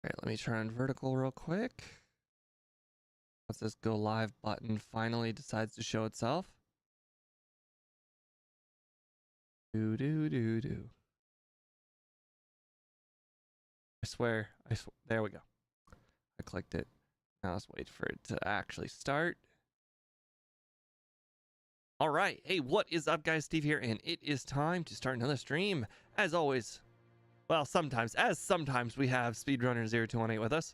All right, let me turn on vertical real quick. Once this go live button finally decides to show itself. Do. I swear. There we go. I clicked it. Now let's wait for it to actually start. All right. Hey, what is up, guys? Steve here, and it is time to start another stream. As always, well, sometimes we have Speedrunner0218 with us.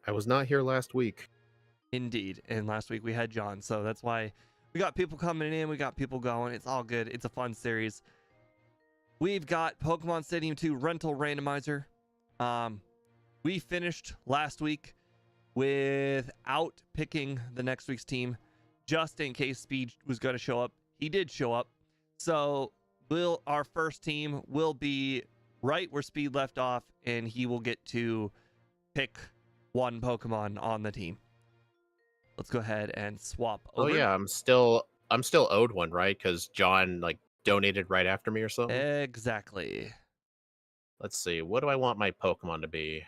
I was not here last week. Indeed. And last week we had John, so that's why we got people coming in, we got people going. It's all good. It's a fun series. We've got Pokemon Stadium 2 Rental Randomizer. We finished last week without picking the next week's team, just in case Speed was going to show up. He did show up. So our first team will be right where Speed left off, and he will get to pick one Pokemon on the team. Let's go ahead and swap over. Oh yeah, I'm still owed one, right? Because John donated right after me or something. Exactly. Let's see. What do I want my Pokemon to be?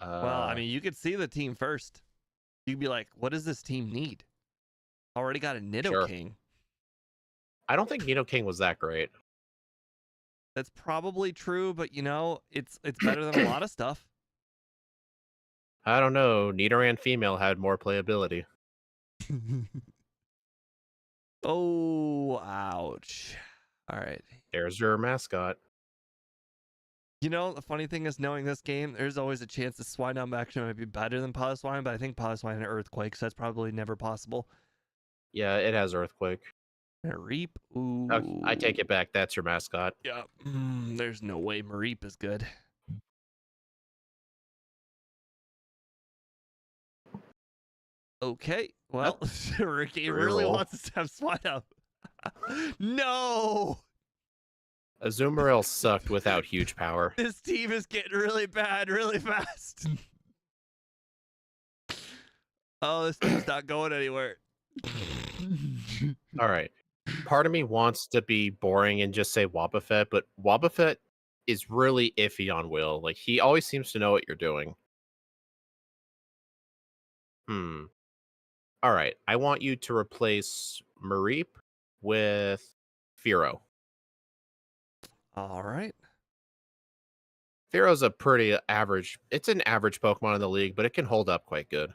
Well, I mean, you could see the team first. You'd be like, what does this team need? Already got a Nidoking. I don't think Nidoking was that great. That's probably true, but it's better than a lot of stuff. I don't know. Nidoran female had more playability. Oh, ouch. All right. There's your mascot. The funny thing is, knowing this game, there's always a chance the Swinub actually might be better than Piloswine, but I think Piloswine and Earthquake, so that's probably never possible. Yeah, it has Earthquake. Mareep? Ooh. Okay, I take it back. That's your mascot. Yeah. There's no way Mareep is good. Okay. Well, Ricky really wants us to have Swinub. No! Azumarill sucked without huge power. This team is getting really bad really fast. Oh, this team's not going anywhere. All right. Part of me wants to be boring and just say Wobbuffet, but Wobbuffet is really iffy on Will. Like, he always seems to know what you're doing. All right. I want you to replace Mareep with Fearow. All right. Fearow's a pretty average. It's an average Pokemon in the league, but it can hold up quite good.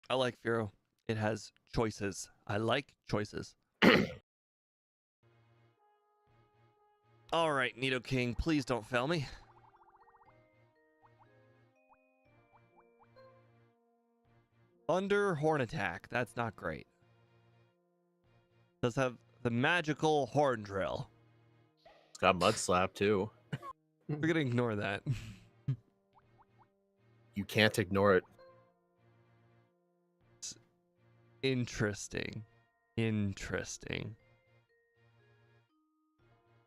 I like Fearow. It has choices. I like choices. All right, Nidoking, please don't fail me. Thunder Horn Attack. That's not great. Does have the magical Horn Drill. It's got Mud Slap too. We're gonna ignore that. You can't ignore it. Interesting.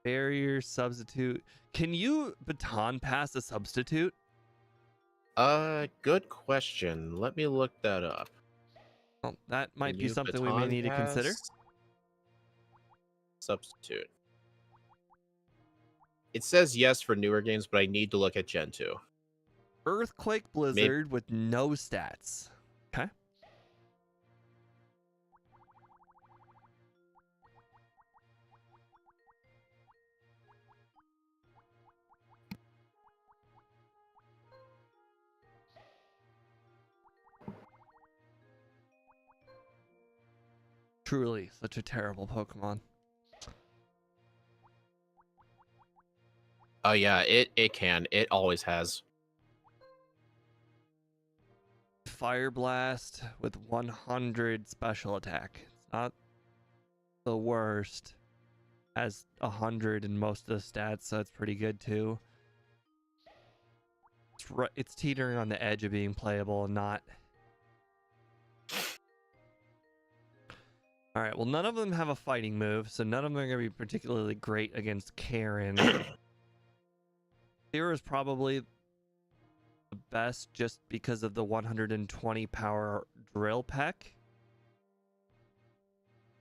Barrier substitute. Can you baton pass a substitute? Good question. Let me look that up. Well, that might be something we may need to consider. Substitute. It says yes for newer games, but I need to look at Gen 2. Earthquake Blizzard with no stats. Okay. Truly such a terrible Pokemon. Oh yeah, it can. It always has. Fire Blast with 100 special attack. It's not the worst. Has 100 in most of the stats, so it's pretty good too. It's teetering on the edge of being playable and not. All right, well, none of them have a fighting move, so none of them are going to be particularly great against Karen. Fear is probably the best just because of the 120 power Drill Peck.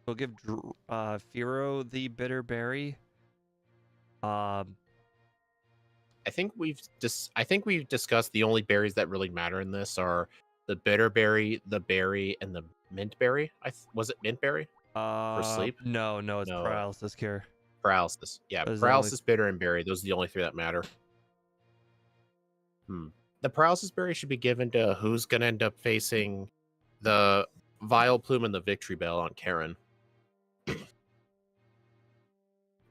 We'll give Fearow the Bitter Berry. I think we've discussed the only berries that really matter in this are the bitter berry, the berry, and the mint berry. Was it mint berry for sleep? No, it's No, paralysis cure. paralysis. Yeah, Those are the only. paralysis, bitter, and berry. Those are the only three that matter. Hmm. The paralysis berry should be given to who's gonna end up facing the Vile Plume and the Victory Bell on Karen.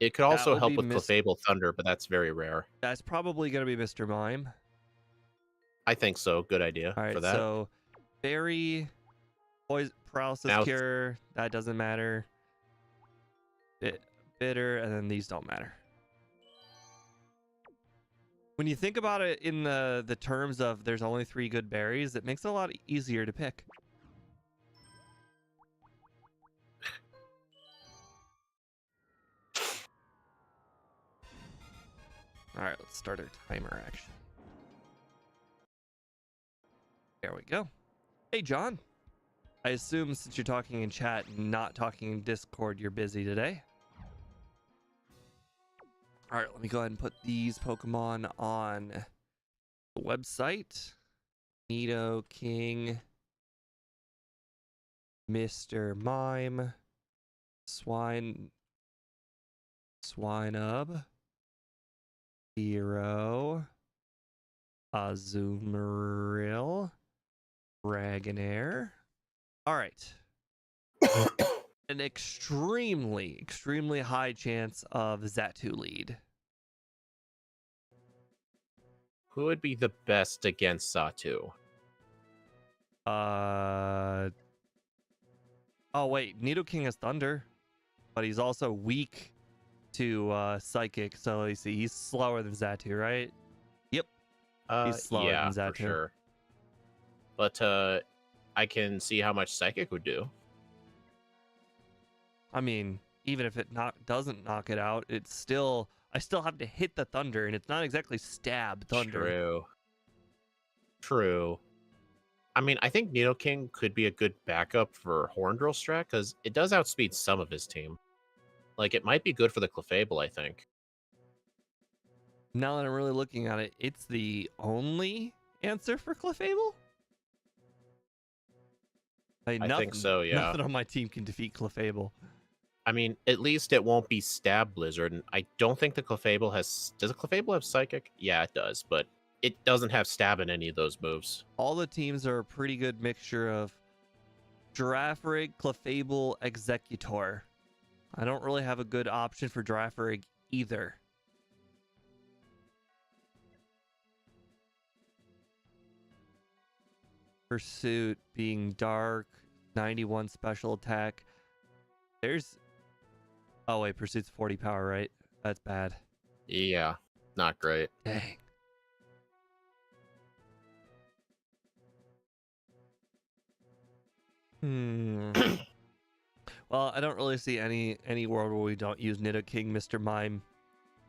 It could That also will help be with Clefable Thunder, but that's very rare. That's probably gonna be Mr. Mime. I think so. Good idea All for right, that. so berry, paralysis Now, cure. That doesn't matter. Bitter, and then these don't matter. When you think about it in the terms of there's only 3 good berries, it makes it a lot easier to pick. All right, let's start our timer action. There we go. Hey, John. I assume since you're talking in chat and not talking in Discord, you're busy today. All right, let me go ahead and put these Pokemon on the website. Nidoking, Mr. Mime, Swinub, Hero, Azumarill, Dragonair. All right. An extremely high chance of Xatu lead. who would be the best against Xatu? Oh wait, Nidoking has Thunder, but he's also weak to Psychic. So you see, he's slower than Xatu, right? Yep, he's slower Yeah, than Xatu. for sure. But I can see how much Psychic would do. I mean, even if it doesn't knock it out, I still have to hit the Thunder, and it's not exactly stab Thunder. True. I mean, I think Nidoking could be a good backup for Horndrill strat because it does outspeed some of his team. Like, it might be good for the Clefable, I think. Now that I'm really looking at it, it's the only answer for Clefable? I think so, yeah. Nothing on my team can defeat Clefable. I mean, at least it won't be Stab Blizzard, and I don't think the Clefable has... Does the Clefable have Psychic? Yeah, it does, but it doesn't have Stab in any of those moves. All the teams are a pretty good mixture of Girafarig, Clefable, Executor. I don't really have a good option for Girafarig either. Pursuit being dark, 91 special attack. Oh wait, Pursuit's 40 power, right? That's bad. Yeah, not great. Dang. Well, I don't really see any world where we don't use Nidoking, Mr. Mime,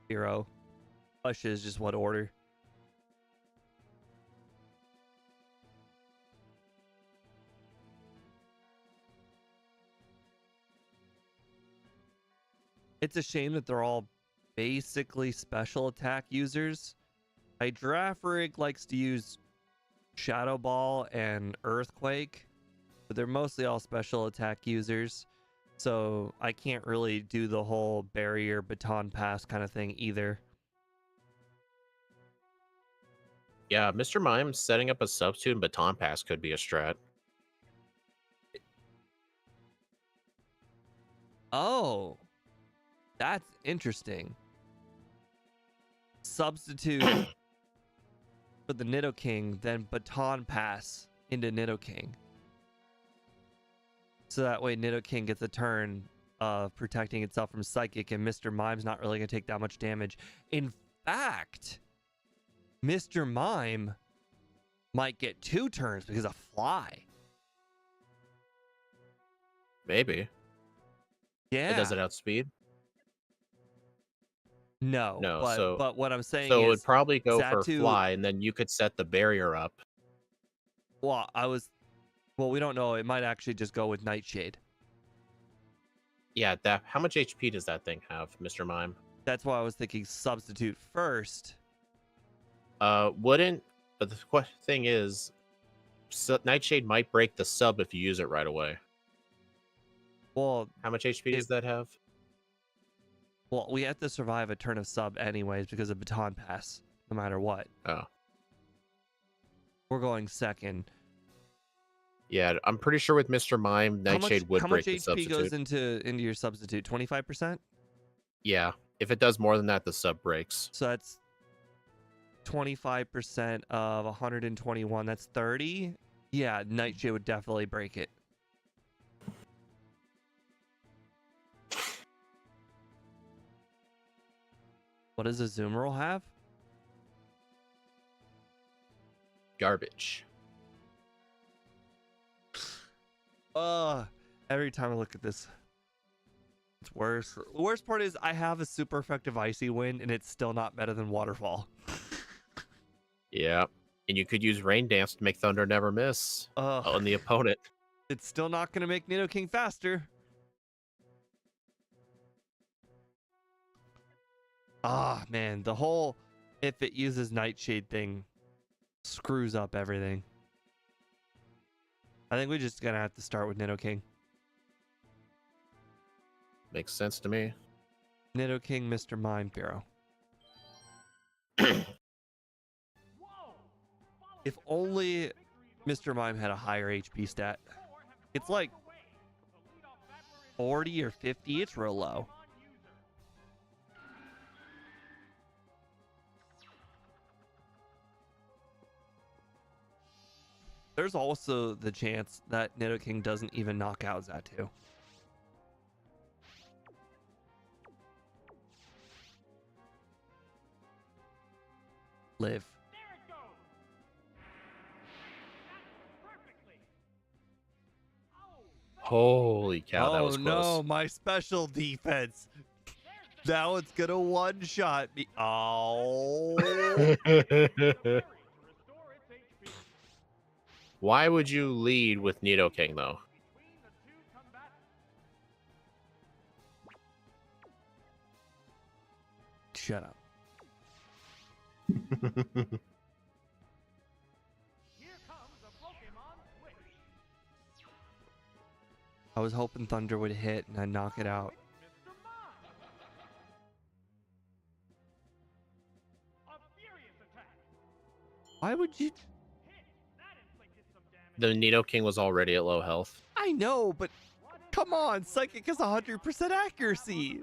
Hero. Question is just what order. It's a shame that they're all basically special attack users. Girafarig likes to use Shadow Ball and Earthquake, but they're mostly all special attack users. So I can't really do the whole barrier baton pass kind of thing either. Yeah, Mr. Mime setting up a substitute and baton pass could be a strat. Oh, that's interesting. Substitute for the Nidoking, then baton pass into Nidoking. So that way Nidoking gets a turn of protecting itself from Psychic, and Mr. Mime's not really going to take that much damage. In fact, Mr. Mime might get 2 turns because of Fly. Maybe. Yeah. Does it outspeed? No, but what I'm saying is... So it would probably go for Xatu... Fly, and then you could set the barrier up. Well, we don't know. It might actually just go with Nightshade. Yeah, how much HP does that thing have, Mr. Mime? That's why I was thinking substitute first, Wouldn't. But the thing is, Nightshade might break the sub if you use it right away. Well, How much HP does that have? well, we have to survive a turn of sub anyways because of baton pass, no matter what. Oh. We're going second. Yeah, I'm pretty sure with Mr. Mime, Nightshade would break the How much HP substitute. goes into your substitute? 25%? Yeah, if it does more than that, the sub breaks. So that's 25% of 121. That's 30. Yeah, Nightshade would definitely break it. What does a zoom roll have? Garbage. Every time I look at this, it's worse. The worst part is I have a super effective icy wind and it's still not better than waterfall. Yeah, and you could use Rain Dance to make Thunder never miss on the opponent. It's still not gonna make Nidoking faster. Man, the whole if it uses Nightshade thing screws up everything. I think we're just gonna have to start with Nidoking. Makes sense to me. Nidoking, Mr. Mime, Pharaoh. If only Mr. Mime had a higher HP stat. It's like 40 or 50. It's real low. There's also the chance that Nidoking doesn't even knock out Xatu. Live. Holy cow, that was close. Oh no, my special defense. Now it's gonna one-shot me. Oh. Why would you lead with Nidoking, though? Shut up. I was hoping Thunder would hit and I'd knock it out. Why would you? The Nidoking was already at low health. I know, but come on, Psychic has 100% accuracy.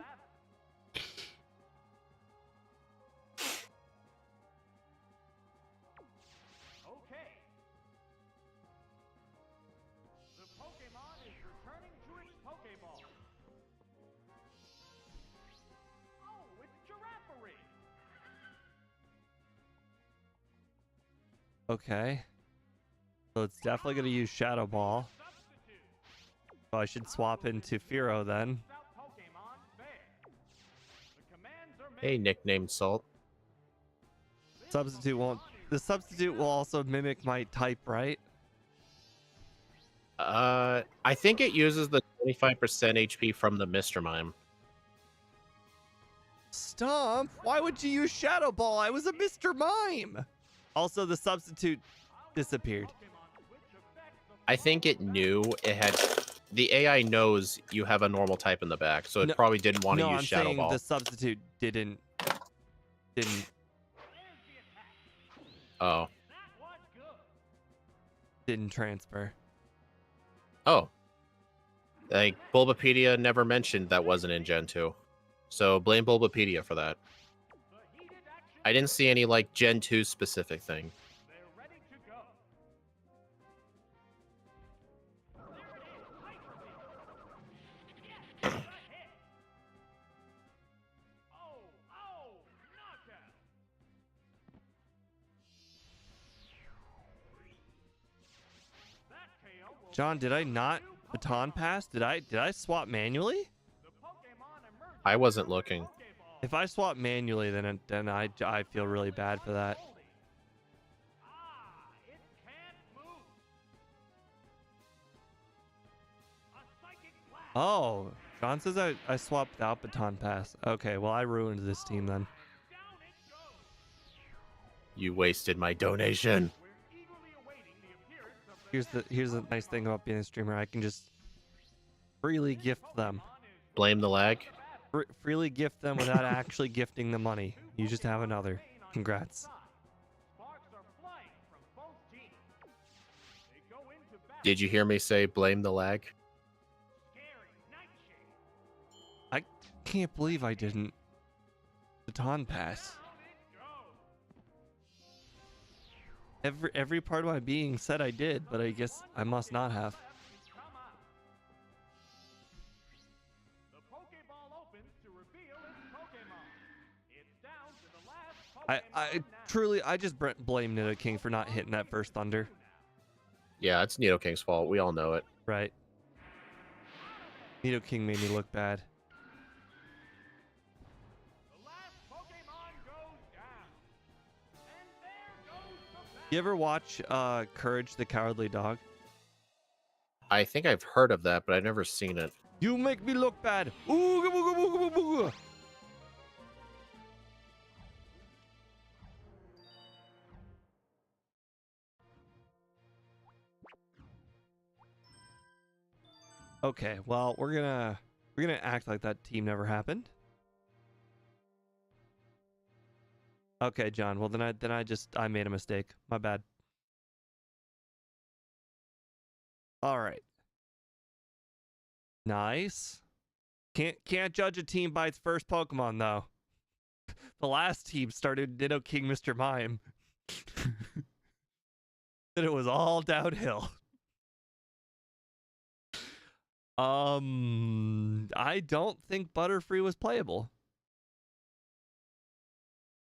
Okay. So it's definitely going to use Shadow Ball. So I should swap into Fearow then. Hey, nicknamed Salt. Substitute won't... The substitute will also mimic my type, right? I think it uses the 25% HP from the Mr. Mime. Stomp? Why would you use Shadow Ball? I was a Mr. Mime. Also, the substitute disappeared. I think it knew it had... The AI knows you have a normal type in the back, so it probably didn't want to use Shadow Ball. The substitute didn't... Oh. Didn't transfer. Oh. Like, Bulbapedia never mentioned that wasn't in Gen 2. So blame Bulbapedia for that. I didn't see any, like, Gen 2 specific thing. John, did I not baton pass? Did I swap manually? I wasn't looking. If I swap manually, then I feel really bad for that. Oh, John says I swapped without baton pass. Okay, well I ruined this team then. You wasted my donation. Here's the nice thing about being a streamer. I can just freely gift them. Blame the lag. Freely gift them without actually gifting the money. You just have another. Congrats. Did you hear me say blame the lag? I can't believe I didn't. Baton pass. Every part of my being said I did, but I guess I must not have. I truly, I just blame Nidoking for not hitting that first Thunder. Yeah, it's Nidoking's fault. We all know it. Right. Nidoking made me look bad. You ever watch Courage the Cowardly Dog? I think I've heard of that, but I've never seen it. You make me look bad. Ooga booga booga booga. Okay, well, we're gonna act like that team never happened. Okay, John. Well, then I made a mistake. My bad. All right. Nice. Can't judge a team by its first Pokemon though. The last team started Nidoking Mr. Mime. Then it was all downhill. I don't think Butterfree was playable.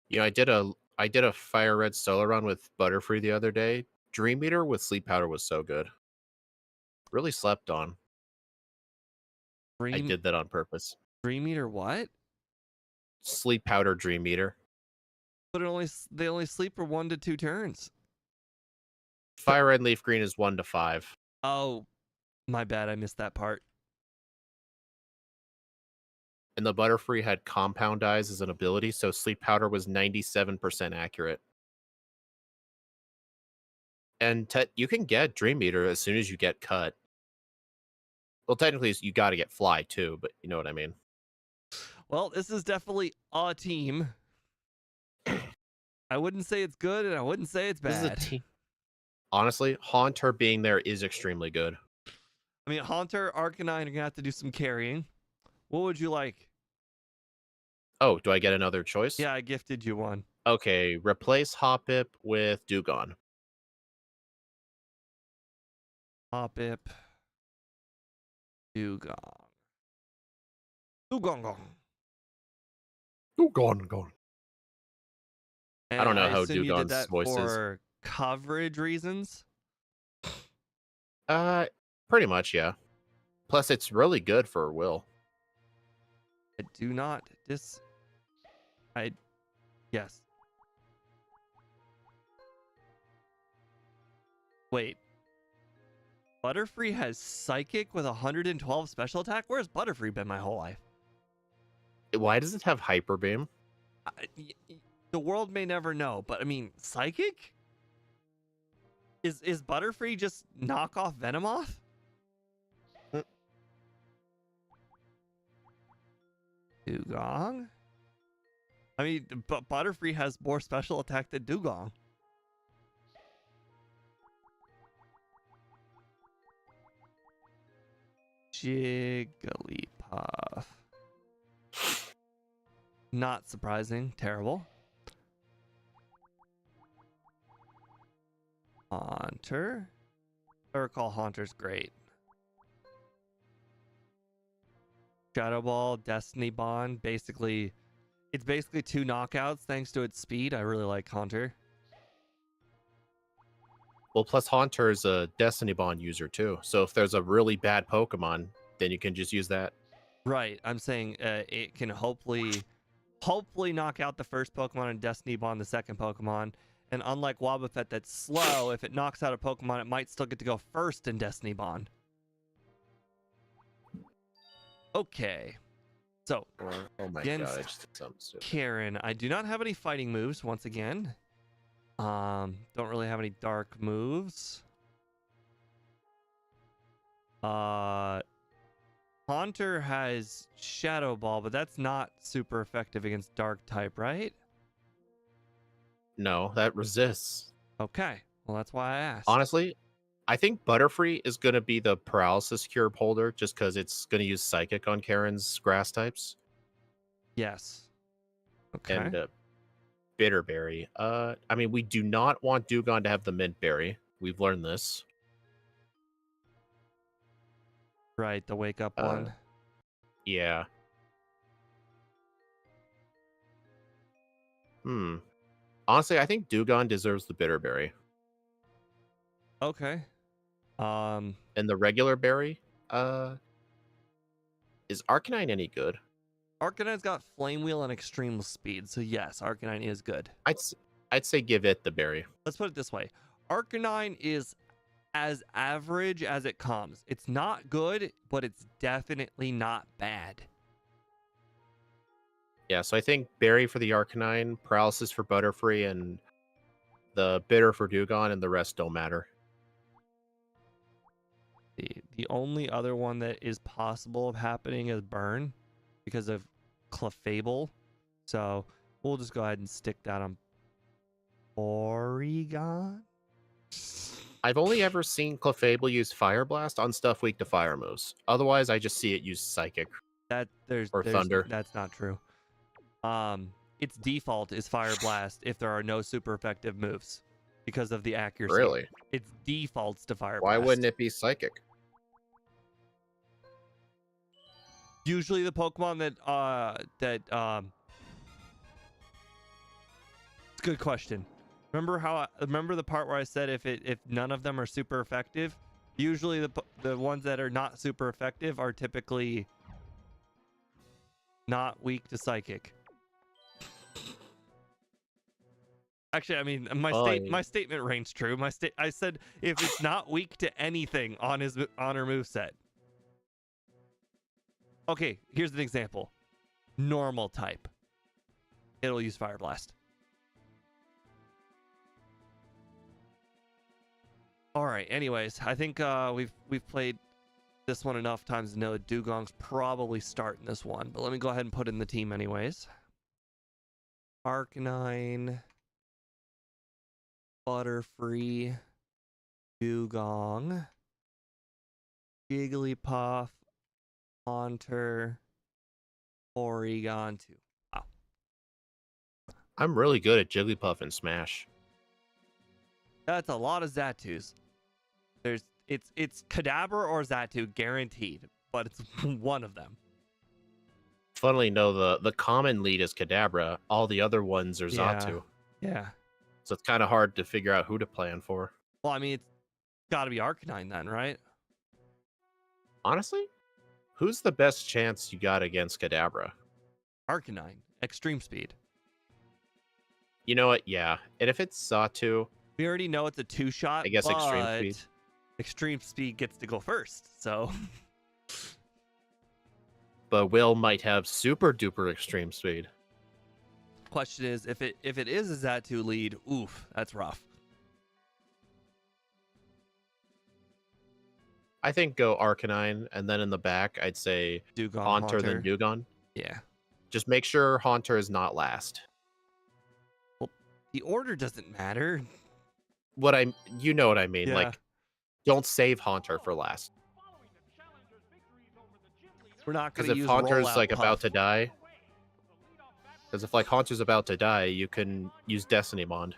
Yeah, I did a Fire Red solo run with Butterfree the other day. Dream Eater with Sleep Powder was so good. Really slept on. I did that on purpose. Dream Eater what? Sleep Powder Dream Eater. But they only sleep for 1 to 2 turns. Fire Red and Leaf Green is 1 to 5. Oh, my bad. I missed that part. And the Butterfree had Compound Eyes as an ability, so Sleep Powder was 97% accurate. And you can get Dream Eater as soon as you get Cut. Well, technically, you got to get Fly, too, but you know what I mean. Well, this is definitely a team. I wouldn't say it's good, and I wouldn't say it's bad. This is a team. Honestly, Haunter being there is extremely good. I mean, Haunter, Arcanine are going to have to do some carrying. What would you like? Oh, do I get another choice? Yeah, I gifted you one. Okay, replace Hoppip with Dewgong. Hoppip. Dewgong. Dewgong. Dewgong. I don't know how Dewgong's voice is. For coverage reasons? Pretty much, yeah. Plus, it's really good for Will. I do not yes. Wait. Butterfree has Psychic with 112 special attack? Where's Butterfree been my whole life? Why does it have Hyper Beam? The world may never know, but I mean, Psychic? Is Butterfree just knockoff Venomoth? Dewgong? I mean, but Butterfree has more special attack than Dewgong. Jigglypuff. Not surprising. Terrible. Haunter. I recall Haunter's great. Shadow Ball, Destiny Bond. Basically, it's basically 2 knockouts thanks to its speed. I really like Haunter. Well, plus Haunter is a Destiny Bond user too. So if there's a really bad Pokemon, then you can just use that. Right. I'm saying it can hopefully knock out the first Pokemon and Destiny Bond the second Pokemon. And unlike Wobbuffet that's slow, if it knocks out a Pokemon, it might still get to go first in Destiny Bond. Okay. So, oh my against god, I just did something stupid. Karen, I do not have any fighting moves once again. Don't really have any dark moves. Haunter has Shadow Ball, but that's not super effective against dark type, right? No, that resists. Okay. Well, that's why I asked. Honestly, I think Butterfree is going to be the Paralysis Cure holder just because it's going to use Psychic on Karen's grass types. Yes. Okay. And Bitterberry. I mean, we do not want Dewgong to have the Mint Berry. We've learned this. Right, the wake up one. Yeah. Honestly, I think Dewgong deserves the Bitterberry. Okay. And the regular berry, is Arcanine any good? Arcanine's got Flame Wheel and Extreme Speed, so yes, Arcanine is good. I'd say give it the berry. Let's put it this way. Arcanine is as average as it comes. It's not good, but it's definitely not bad. Yeah, so I think berry for the Arcanine, Paralysis for Butterfree, and the Bitter for Dewgong, and the rest don't matter. The only other one that is possible of happening is Burn because of Clefable. So we'll just go ahead and stick that on Porygon. I've only ever seen Clefable use Fire Blast on stuff weak to fire moves. Otherwise, I just see it use Psychic or Thunder. That's not true. Its default is Fire Blast if there are no super effective moves because of the accuracy. Really? Its defaults to Fire Blast. Why wouldn't it be Psychic? Usually the Pokemon it's a good question. Remember the part where I said if none of them are super effective? Usually the ones that are not super effective are typically not weak to Psychic. Actually, I mean my statement rings true. I said if it's not weak to anything on her moveset. Okay, here's an example. Normal type. It'll use Fire Blast. All right, anyways, I think we've played this one enough times to know that Dewgong's probably starting this one, but let me go ahead and put in the team anyways. Arcanine, Butterfree, Dewgong, Jigglypuff, Haunter, Porygon 2. Wow. I'm really good at Jigglypuff and Smash. That's a lot of Zatus. It's Kadabra or Zatu guaranteed, but it's one of them. Funnily, no, the common lead is Kadabra. All the other ones are Zatu. Yeah. So it's kind of hard to figure out who to plan for. Well, I mean, it's got to be Arcanine then, right? Honestly, who's the best chance you got against Kadabra? Arcanine, Extreme Speed. You know what? Yeah. And if it's Zatu, we already know it's a 2-shot. I guess Extreme Speed. Extreme Speed gets to go first, so. But Will might have super duper Extreme Speed. Question is, if it is a Zatu lead, oof, that's rough. I think go Arcanine, and then in the back, I'd say Dewgong, Haunter, then Dewgong. Yeah. Just make sure Haunter is not last. Well, the order doesn't matter. You know what I mean. Yeah. Like, don't save Haunter for last. We're not going to use Because if Haunter's rollout like puff. about to die, because if like Haunter's about to die, you can use Destiny Bond,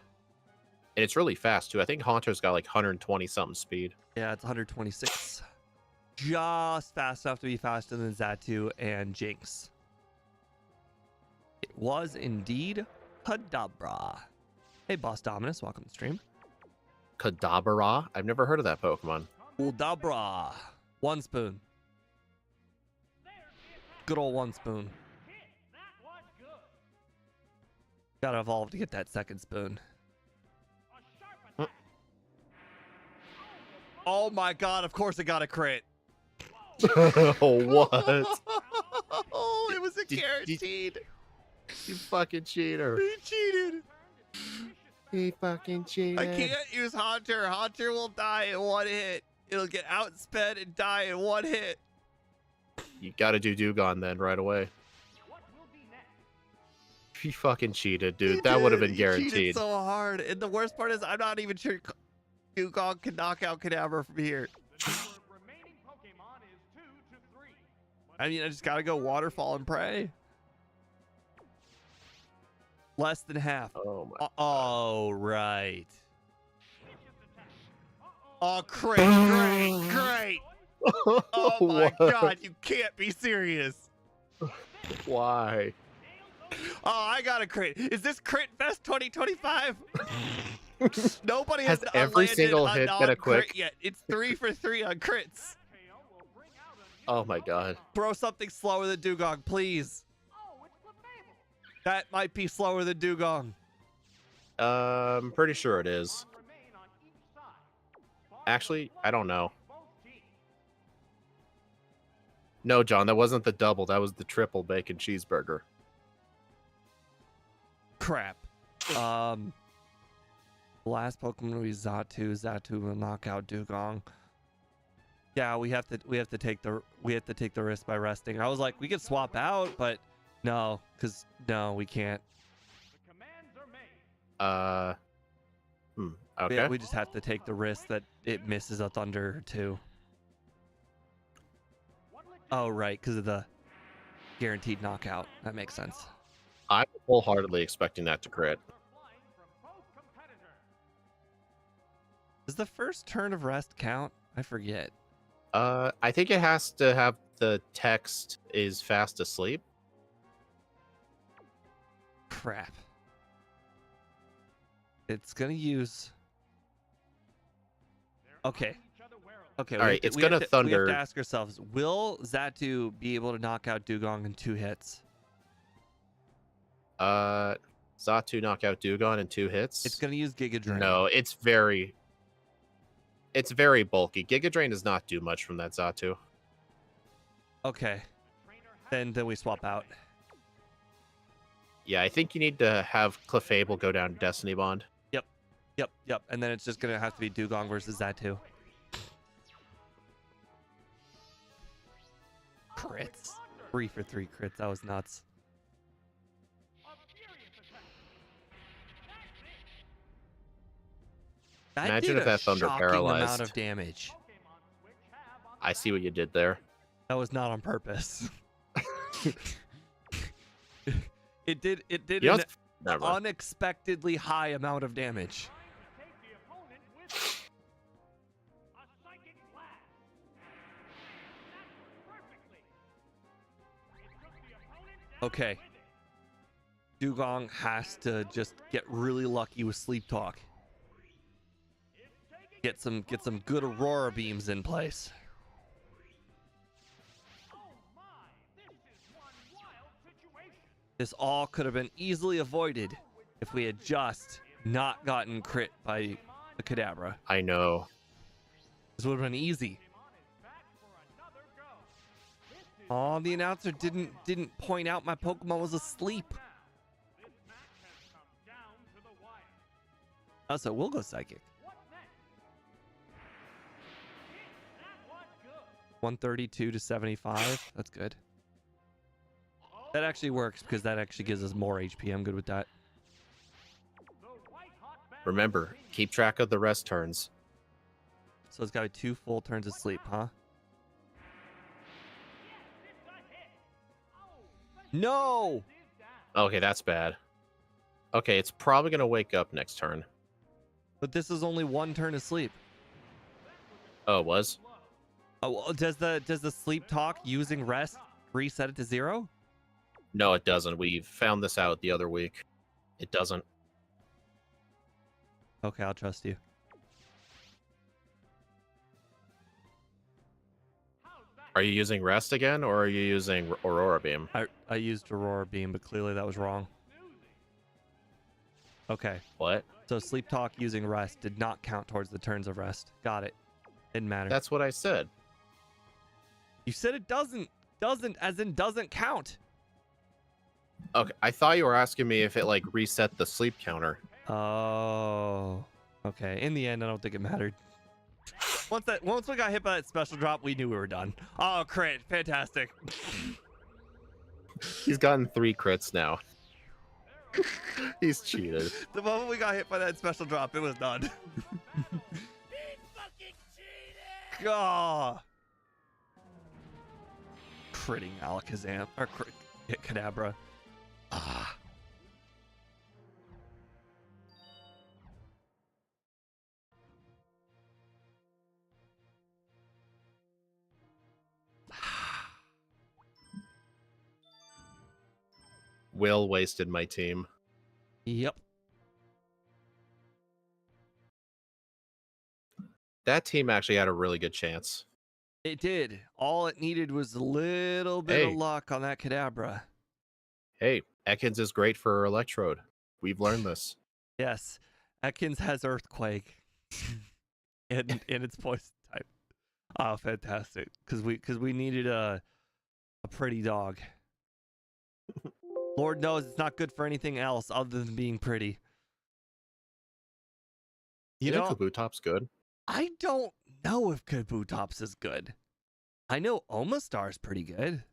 and it's really fast too. I think Haunter's got like 120 something speed. Yeah, it's 126. Just fast enough to be faster than Zatu and Jinx. It was indeed Kadabra. Hey, Boss Dominus, welcome to the stream. Kadabra? I've never heard of that Pokemon. Kadabra. One spoon. Good old one spoon. Gotta evolve to get that second spoon. Oh my god, of course it got a crit. What? Oh, it was a guaranteed. You fucking cheater. He cheated. He fucking cheated. I can't use Haunter. Haunter will die in one hit. It'll get outsped and die in one hit. You gotta do Dugon then right away. He fucking cheated, dude. That would have been He cheated guaranteed. so hard. And the worst part is I'm not even sure Dugong can knock out Kadabra from here. I mean, I just gotta go Waterfall and pray. Less than half. Oh my. Oh, right. Oh, great, great, great. Oh my God, you can't be serious. Why? Oh, I got a crit. Is this Crit Fest 2025? Nobody has every landed single a hit been a non-crit quick? yet. It's 3 for 3 on crits. Oh my God. Throw something slower than Dugong, please. That might be slower than Dugong. I'm pretty sure it is. Actually, I don't know. No, John, that wasn't the double. That was the triple bacon cheeseburger. Crap. Last Pokemon will be Xatu. Xatu will knock out Dugong. Yeah, we have to take the risk by resting. I was like, we could swap out, but no, no, we can't. Okay. We just have to take the risk that it misses a Thunder or two. Oh, right, because of the guaranteed knockout. That makes sense. I'm wholeheartedly expecting that to crit. Does the first turn of rest count? I forget. I think it has to have the text is fast asleep. Crap. It's gonna use. Okay. Okay. All right, it's gonna We Thunder. have to ask ourselves: will Xatu be able to knock out Dugong in 2 hits? Xatu knock out Dugong in 2 hits. It's gonna use Giga Drain. No, it's very bulky. Giga Drain does not do much from that Xatu. Okay. Then we swap out. Yeah, I think you need to have Clefable go down to Destiny Bond. Yep. And then it's just gonna have to be Dugong versus Xatu. Crits. 3 for 3 crits. That was nuts. Imagine did if a that Thunder shocking paralyzed. amount of damage. I see what you did there. That was not on purpose. It did You know an what's- Never mind. unexpectedly high amount of damage. Okay. Dugong has to just get really lucky with Sleep Talk. Get some good Aurora beams in place. This all could have been easily avoided if we had just not gotten crit by the Kadabra. I know. This would have been easy. Oh, the announcer didn't point out my Pokemon was asleep. Oh, so we'll go Psychic. 132 to 75. That's good. That actually works because that actually gives us more HP. I'm good with that. Remember, keep track of the rest turns. So it's got to be 2 full turns of sleep, huh? No! Okay, that's bad. Okay, it's probably going to wake up next turn. But this is only 1 turn of sleep. Oh, it was? Oh, well, does the Sleep Talk using rest reset it to 0? No, it doesn't. We found this out the other week. It doesn't. Okay, I'll trust you. Are you using rest again, or are you using Aurora Beam? I used Aurora Beam, but clearly that was wrong. Okay, What? so Sleep Talk using rest did not count towards the turns of rest. Got it. Didn't matter. That's what I said. You said it doesn't as in doesn't count. Okay, I thought you were asking me if it like reset the sleep counter. Oh, okay. In the end, I don't think it mattered. Once we got hit by that special drop, we knew we were done. Oh, crit. Fantastic. He's gotten 3 crits now. He's cheated. The moment we got hit by that special drop, it was done. God. Critting Alakazam or Kadabra. Ah. Will wasted my team. Yep. That team actually had a really good chance. It did. All it needed was a little bit of luck on that Kadabra. Hey, Ekans is great for Electrode. We've learned this. Yes. Ekans has Earthquake in its poison type. Oh, fantastic. Because we needed a pretty dog. Lord knows it's not good for anything else other than being pretty. You know, Kabutop's good. I don't know if Kabutops is good. I know Omastar's pretty good.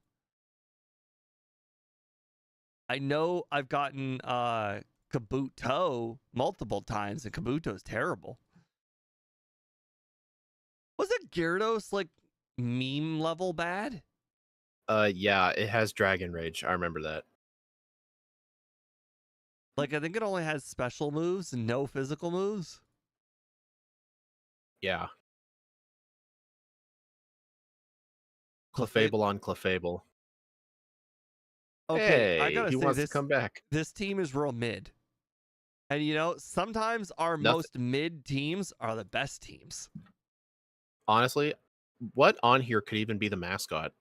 I know I've gotten Kabuto multiple times, and Kabuto's terrible. Wasn't Gyarados like meme level bad? Yeah, it has Dragon Rage. I remember that. Like, I think it only has special moves and no physical moves. Yeah. Clefable on Clefable. Okay, hey, I gotta he say wants to come back. This team is real mid. And you know, sometimes our most mid teams are the best teams. Honestly, what on here could even be the mascot?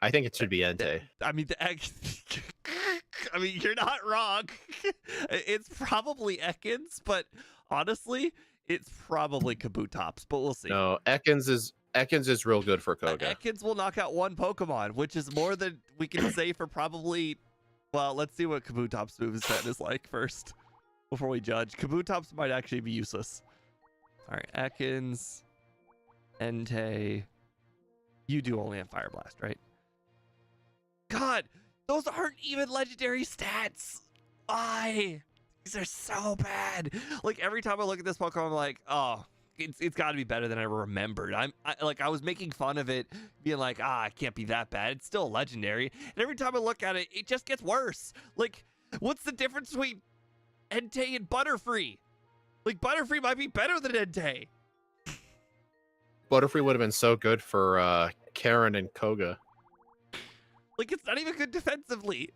I think it should be Entei. I mean, I mean, you're not wrong. It's probably Ekans, but honestly, it's probably Kabutops, but we'll see. No, Ekans is real good for Koga. Ekans will knock out one Pokemon, which is more than we can say for probably. Well, let's see what Kabutops' moveset is like first before we judge. Kabutops might actually be useless. All right, Ekans, Entei. You do only have Fire Blast, right? God, those aren't even legendary stats. Why? These are so bad. Like every time I look at this Pokemon, I'm like, oh, it's got to be better than I remembered. I was making fun of it, being like, it can't be that bad. It's still legendary. And every time I look at it, it just gets worse. Like, what's the difference between Entei and Butterfree? Like, Butterfree might be better than Entei. Butterfree would have been so good for Karen and Koga. Like, it's not even good defensively.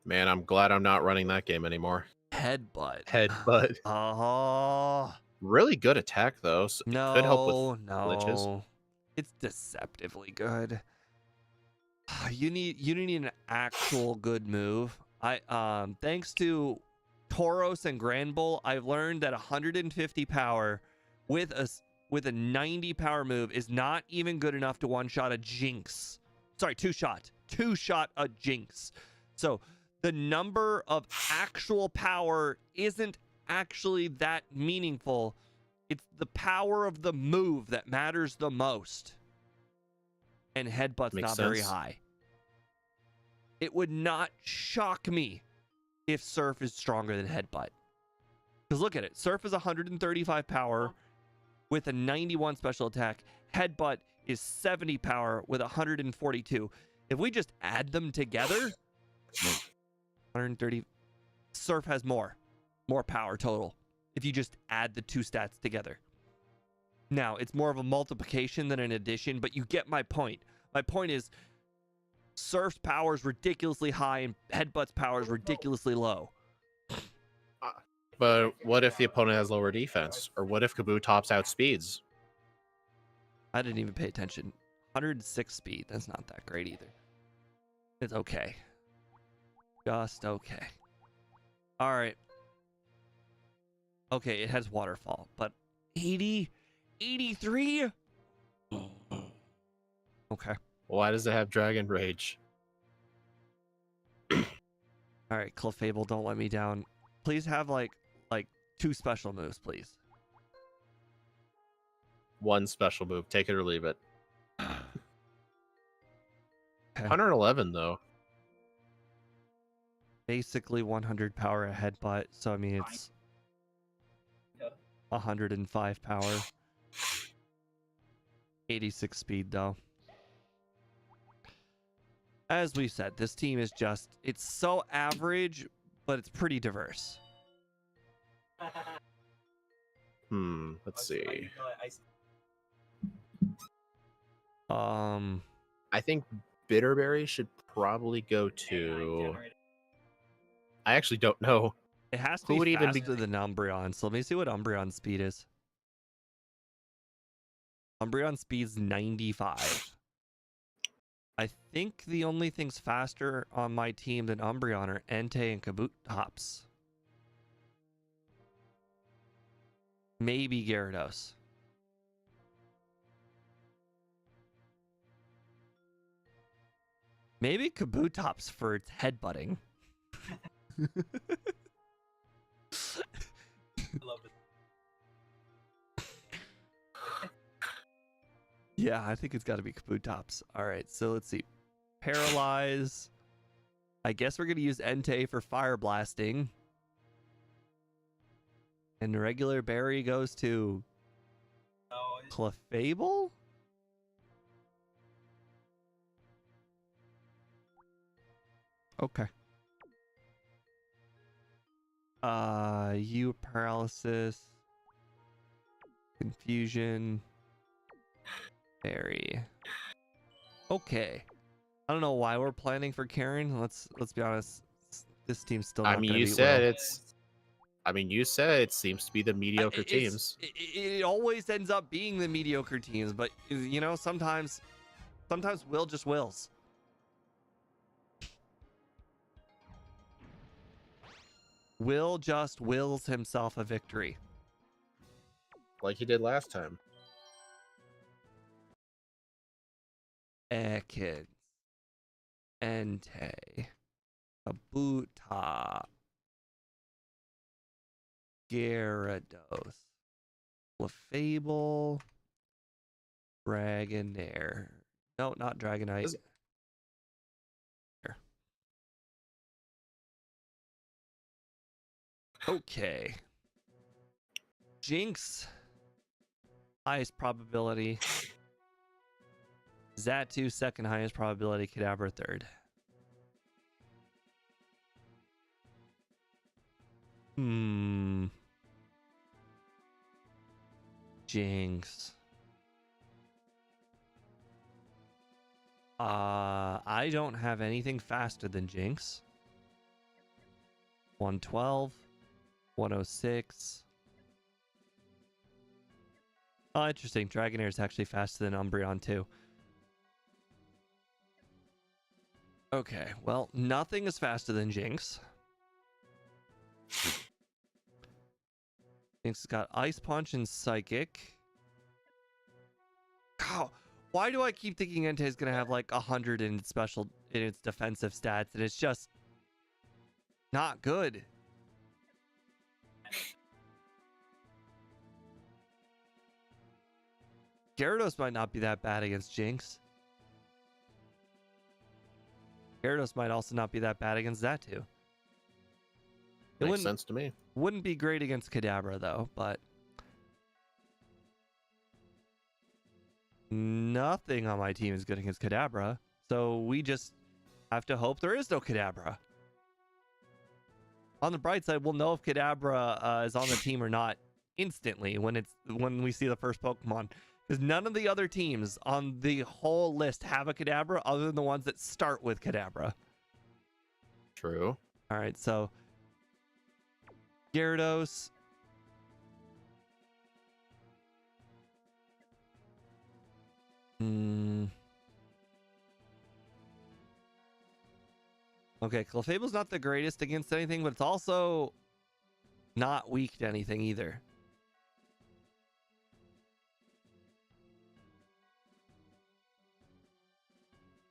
Man, I'm glad I'm not running that game anymore. Headbutt. Oh. Really good attack, though. So no, could help with glitches. It's deceptively good. You need an actual good move. Thanks to Tauros and Granbull, I've learned that 150 power with a 90 power move is not even good enough to one-shot a Jinx. Sorry, two-shot a Jinx. So the number of actual power isn't actually that meaningful. It's the power of the move that matters the most. And Headbutt's not very high. It would not shock me if Surf is stronger than Headbutt. Because look at it. Surf is 135 power with a 91 special attack. Headbutt is 70 power with 142. If we just add them together, 130. Surf has more power total if you just add the two stats together. Now, it's more of a multiplication than an addition, but you get my point. My point is Surf's power is ridiculously high and Headbutt's power is ridiculously low. But what if the opponent has lower defense? Or what if Kabutops outspeeds? I didn't even pay attention. 106 speed. That's not that great either. It's okay. Just okay. All right. Okay, it has waterfall, but 80, 83? Okay. Why does it have Dragon Rage? All right, Clefable, don't let me down. Please have like 2 special moves, please. One special move. Take it or leave it. Okay. 111 though. Basically 100 power a headbutt, so I mean it's 105 power. 86 speed though. As we said, this team is just, it's so average, but it's pretty diverse. Let's see. I think Bitterberry should probably go to... I actually don't know. It has to Who be would even faster be... than Umbreon, so let me see what Umbreon's speed is. Umbreon speed's 95. I think the only things faster on my team than Umbreon are Entei and Kabutops. Maybe Gyarados. Maybe Kabutops for its headbutting. I love it. Yeah, I think it's got to be Kabutops. All right, so let's see. Paralyze. I guess we're going to use Entei for fire blasting. And regular berry goes to Clefable? Okay. You paralysis. Confusion. Berry. Okay. I don't know why we're planning for Karen. Let's be honest. This team's still not I mean, gonna you beat said Will. it's... I mean, you said it seems to be the mediocre teams. It always ends up being the mediocre teams, but you know, sometimes Will just wills. Will just wills himself a victory. Like he did last time. Ekans. Entei. Kabuta. Gyarados. Clefable. Dragonair. No, not Dragonite. Okay. Jinx. Highest probability. Xatu, second highest probability. Kadabra, third. Jinx. I don't have anything faster than Jinx. 112. 106. Oh, interesting. Dragonair is actually faster than Umbreon, too. Okay, well, nothing is faster than Jinx. Jinx has got Ice Punch and Psychic. God, why do I keep thinking Entei is going to have like 100 in its defensive stats, and it's just not good? Gyarados might not be that bad against Jinx. Gyarados might also not be that bad against Xatu. Makes sense to me. Wouldn't be great against Kadabra, though, but nothing on my team is good against Kadabra, so we just have to hope there is no Kadabra. On the bright side, we'll know if Kadabra is on the team or not instantly when we see the first Pokemon. Because none of the other teams on the whole list have a Kadabra other than the ones that start with Kadabra. True. All right, so Gyarados. Okay, Clefable's not the greatest against anything, but it's also not weak to anything either.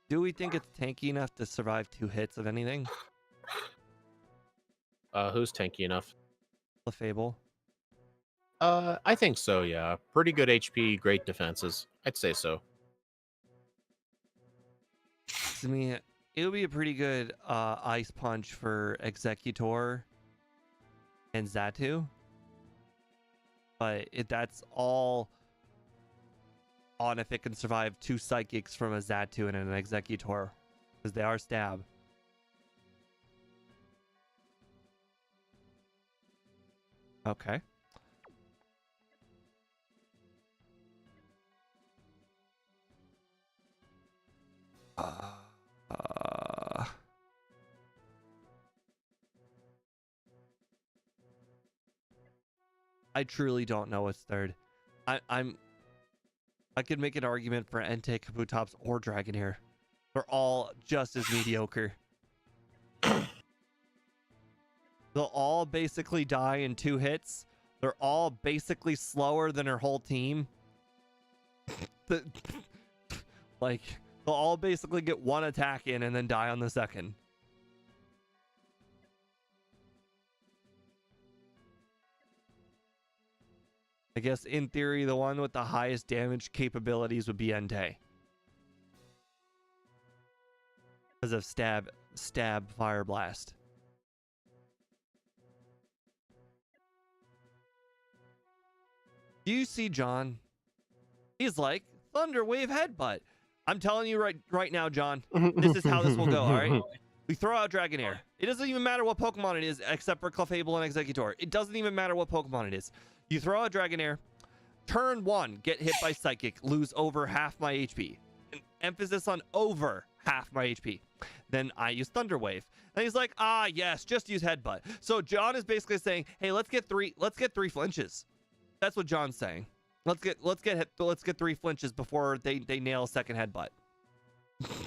Do we think it's tanky enough to survive 2 hits of anything? Who's tanky enough? Clefable. I think so, yeah. Pretty good HP, great defenses. I'd say so. I mean, it would be a pretty good ice punch for Executor and Zatu. But that's all on if it can survive 2 psychics from a Zatu and an Executor. Because they are stab. Okay. I truly don't know what's third. I could make an argument for Entei, Kabutops, or Dragonair. They're all just as mediocre. They'll all basically die in 2 hits. They're all basically slower than her whole team. Like, they'll all basically get 1 attack in and then die on the second. I guess in theory, the one with the highest damage capabilities would be Entei. Because of stab, fire blast. Do you see John? He's like, Thunder Wave Headbutt. I'm telling you right now, John, this is how this will go, all right? We throw out Dragonair. It doesn't even matter what Pokemon it is, except for Clefable and Executor. It doesn't even matter what Pokemon it is. You throw out Dragonair, turn 1, get hit by Psychic, lose over half my HP. An emphasis on over half my HP. Then I use Thunder Wave. And he's like, yes, just use Headbutt. So John is basically saying, hey, let's get 3 flinches. That's what John's saying. Let's get 3 flinches before they nail a second Headbutt.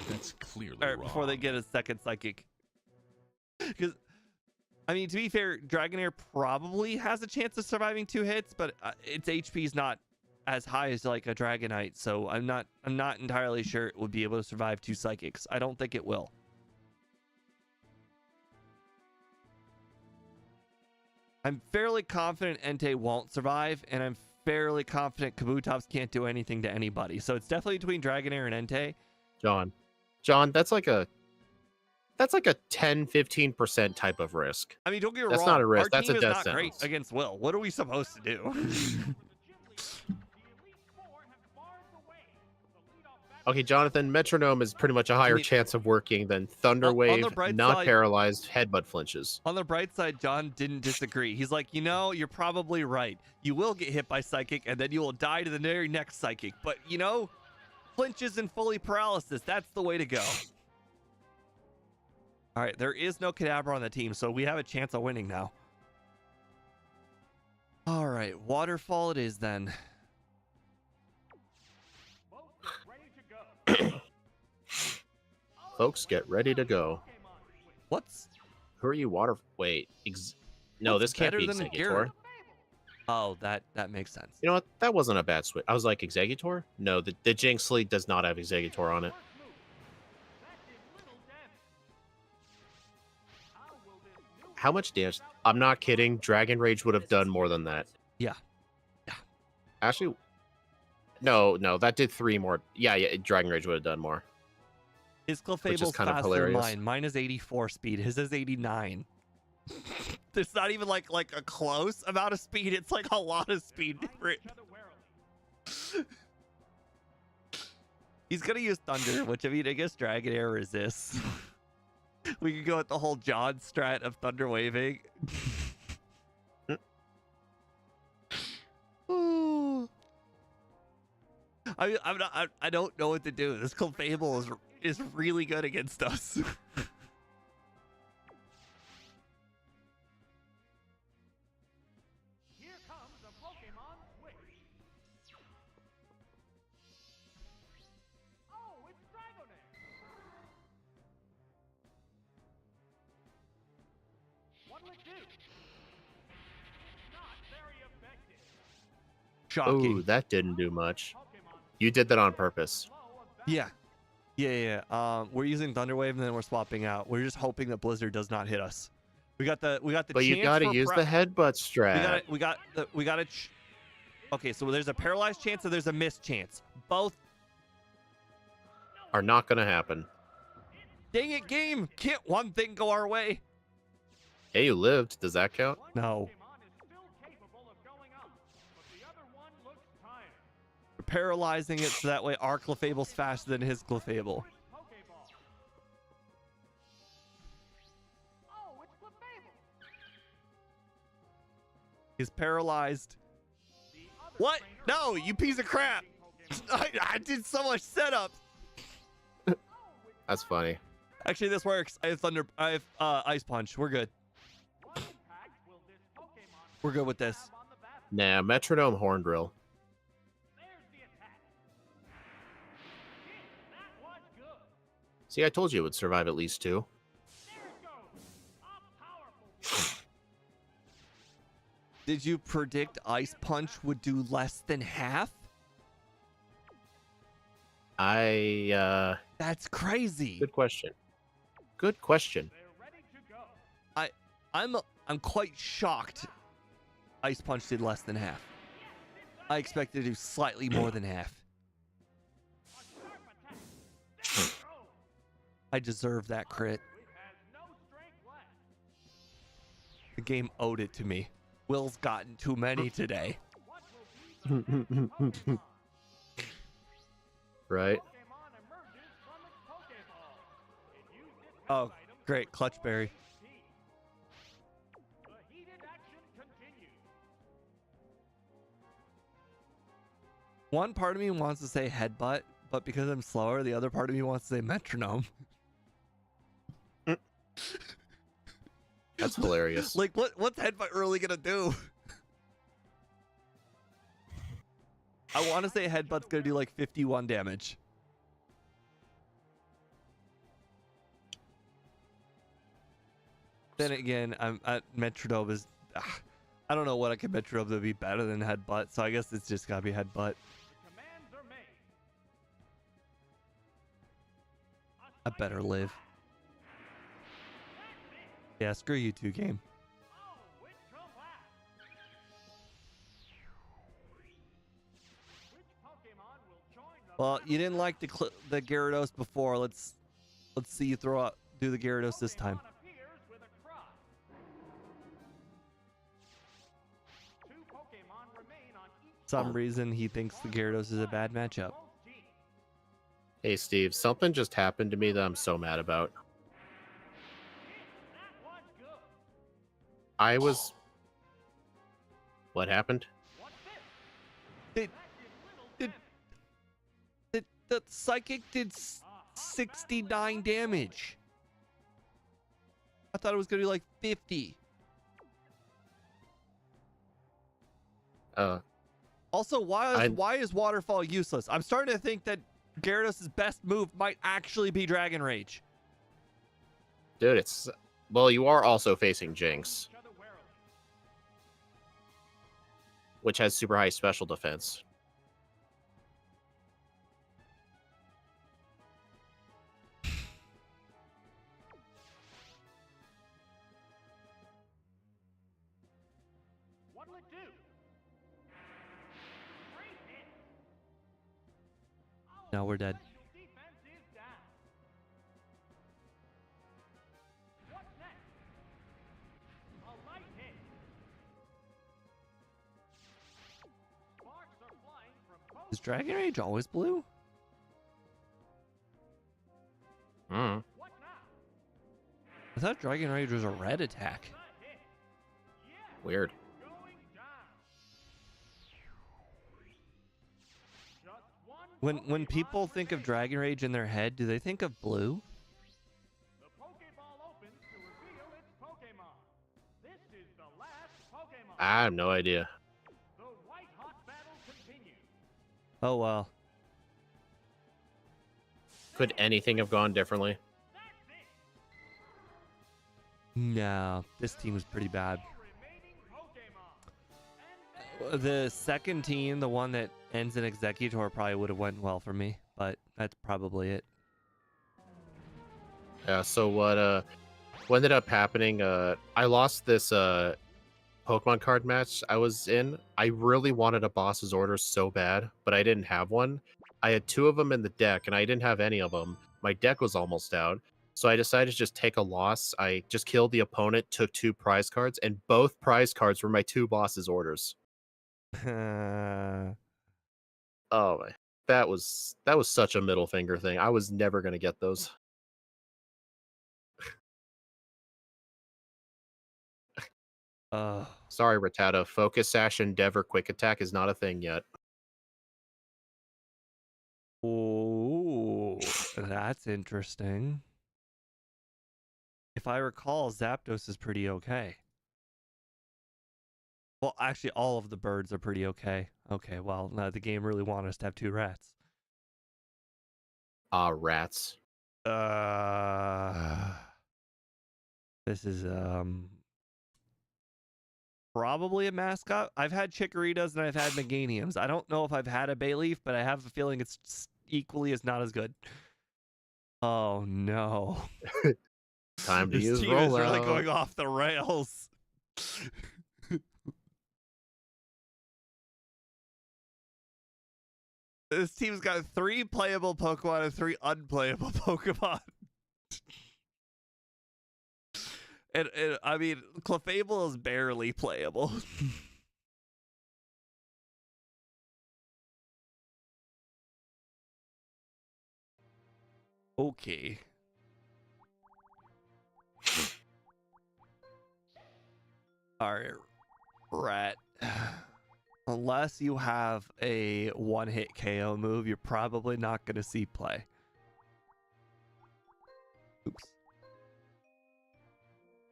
That's clearly Or wrong. before they get a second Psychic. Because, I mean, to be fair, Dragonair probably has a chance of surviving 2 hits, but its HP is not as high as like a Dragonite, so I'm not entirely sure it would be able to survive 2 Psychics. I don't think it will. I'm fairly confident Entei won't survive, and I'm fairly confident Kabutops can't do anything to anybody. So it's definitely between Dragonair and Entei. John, that's like a 10-15% type of risk. I mean, don't get me wrong. That's not a risk, Our that's team a is death not sentence. great against Will. What are we supposed to do? Okay, Jonathan, Metronome is pretty much a higher chance of working than Thunder on the Wave, bright not side- paralyzed, headbutt flinches. On the bright side, John didn't disagree. He's like, you're probably right. You will get hit by Psychic, and then you will die to the very next Psychic. But, flinches and fully paralysis, that's the way to go. All right, there is no Kadabra on the team, so we have a chance of winning now. All right, Waterfall it is then. Folks, get ready to go. Who are you, Wait, no, What's this can't be better than a Executor. Garrett? Oh, that makes sense. You know what? That wasn't a bad switch. I was like, Executor? No, the Jinx League does not have Executor on it. How much damage? I'm not kidding. Dragon Rage would have done more than that. Yeah. Actually, no, that did 3 more. Yeah, Dragon Rage would have done more. His Which is Clefable's kind of faster than hilarious. mine. Mine is 84 speed. His is 89. It's not even like a close amount of speed. It's like a lot of speed different. He's gonna use Thunder, which I mean, I guess Dragonair resists. We could go with the whole John strat of Thunder waving. Ooh. I don't know what to do. This Clefable is really good against us. Here comes a Pokemon switch. Oh, it's Dragonair. What'll it do? Not very effective. Shocking. Oh, that didn't do much. You did that on purpose. Yeah. We're using Thunder Wave and then we're swapping out. We're just hoping that Blizzard does not hit us. We got the But you chance gotta for use the headbutt strat. we got okay, so there's a paralyzed chance and there's a missed chance. Both. Are not gonna happen. Dang it, game! Can't one thing go our way? Hey, you lived. Does that count? No. Pokemon is still capable of going up, but the other one looks tired. We're paralyzing it so that way our Clefable's faster than his Clefable. Pokeball. Oh, it's Clefable. He's paralyzed. The other What? trainer No, you piece of crap! Pokemon. I did so much setup. That's funny. Actually, this works. I have Ice Punch. We're good. What impact will this Pokemon We're good with this. have on the battle? Nah, Metronome Horn Drill. There's the attack. Shit, that was good. See, I told you it would survive at least 2. There it goes. A powerful. Did you predict Ice Punch would do less than half? That's crazy. Good question. Good question. They're ready to go. I'm quite shocked Ice Punch did less than half. I expected to do slightly more than half. A sharp attack. There it goes. I deserve that crit. It has no strength left. The game owed it to me. Will's gotten too many today. What will be the next Pokemon? Right? Pokemon emerges from its Pokeball. It used its Oh, health item great. Clutch Berry. to HP. The heated action continues. One part of me wants to say headbutt, but because I'm slower, the other part of me wants to say metronome. That's hilarious. Like, what's headbutt really gonna do? I want to say headbutt's gonna do like 51 damage. Then again, I'm at metronome is. I don't know what I can metronome to be better than headbutt, so I guess it's just gotta be headbutt. The commands are made. I better live. Yeah, screw you two, game. Oh, it's collapsed. Which Pokemon will join the Well, you didn't like the Gyarados before. Let's see you do the Gyarados this time. Pokemon appears with a cry. 2 Pokemon remain on each Some reason he thinks the Gyarados is a bad matchup. both teams. Hey, Steve, something just happened to me that I'm so mad about. That was good. I was... What happened? What's this? Did- That did little did- damage. The psychic did 69 damage. I thought it was gonna be like 50. Also, why is Waterfall useless? I'm starting to think that Gyarados' best move might actually be Dragon Rage. Dude, it's... Well, you are also facing Jinx, Each other warily. which has super high special defense. What'll it do? Great hit. Oh, Now we're dead. special defense is down. What's next? A light hit. Sparks are flying from both. Is Dragon Rage always blue? Mm. What now? I thought Dragon Rage was a red attack. A hit. Yeah, Weird. going down. Just one When Pokemon people think of remains. Dragon Rage in their head, do they think of blue? The Pokeball opens to reveal its Pokemon. This is the last Pokemon. I have no idea. The white hot battle continues. Oh well. Could anything have gone differently? That's it. No, this team was pretty bad. All remaining Pokemon. And The second team, the one that ends in Executor, probably would have went well for me, but that's probably it. Yeah, so what what ended up happening, I lost this Pokemon card match I was in. I really wanted a boss's order so bad, but I didn't have one. I had 2 of them in the deck, and I didn't have any of them. My deck was almost out, so I decided to just take a loss. I just killed the opponent, took 2 prize cards, and both prize cards were my 2 boss's orders. Oh my, that was such a middle finger thing. I was never gonna get those. uh, Sorry, Rattata. Focus Sash, Endeavor, Quick Attack is not a thing yet. ooh, that's interesting. If I recall, Zapdos is pretty okay. Well, actually, all of the birds are pretty okay. Okay, well, no, the game really wanted us to have 2 rats. Rats. This is probably a mascot. I've had Chikoritas and I've had Meganiums. I don't know if I've had a Bayleaf, but I have a feeling it's equally as not as good. Oh no. Time to This use team is really rollout. going off the rails. This team's got 3 playable Pokemon and 3 unplayable Pokemon. And I mean, Clefable is barely playable. Okay. Alright, Rat. Unless you have a one-hit KO move, you're probably not going to see play. Oops.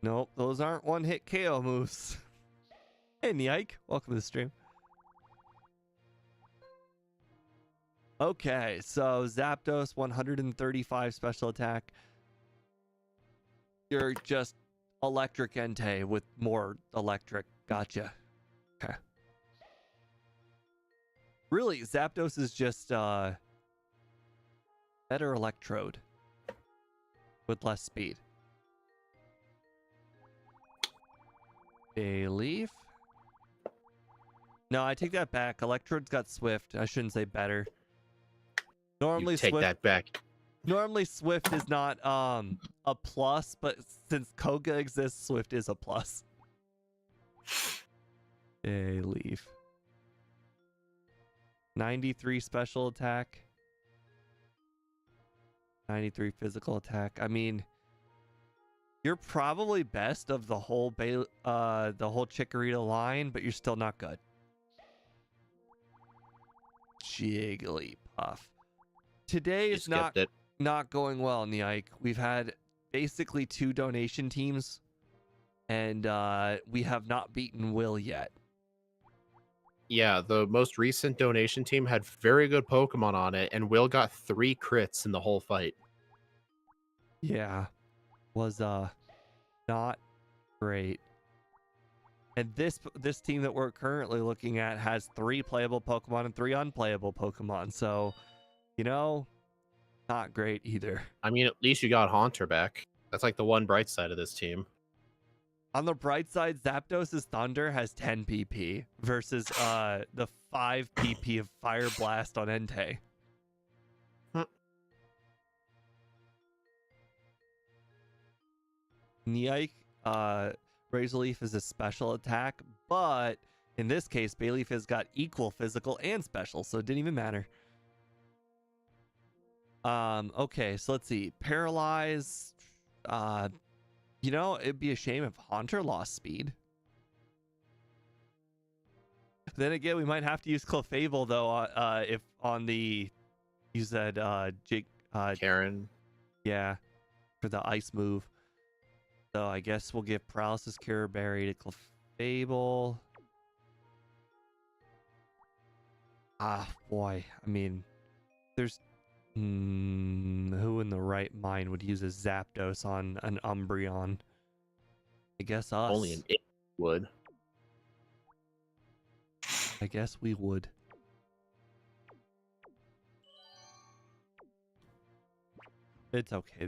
Nope, those aren't one-hit KO moves. Hey, Nike, welcome to the stream. Okay, so Zapdos, 135 special attack. You're just electric Entei with more electric. Gotcha. Okay. Really, Zapdos is just better Electrode with less speed. Bayleaf. No, I take that back. Electrode's got Swift. I shouldn't say better. Normally, You take Swift. that back. Normally, Swift is not a plus, but since Koga exists, Swift is a plus. Bayleaf. 93 special attack. 93 physical attack. I mean, you're probably best of the whole Chikorita line, but you're still not good. Jigglypuff. Today You is skipped it. not going well in the Ike. We've had basically 2 donation teams, and we have not beaten Will yet. Yeah, the most recent donation team had very good Pokemon on it, and Will got 3 crits in the whole fight. Yeah, was not great. And this team that we're currently looking at has 3 playable Pokemon and 3 unplayable Pokemon. So, you know, not great either. I mean, at least you got Haunter back. That's like the one bright side of this team. On the bright side, Zapdos' Thunder has 10 PP versus the 5 PP of Fire Blast on Entei. Nike, Razor Leaf is a special attack, but in this case, Bayleaf has got equal physical and special, so it didn't even matter. Okay, so let's see. Paralyze. You know, it'd be a shame if Haunter lost speed. Then again, we might have to use Clefable though. If on the you said Jake Karen. yeah, for the ice move. So I guess we'll give Paralysis Cure Berry to Clefable. Ah, boy. I mean, there's who in the right mind would use a Zapdos on an Umbreon? I guess us. Only an 8 would. I guess we would. It's okay.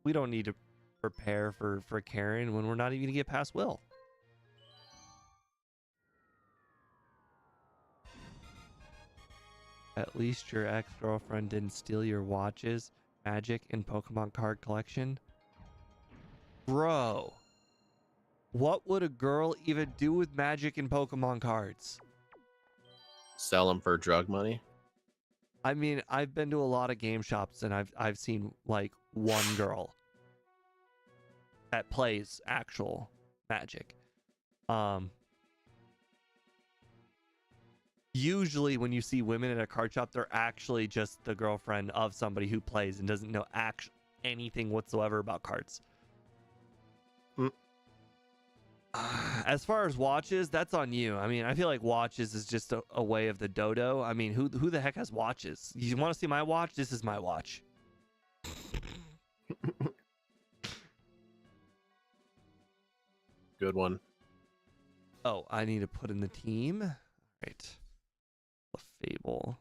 We don't need to prepare for Karen when we're not even gonna get past Will. At least your ex-girlfriend didn't steal your watches, magic, and Pokemon card collection. Bro, what would a girl even do with magic and Pokemon cards? Sell them for drug money. I mean, I've been to a lot of game shops and I've seen like one girl that plays actual magic. Usually when you see women at a card shop, they're actually just the girlfriend of somebody who plays and doesn't know anything whatsoever about cards. As far as watches, that's on you. I mean, I feel like watches is just a way of the dodo. I mean, who the heck has watches? You want to see my watch? This is my watch. Good one. Oh, I need to put in the team. All right. The Fable.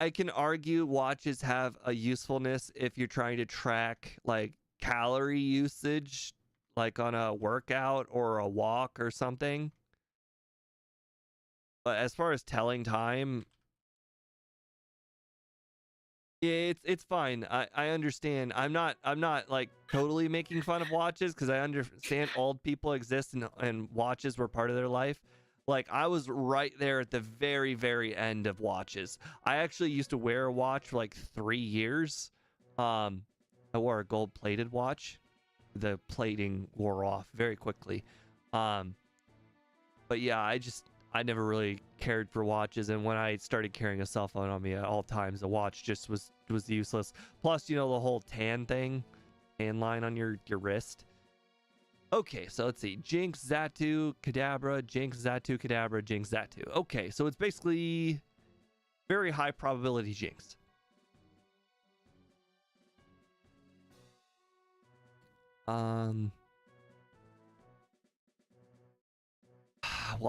I can argue watches have a usefulness if you're trying to track like calorie usage, like on a workout or a walk or something. But as far as telling time, it's fine. I understand. I'm not like totally making fun of watches because I understand old people exist and watches were part of their life. Like I was right there at the very, very end of watches. I actually used to wear a watch for like 3 years. I wore a gold-plated watch. The plating wore off very quickly. But yeah, I never really cared for watches, and when I started carrying a cell phone on me at all times, a watch just was useless. Plus, you know, the whole tan line on your wrist. Okay, so let's see. Jinx, Xatu, Kadabra, Jinx, Xatu, Kadabra, Jinx, Xatu. Okay, so it's basically very high probability Jinx. Well,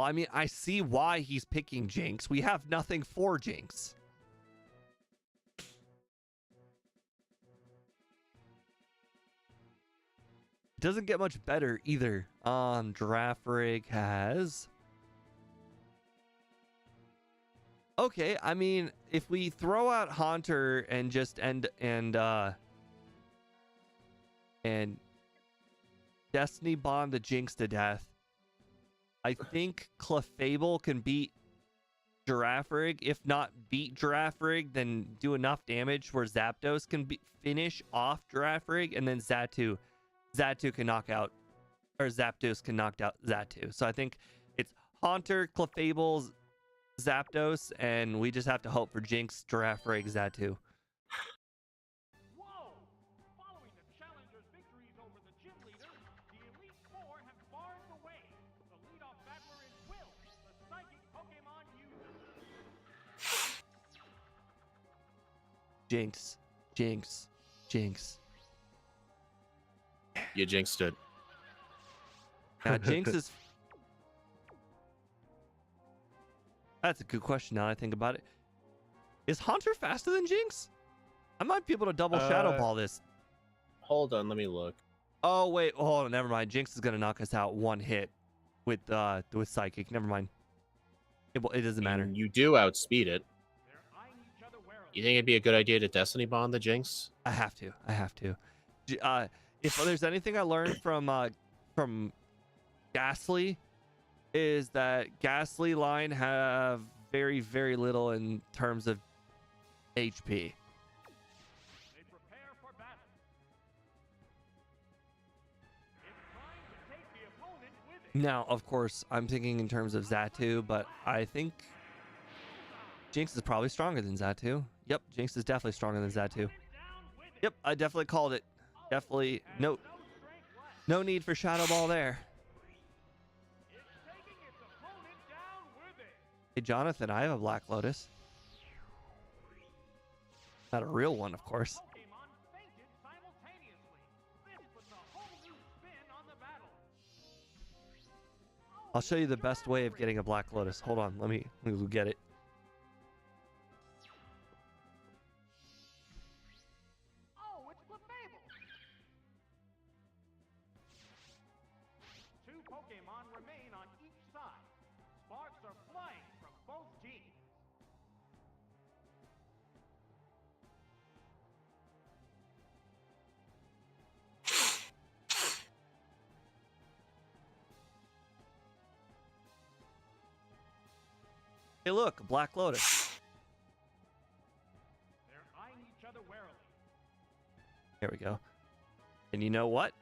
I mean, I see why he's picking Jinx. We have nothing for Jinx. Doesn't get much better either. Girafarig has. Okay, I mean, if we throw out Haunter and just and Destiny Bond the Jinx to death, I think Clefable can beat Girafarig. If not beat Girafarig, then do enough damage where Zapdos can finish off Girafarig, and then Xatu can knock out, or Zapdos can knock out Xatu. So I think it's Haunter, Clefable, Zapdos, and we just have to hope for Jinx, Girafarig, Xatu. Whoa! Following the challengers' victories over the gym leaders, the Elite Four have barred the way. The leadoff battler is Will, the psychic Pokemon user. Jinx, Jinx, Jinx. You jinxed it. Now, Jinx is... That's a good question now I think about it. Is Haunter faster than Jinx? I might be able to double Shadow Ball this. Hold on, let me look. Oh, wait. Hold on. Never mind. Jinx is going to knock us out one hit with Psychic. Never mind. It doesn't matter. You do outspeed it. They're eyeing each other warily. You think it'd be a good idea to Destiny Bond the Jinx? I have to. If there's anything I learned from Ghastly, is that Ghastly line have very, very little in terms of HP. They prepare for battle. It's time to take the opponent with it. Now, of course, I'm thinking in terms of Xatu, but I think Jinx is probably stronger than Xatu. Yep, Jinx is definitely stronger than Xatu. Down with it. Yep, I definitely called it. Definitely, no strength left. need for Shadow Ball there. It's taking its opponent down with it. Hey, Jonathan, I have a Black Lotus. Not a real one, of course. Pokemon fainted simultaneously. This puts a whole new spin on the battle. I'll show you the best way of getting a Black Lotus. Hold on, let me go get it. Pokemon remain on each side. Sparks are flying from both teams. Hey, look, a Black Lotus. They're eyeing each other warily. There we go. And you know what?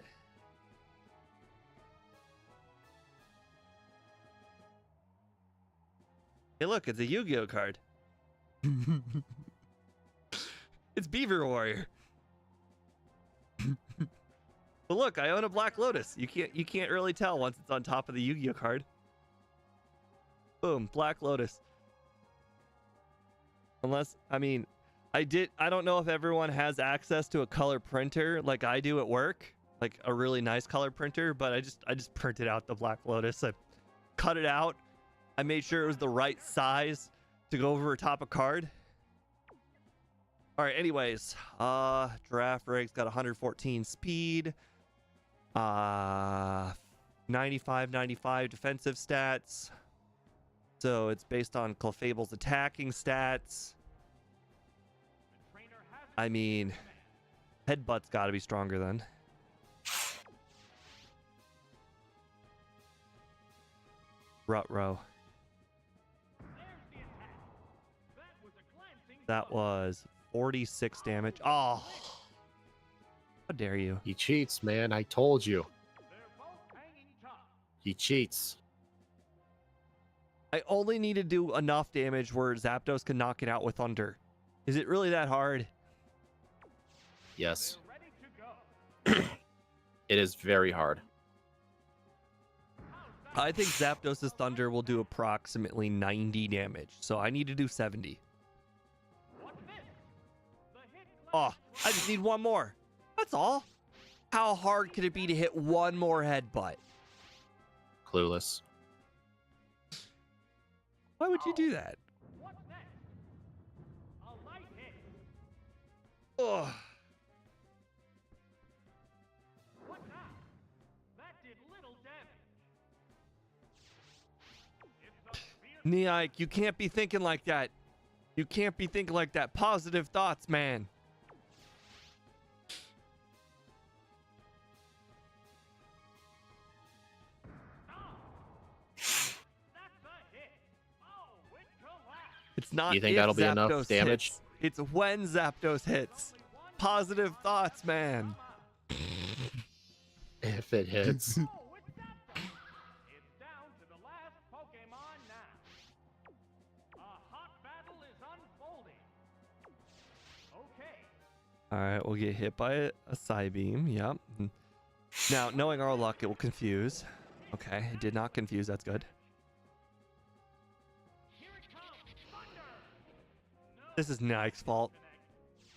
Hey, look, it's a Yu-Gi-Oh card. It's Beaver Warrior. But look, I own a Black Lotus. You can't really tell once it's on top of the Yu-Gi-Oh card. Boom, Black Lotus. Unless, I mean, I don't know if everyone has access to a color printer like I do at work, like a really nice color printer, but I just printed out the Black Lotus. I cut it out. I made sure it was the right size to go over top a card. All right, anyways, Giraffe Rig's got 114 speed, 95 defensive stats. So it's based on Clefable's attacking stats. The trainer has I mean, Headbutt's got to be stronger then. Rut-row. There's the attack. That was a glancing That blow. was 46 damage. Oh, how dare you? He cheats, man. I told you. They're both hanging tough. He cheats. I only need to do enough damage where Zapdos can knock it out with Thunder. Is it really that hard? Yes. They're ready to go. It is very hard. How's that? I think Zapdos' Thunder will do approximately 90 damage, so I need to do 70. What's this? The hit Oh, glanced I just need one more. That's all. How hard could it be to hit one more headbutt? Clueless. Why would you do that? What's next? A light hit. Ugh. What now? That did little damage. It's a fierce Neike, you can't be thinking like that. You can't be thinking like that. Positive thoughts, man. That's a hit. Oh, it collapsed. It's not You think if that'll be enough Zapdos damage? hits. It's when Zapdos hits. Only one Positive thoughts, man. come out. If it hits. Oh, it's that. It's down to the last Pokemon now. A hot battle is unfolding. Okay. All right, we'll get hit by a Psybeam. Yep. Now, knowing our luck, it will confuse. Okay, it did not confuse. That's good. Here it comes. Thunder. No This is Nike's fault. connect.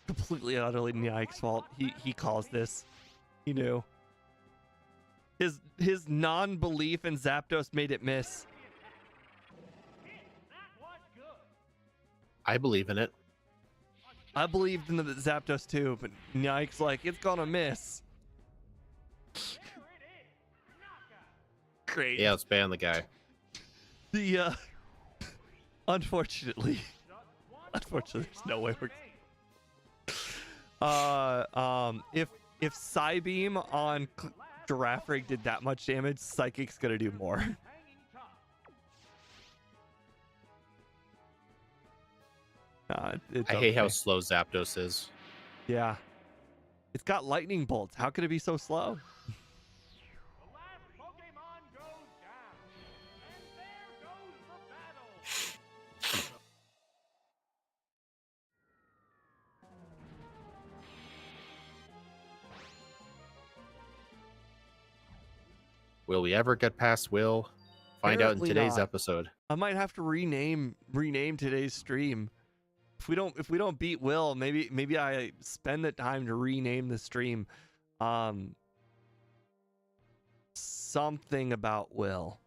Completely and utterly Nike's fault. He caused this. He knew. His non-belief in Zapdos made it miss. Hit. That was good. I believe in it. I believed in the Zapdos too, but Nike's like, it's gonna miss. There it is. Knockout. Great. Yeah, let's ban the guy. The unfortunately, Just one Unfortunately, there's no Pokemon way we're- remains. if Psybeam on Giraffe Rig did that much damage, Psychic's gonna do more. Hanging tough. It's I hate how okay. slow Zapdos is. Yeah. It's got lightning bolts. How could it be so slow? The last Pokemon goes down. And there goes the battle. Will we ever get past Will? Find out in Apparently today's not. episode. I might have to rename today's stream. If we don't beat Will, maybe I spend the time to rename the stream. Something about Will's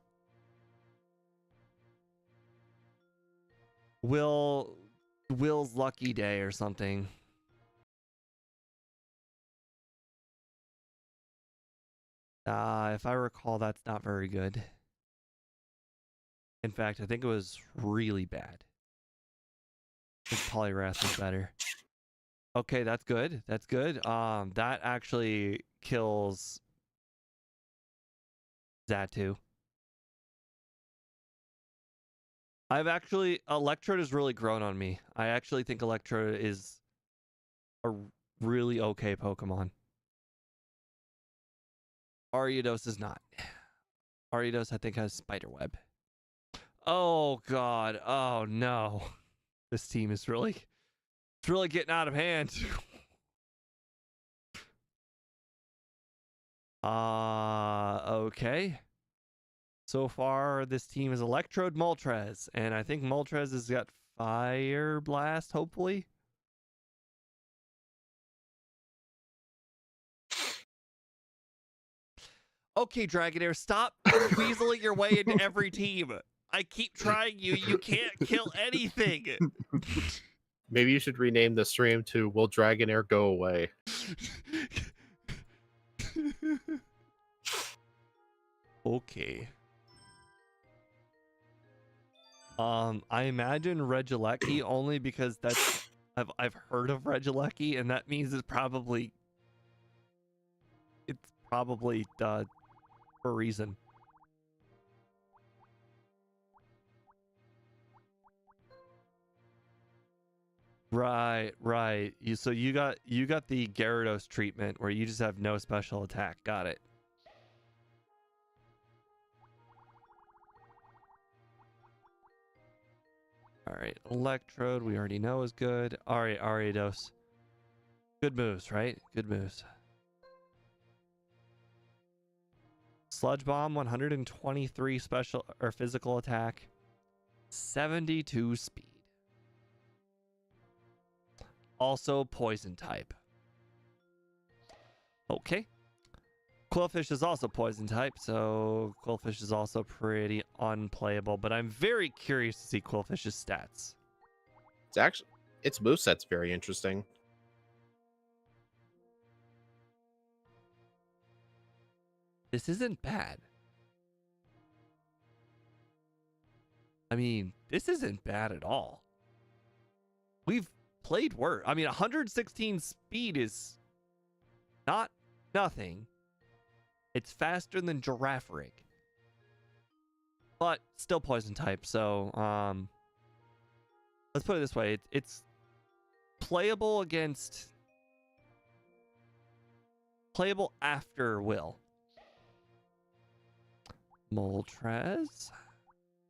lucky day or something. If I recall, that's not very good. In fact, I think it was really bad. I think Polyrath was better. Okay, that's good. That's good. That actually kills Zatu. Electrode has really grown on me. I actually think Electrode is a really okay Pokemon. Ariados is not. Ariados, I think, has Spiderweb. Oh, God. Oh, no. This team is really getting out of hand. Okay. So far, this team is Electrode Moltres, and I think Moltres has got Fire Blast, hopefully. Okay, Dragonair, stop weaseling your way into every team. I keep trying you. You can't kill anything. Maybe you should rename the stream to Will Dragonair Go Away? Okay. I imagine Regieleki only because I've heard of Regieleki, and that means it's probably for a reason. Right. So you got the Gyarados treatment where you just have no special attack. Got it. All right, Electrode we already know is good. All right, Ariados. Good moves, right? Good moves. Sludge Bomb, 123 special or physical attack, 72 speed. Also poison type. Okay. Quillfish is also poison type, so Quillfish is also pretty unplayable, but I'm very curious to see Quillfish's stats. Its moveset's very interesting. This isn't bad. I mean, this isn't bad at all. We've played worse. I mean, 116 speed is not nothing. It's faster than Girafarig. But still poison type, so let's put it this way. It's playable after Will. Moltres.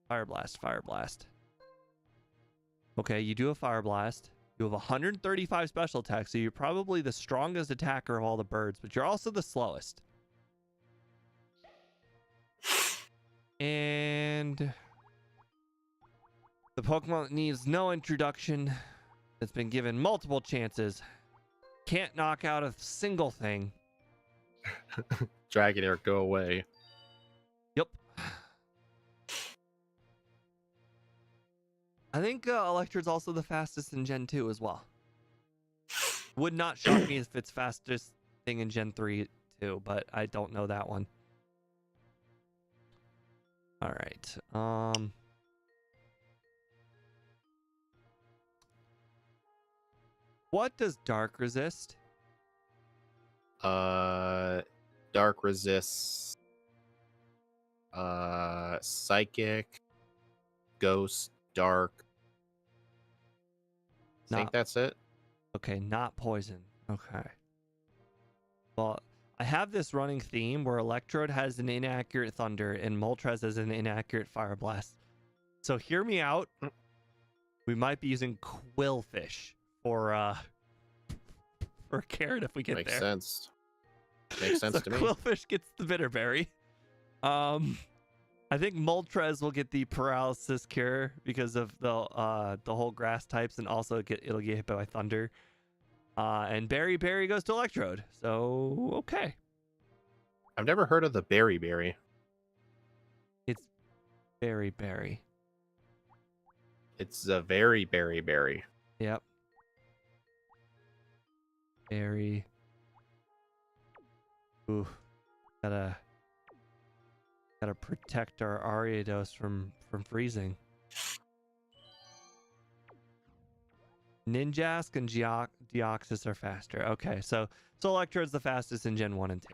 Fire Blast. Okay, you do a Fire Blast. You have 135 special attack, so you're probably the strongest attacker of all the birds, but you're also the slowest. And the Pokemon needs no introduction. It's been given multiple chances. Can't knock out a single thing. Dragonair, go away. Yep. I think Electrode's also the fastest in Gen 2 as well. Would not shock me if it's fastest thing in Gen 3 too, but I don't know that one. All right. What does Dark resist? Dark resists Psychic, Ghost, Dark. I think that's it. Okay, not poison. Okay. Well, I have this running theme where Electrode has an inaccurate Thunder and Moltres has an inaccurate Fire Blast. So hear me out. We might be using Quillfish for Carrot if we get Makes there. sense. Makes sense So to me. Quillfish gets the Bitterberry. I think Moltres will get the Paralysis Cure because of the whole grass types, and also it'll get hit by Thunder. And Berry goes to Electrode. So okay. I've never heard of the Berry. It's Berry. It's a very berry. Yep. Berry. Ooh. Gotta Gotta protect our Ariados from freezing. Ninjask and Deoxys are faster. Okay, so Electrode's the fastest in Gen 1 and 2.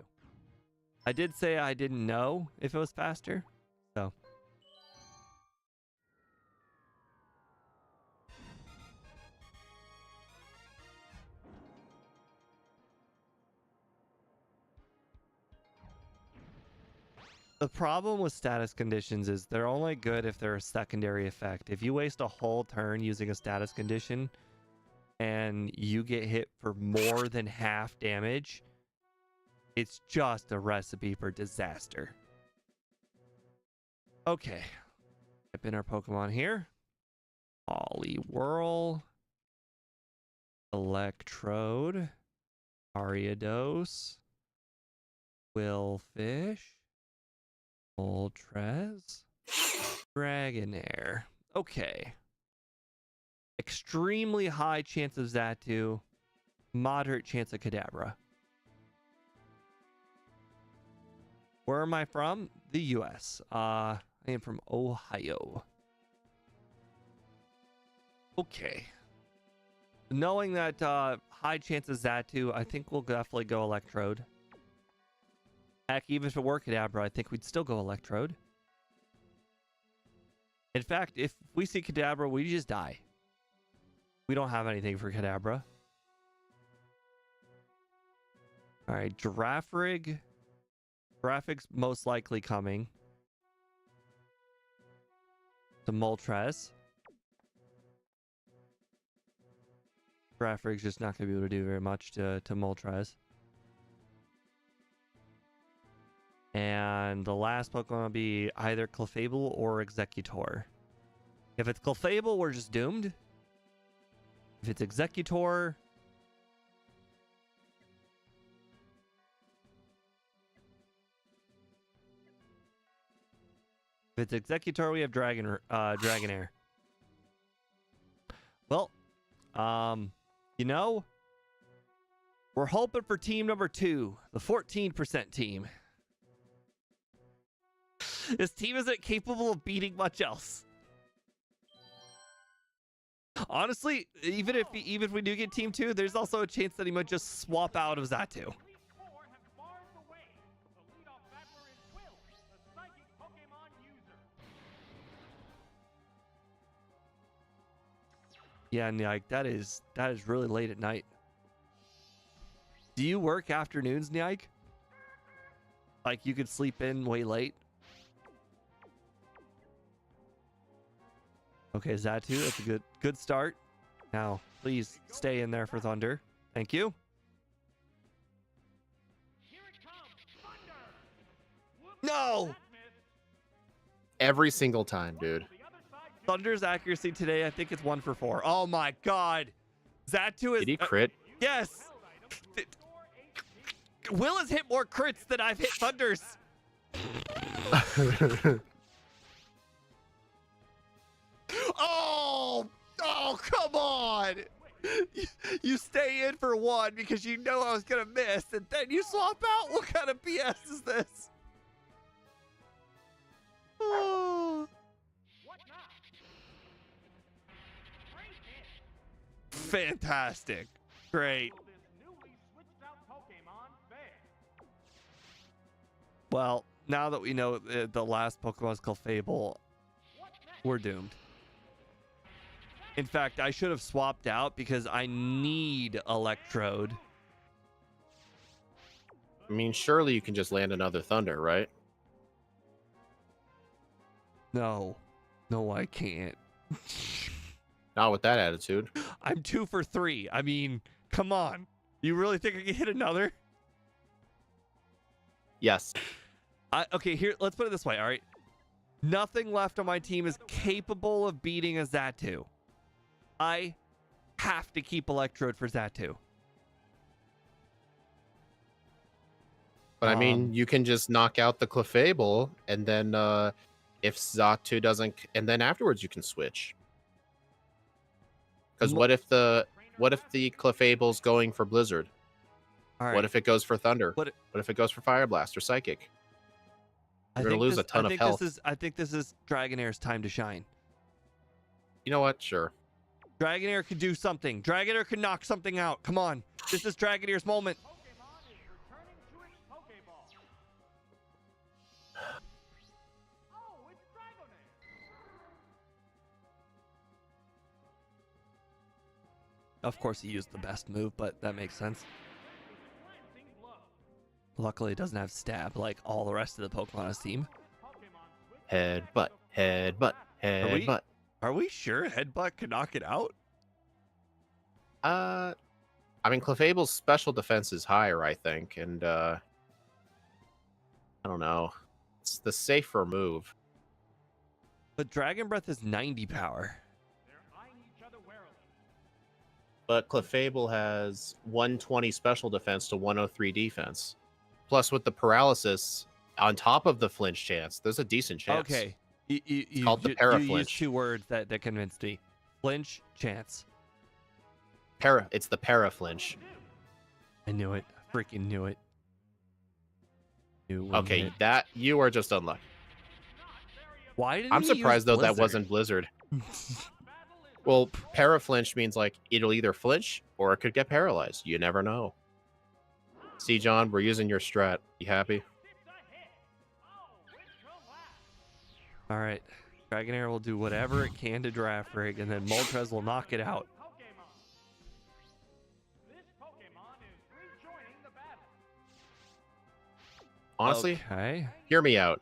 I did say I didn't know if it was faster, so. The problem with status conditions is they're only good if they're a secondary effect. If you waste a whole turn using a status condition and you get hit for more than half damage, it's just a recipe for disaster. Okay. Type in our Pokemon here. Poliwhirl. Electrode. Ariados. Quillfish. Moltres. Dragonair. Okay. Extremely high chance of Xatu. Moderate chance of Kadabra. Where am I from? The US. I am from Ohio. Okay. Knowing that high chance of Xatu, I think we'll definitely go Electrode. Heck, even if it were Kadabra, I think we'd still go Electrode. In fact, if we see Kadabra, we just die. We don't have anything for Kadabra. Alright, Girafarig. Giraffig's most likely coming. To Moltres. Girafrig's just not going to be able to do very much to Moltres. And the last Pokemon will be either Clefable or Executor. If it's Clefable, we're just doomed. If it's Executor... If it's Executor, we have Dragonair. Well, you know, we're hoping for team number 2, the 14% team. This team isn't capable of beating much else. Honestly, even if we do get team 2, there's also a chance that he might just swap out of Xatu. Yeah, and like that is really late at night. Do you work afternoons, Nike? Like you could sleep in way late? Okay, Xatu, that's a good start. Now, please stay in there for Thunder. Thank you. No! Every single time, dude. Thunder's accuracy today, I think it's 1 for 4. Oh my god. Xatu is... Did he crit? Yes! Will has hit more crits than I've hit Thunders. Oh, come on! You stay in for 1 because you know I was gonna miss, and then you swap out. What kind of BS is this? Oh. Fantastic. Great. Well, now that we know the last Pokemon is Clefable, we're doomed. In fact, I should have swapped out because I need Electrode. I mean, surely you can just land another Thunder, right? No, I can't. Not with that attitude. I'm 2 for 3. I mean, come on. You really think I can hit another? Yes. Okay, here, let's put it this way, all right? Nothing left on my team is capable of beating a Xatu. I have to keep Electrode for Xatu. But I mean, you can just knock out the Clefable, and then if Xatu doesn't... And then afterwards you can switch. Because what if the Clefable's going for Blizzard? All right. What if it goes for Thunder? What if it goes for Fire Blast or Psychic? You're gonna lose a ton of health. I think this is Dragonair's time to shine. You know what? Sure. Dragonair could do something. Dragonair could knock something out. Come on. This is Dragonair's moment. Pokemon is returning to its Pokeball. Oh, it's Dragonair. Of course, he used the best move, but that makes sense. Glancing blow. Luckily, it doesn't have stab like all the rest of the Pokemon on his team. Pokemon switch. Headbutt, headbutt, headbutt. Are we sure Headbutt could knock it out? I mean, Clefable's special defense is higher, I think, and I don't know. It's the safer move. But Dragon Breath is 90 power. They're eyeing each other warily. But Clefable has 120 special defense to 103 defense. Plus, with the paralysis on top of the flinch chance, there's a decent chance. Okay. You called the you para-flinch. used two words that convinced me. Flinch, chance. It's the para flinch. I knew it. I freaking knew it. Okay, that you are just unlucky. Why did I'm surprised though that wasn't Blizzard. Well, para flinch means like it'll either flinch or it could get paralyzed. You never know. See, John, we're using your strat. You happy? All right. Dragonair will do whatever it can to Draft Rig, and then Moltres will knock it out. This Pokemon is rejoining the battle. Honestly, Okay. hear me out.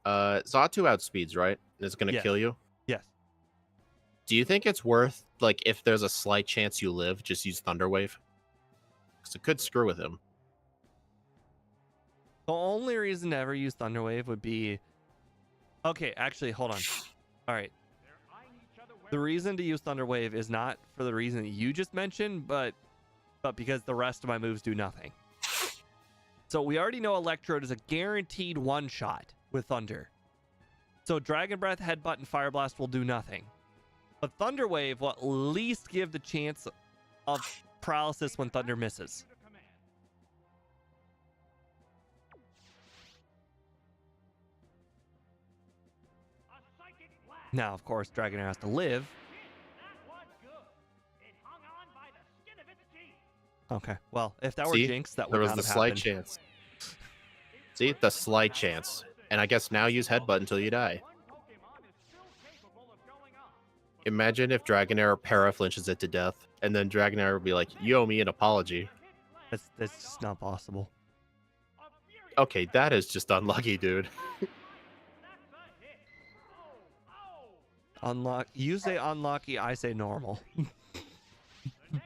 Xatu outspeeds, right? And it's gonna Yes. kill you. Yes. Do you think it's worth, like, if there's a slight chance you live, just use Thunder Wave? Because it could screw with him. The only reason to ever use Thunder Wave would be... Okay, actually, hold on. All right. They're eyeing each other The warily. reason to use Thunder Wave is not for the reason that you just mentioned, but because the rest of my moves do nothing. So we already know Electrode is a guaranteed one-shot with Thunder. So Dragon Breath, Headbutt, and Fire Blast will do nothing. But Thunder Wave will at least give the chance of paralysis when Thunder misses. To command. A psychic blast. Now, of course, Dragonair has to live. That was good. It hung on by the skin of its teeth. Okay, well, if that were See? Jinx, that There would was not the have slight happened. chance. See? The slight chance. And I guess now use Headbutt until you die. One Pokemon is still capable of going on. Imagine if Dragonair para flinches it to death, and then Dragonair would be like, you owe me an apology. That's just not possible. A furious Okay, that is just unlucky, dude. that's a hit. Oh, Unlock. You say unlucky, I say normal. the next Pokemon.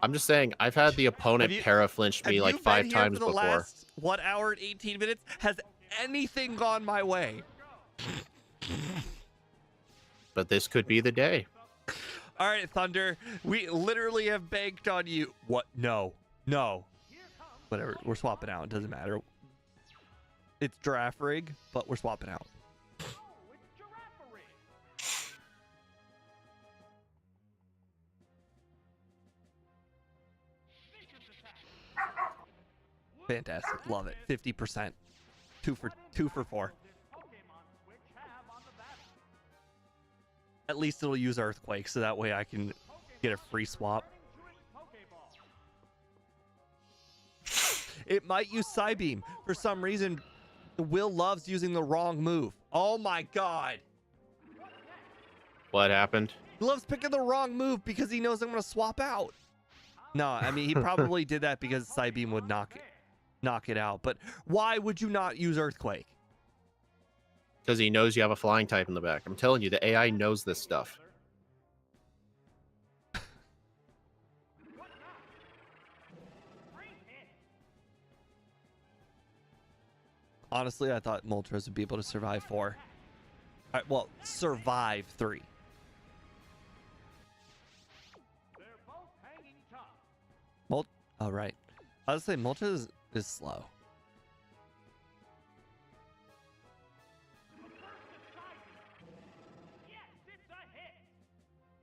I'm just saying, I've had the opponent Have you- para flinch me Have like you been 5 here times for the before. last 1 hour and 18 minutes? Has anything gone my way? But this could be the day. All right, Thunder. We literally have banked on you. What? No. No. Whatever. We're swapping out. It doesn't matter. It's Giraffe Rig, but we're swapping out. Oh, it's Giraffary. Vicious attack. Fantastic. Love it. 50%. 2 for 4. This Pokemon switch have on the battle. At least it'll use Earthquake, so that way I can get a free swap. Turning to its Pokeball. It might use Psybeam. For some reason, Will loves using the wrong move. Oh my god. What happened? He loves picking the wrong move because he knows I'm going to swap out. No, I mean, he probably did that because Psybeam would knock it out. But why would you not use Earthquake? Because he knows you have a flying type in the back. I'm telling you, the AI knows this stuff. What now? Great hit. Honestly, I thought Moltres would be able to survive 4. All right, well, survive 3. They're both hanging tough. Oh, right. I was saying Moltres is slow. First aside. Yes, it's a hit.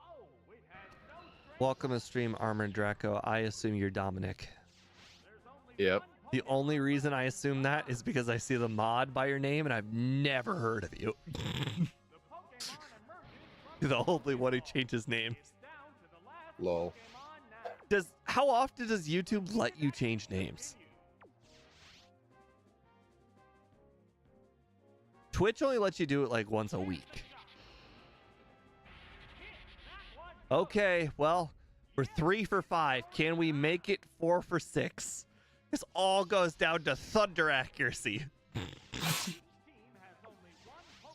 Oh, it has no strength. Welcome to stream, Armored Draco. I assume you're Dominic. There's only Yep. one The only reason I assume that is because I see the mod by your name and I've never heard of you. You're the only one who changes names. Lol. How often does YouTube let you change names? Twitch only lets you do it like once a week. Okay, well, we're 3 for 5. Can we make it 4 for 6? This all goes down to thunder accuracy.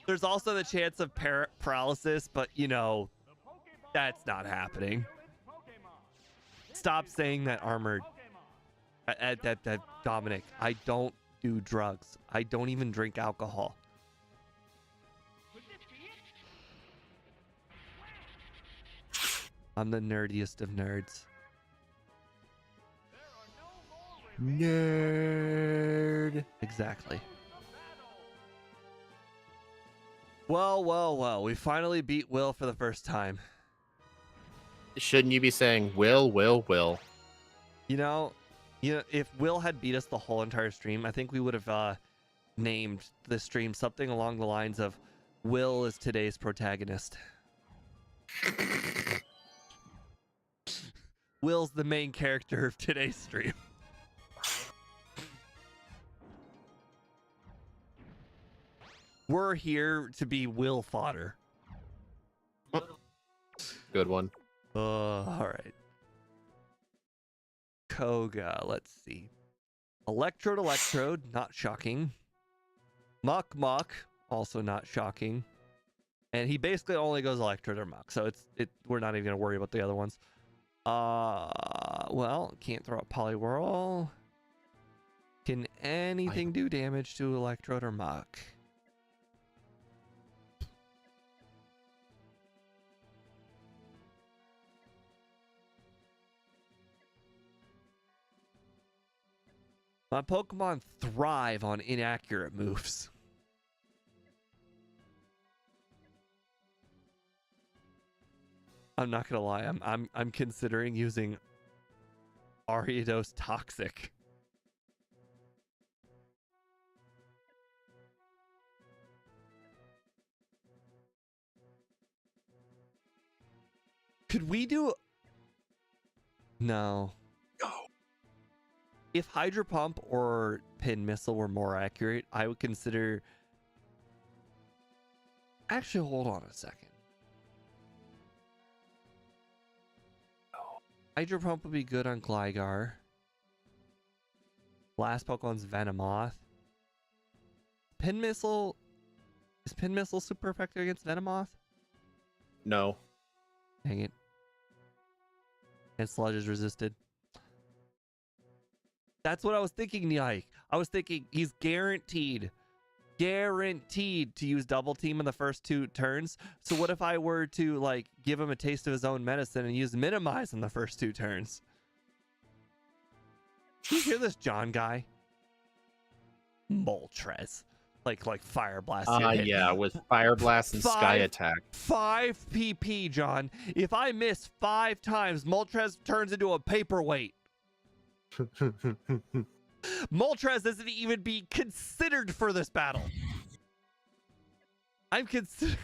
There's also the chance of paralysis, but you know, that's not happening. Stop saying that, Armored. Dominic, I don't do drugs. I don't even drink alcohol. I'm the nerdiest of nerds. Nerd. Exactly. Well. We finally beat Will for the first time. Shouldn't you be saying Will? You know, if Will had beat us the whole entire stream, I think we would have named the stream something along the lines of Will is today's protagonist. Will's the main character of today's stream. We're here to be Will fodder. Good one. All right. Koga, let's see. Electrode, not shocking. Muck, also not shocking. And he basically only goes Electrode or Muck, so we're not even gonna worry about the other ones. Well, can't throw a Poliwhirl. Can anything do damage to Electrode or Muck? My Pokemon thrive on inaccurate moves. I'm not gonna lie, I'm considering using Ariados Toxic. Could we do? No. If Hydro Pump or Pin Missile were more accurate, I would consider... Actually, hold on a second. Hydro Pump would be good on Gligar. Last Pokemon's Venomoth. Pin Missile... Is Pin Missile super effective against Venomoth? No. Dang it. And Sludge is resisted. That's what I was thinking, Nike. I was thinking he's guaranteed to use Double Team in the first 2 turns. So what if I were to like give him a taste of his own medicine and use Minimize in the first 2 turns? Do you hear this, John guy? Moltres. Like Fire Blast. Yeah, with Fire Blast and Sky Attack. 5 PP, John. If I miss 5 times, Moltres turns into a paperweight. Moltres doesn't even be considered for this battle. I'm considering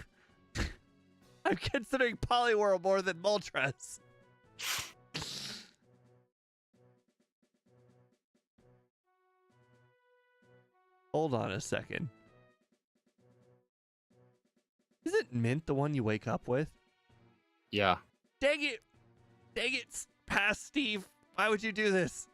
Poliwhirl more than Moltres. Hold on a second. Isn't Mint the one you wake up with? Yeah. Dang it! Dang it! Pass, Steve. Why would you do this?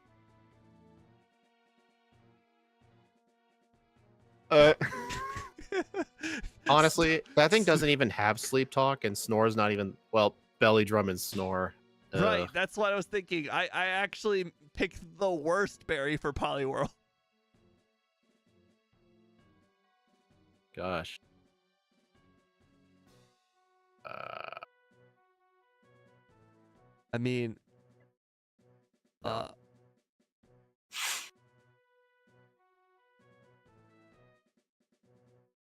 Honestly, that thing doesn't even have sleep talk, and Snore's not even, well, Belly Drum and Snore. Right, that's what I was thinking. I actually picked the worst berry for Poliwhirl. Gosh. I mean,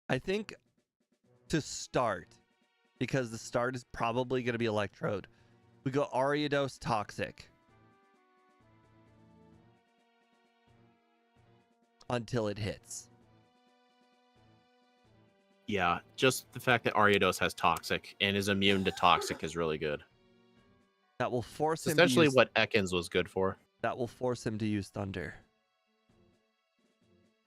I think to start, because the start is probably going to be Electrode, we go Ariados Toxic. until it hits. Yeah, just the fact that Ariados has Toxic and is immune to Toxic is really good. That will force It's him to essentially use, what Ekans was good for. that will force him to use Thunder.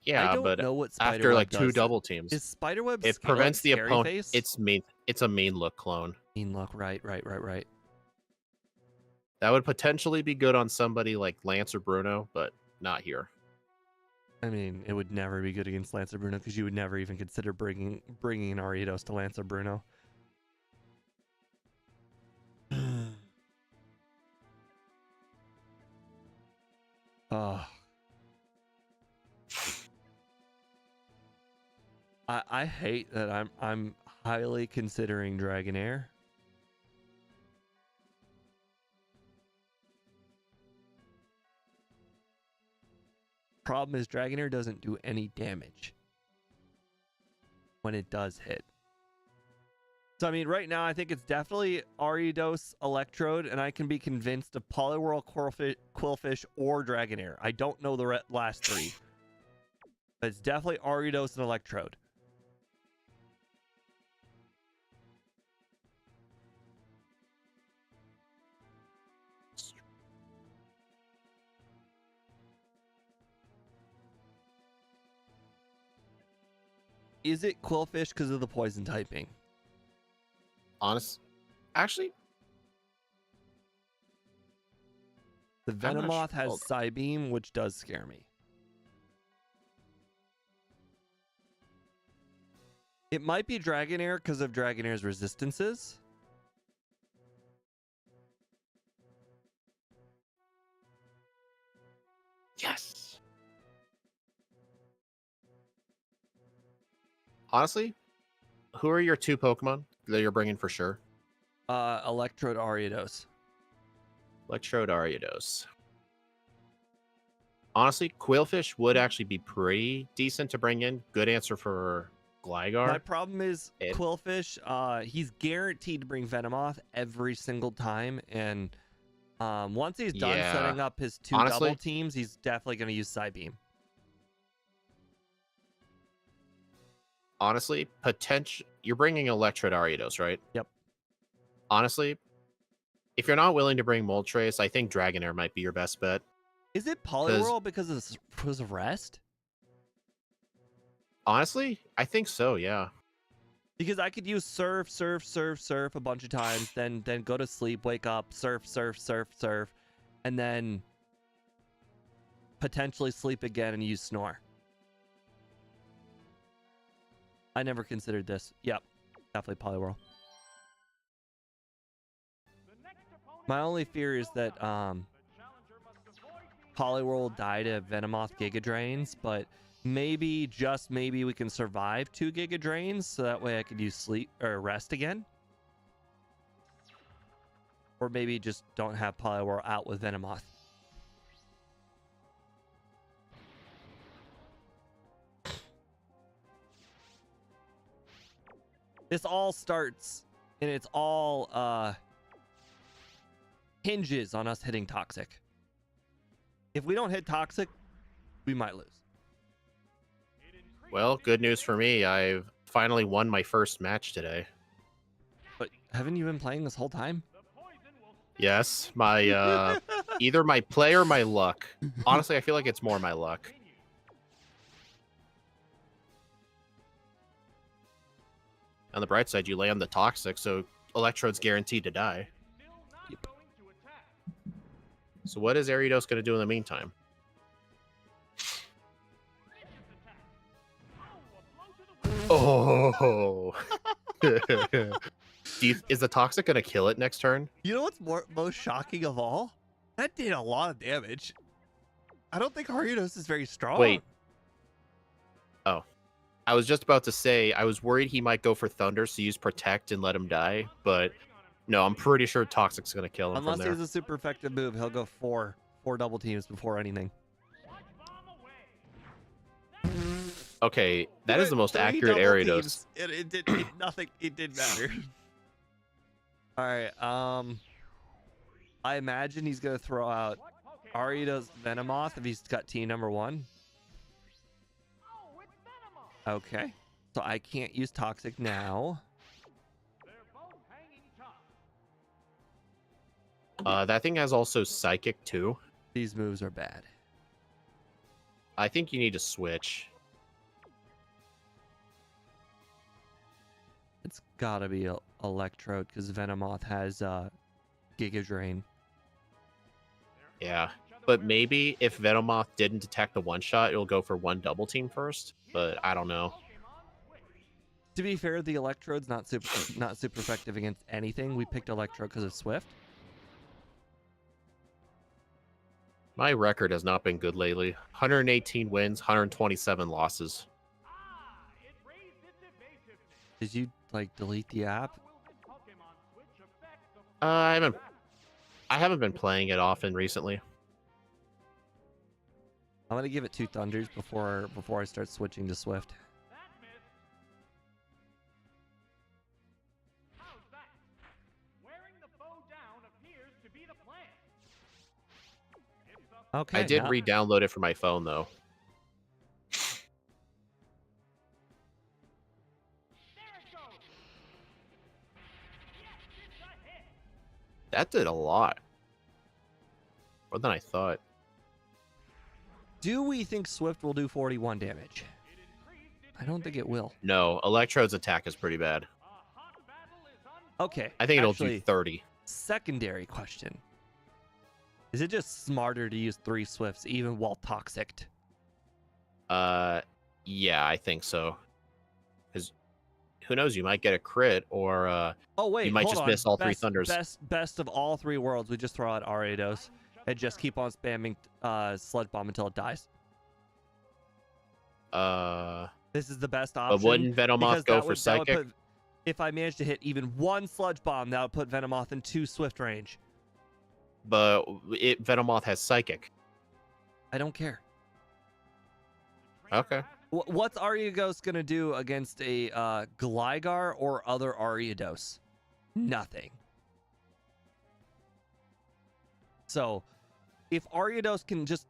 Yeah, I don't but know what after Spiderweb like two does. double teams, Is Spiderweb it prevents the scary opponent. face? It's a main look clone. Mean luck, right. That would potentially be good on somebody like Lance or Bruno, but not here. I mean, it would never be good against Lancer Bruno because you would never even consider bringing an Ariados to Lancer Bruno. Oh. I hate that I'm highly considering Dragonair. Problem is Dragonair doesn't do any damage when it does hit. So I mean, right now I think it's definitely Ariados, Electrode, and I can be convinced of Poliwhirl, Quillfish, or Dragonair. I don't know the last three, but it's definitely Ariados and Electrode. Is it Quillfish because of the poison typing? Actually, The I'm not Venomoth sure. has Hold Psybeam, which does scare me. It might be Dragonair because of Dragonair's resistances. yes. Honestly, who are your two Pokemon that you're bringing for sure? Electrode Ariados. Electrode Ariados. Honestly, Quillfish would actually be pretty decent to bring in. Good answer for Gligar. My problem is It- Quillfish. He's guaranteed to bring Venomoth every single time, and once he's done Yeah. setting up his two Honestly- double teams, he's definitely going to use Psybeam. Honestly, you're bringing Electrode Ariados, right? Yep. Honestly, if you're not willing to bring Moltres, I think Dragonair might be your best bet. Is it Poliwhirl because of rest? Honestly, I think so, yeah. Because I could use surf a bunch of times, then go to sleep, wake up, surf, and then potentially sleep again and use snore. I never considered this. Yep, definitely Poliwhirl. My only fear is that Poliwhirl will die to Venomoth Giga Drains, but maybe, just maybe, we can survive 2 Giga Drains, so that way I could use sleep or rest again. Or maybe just don't have Poliwhirl out with Venomoth. This all starts, and it's all hinges on us hitting Toxic. If we don't hit Toxic, we might lose. Well, good news for me. I've finally won my first match today. But haven't you been playing this whole time? Yes, my either my play or my luck. Honestly, I feel like it's more my luck. On the bright side, you land the Toxic, so Electrode's guaranteed to die. Yep. So what is Ariados going to do in the meantime? Oh. Is the Toxic going to kill it next turn? You know what's most shocking of all? That did a lot of damage. I don't think Ariados is very strong. Wait. Oh. I was just about to say, I was worried he might go for Thunder, so use Protect and let him die, but no, I'm pretty sure Toxic's going to kill him Unless from he there. has a super effective move, he'll go four double teams before anything. Okay, that is the most 3 accurate double Ariados. teams. It did nothing. It didn't matter. All right. I imagine he's gonna throw out Ariados Venomoth if he's got team number 1. Okay. So I can't use Toxic now. They're both hanging tough. That thing has also Psychic too. These moves are bad. I think you need to switch. It's gotta be Electrode because Venomoth has Giga Drain. Yeah. But maybe if Venomoth didn't detect the one-shot, it'll go for one double team first. But I don't know. To be fair, the Electrode's not super effective against anything. We picked Electrode because of Swift. My record has not been good lately. 118 wins, 127 losses. It raised its evasiveness. Did you like delete the app? Will this Pokemon switch affect the I haven't been playing it often recently. I'm gonna give it 2 thunders before I start switching to Swift. That missed. How's that? Wearing the bow down appears to be the plan. It's a Okay. I did now- re-download it for my phone though. There it goes. Yes, it's a hit. That did a lot. More than I thought. Do we think Swift will do 41 damage? It increased its I don't think it will. No, Electrode's attack is pretty bad. A hot battle is Okay. I think it'll actually, do 30. Secondary question. Is it just smarter to use 3 Swifts even while toxic? Yeah, I think so. Because who knows, you might get a crit or Oh wait, you might hold just on. miss all 3 thunders. Best of all 3 worlds. We just throw out Ariados and just keep on spamming Sludge Bomb until it dies. This is the best option. But wouldn't because Venomoth go that for would- that would Psychic? put- if I managed to hit even 1 Sludge Bomb, that would put Venomoth in 2 Swift range. But Venomoth has Psychic. I don't care. Okay. What's Ariados gonna do against a Gligar or other Ariados? Nothing. So, if Ariados can just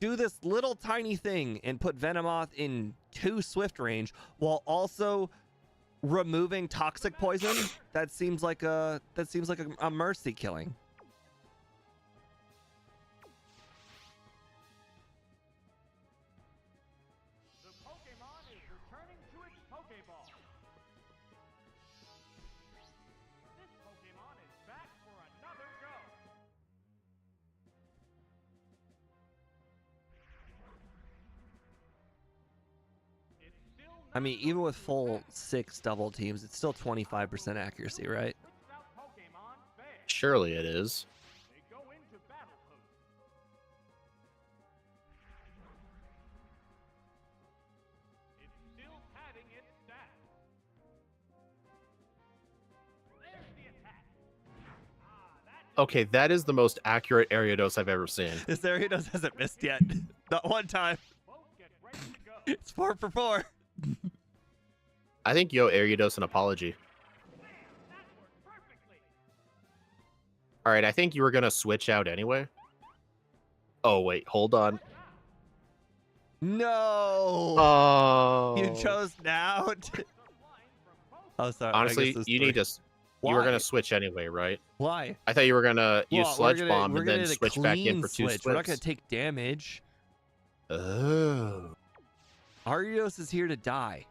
do this little tiny thing and put Venomoth in 2 Swift range while also removing Toxic Poison, that seems like a mercy killing. The Pokemon is returning to its Pokeball. This Pokemon is back for another go. It's still I mean, even with full 6 double teams, it's still 25% accuracy, right? switched out Pokemon fair. Surely it is. They go into battle pose. It's still padding its stats. There's the attack. That Okay, that is the most accurate Ariados I've ever seen. This Ariados hasn't missed yet. Not one time. both get ready to go. It's 4 for 4. I think you owe Ariados an apology. That worked perfectly. Alright, I think you were going to switch out anyway. Oh, wait, hold on. No. Oh. You chose now. Oh, sorry. I Honestly, guess it's you 3. need to... You were Why? going to switch anyway, right? Why? I thought you were going to use Well, Sludge we're Bomb we're and gonna then hit a switch back in clean for 2 switch. We're not going Swifts. to take damage. Oh. Ariados is here to die.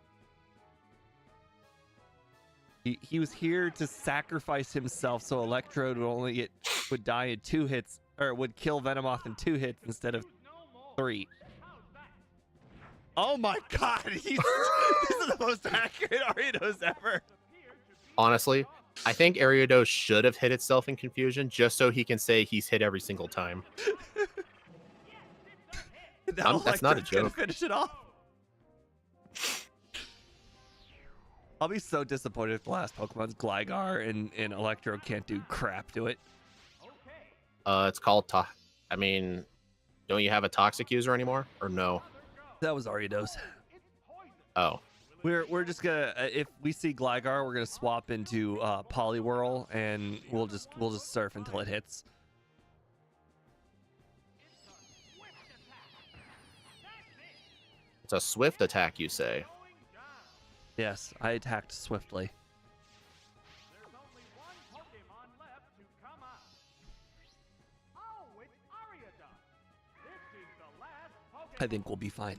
He was here to sacrifice himself so Electrode would die in 2 hits, or would kill Venomoth in 2 hits instead of 3. Oh my god, this is the most accurate Ariados ever. Honestly, I think Ariados should have hit itself in confusion just so he can say he's hit every single time. Now That's not a Electrode's gonna joke. finish it off. I'll be so disappointed if the last Pokemon's Gligar and Electrode can't do crap to it. It's called I mean, don't you have a toxic user anymore? Or no? That was Ariados. Oh. We're just gonna if we see Gligar, we're gonna swap into Poliwhirl and we'll just surf until it hits. It's a swift attack, you say? Yes, I attacked swiftly. There's only one Pokemon left to come out. Oh, it's Ariaduck. This is the last Pokemon. I think we'll be fine.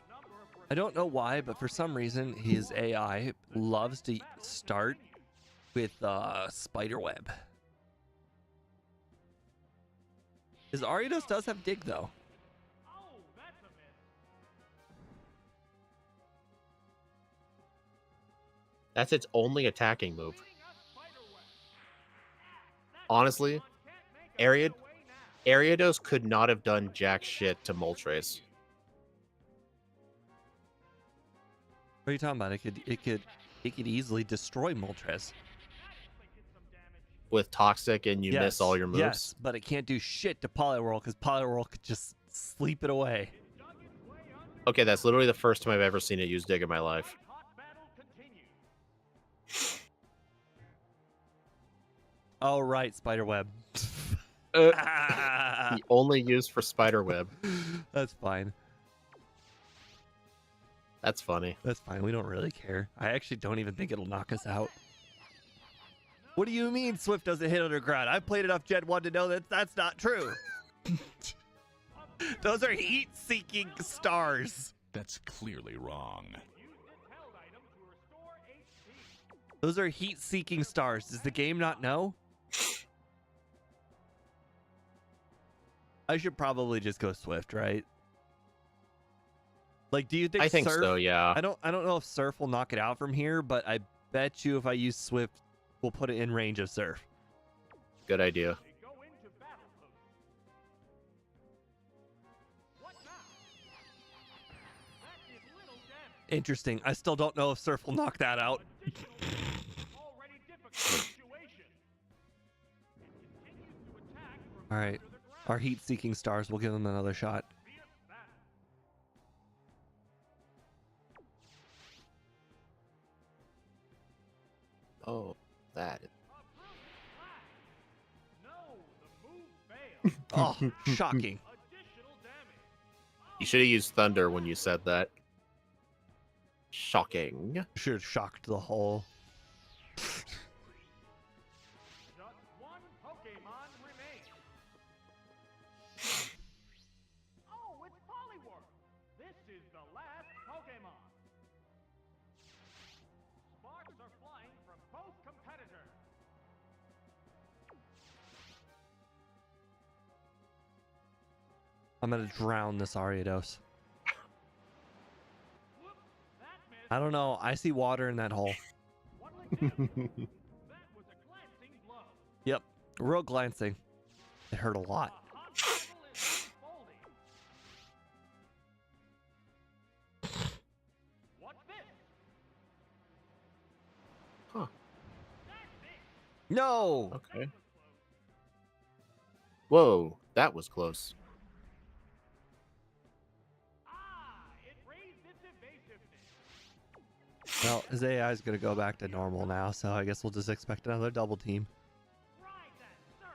Number of I don't know why, but for some reason, his AI loves to start with Spiderweb. His Ariados does have Dig, though. Oh, that's a miss. That's its only attacking move. Leading us Spiderweb. That Honestly, Pokemon can't make a Ariad getaway now. Ariados could not have done jack shit to Moltres. What are you talking about? It could easily destroy Moltres. With Toxic and you miss all your moves. Yes, but it can't do shit to Poliwhirl because Poliwhirl could just sleep it away. Okay, that's literally the first time I've ever seen it use Dig in my life. Hot battle continues. Oh, right, Spiderweb. He only used for Spiderweb. That's fine. That's funny. That's fine. We don't really care. I actually don't even think it'll knock us out. What do you mean Swift doesn't hit underground? I've played enough Gen 1 to know that that's not true. Those are heat-seeking stars. That's clearly wrong. Use this held item to restore HP. Those are heat-seeking stars. Does the game not know? I should probably just go Swift, right? Like, do you think I think Surf? so, yeah. I don't know if Surf will knock it out from here, but I bet you if I use Swift, we'll put it in range of Surf. Good idea. They go into battle pose. What now? That did little damage. Interesting. I still don't know if Surf will knock that out. Already difficult situation. It continues to attack from All right. under the ground. Our heat-seeking stars will give them another shot. Fierce battle. Oh, that. A brilliant flash. No, the move failed. Oh, shocking. Additional damage. You should have used Thunder when you said that. Shocking. Should have shocked the whole. Just one Pokemon remains. Oh, it's Poliwhirl. This is the last Pokemon. Sparks are flying from both competitors. I'm gonna drown this Ariados. Whoops, that missed. I don't know. I see water in that hole. What'll it do? That was a glancing blow. Yep. Real glancing. It hurt a lot. A hot battle is unfolding. What's this? Huh. That's it. No! Okay. Whoa, that was close. Ah, it raised its evasiveness. Well, his AI is gonna go back to normal now, so I guess we'll just expect another double team. Ride that surf.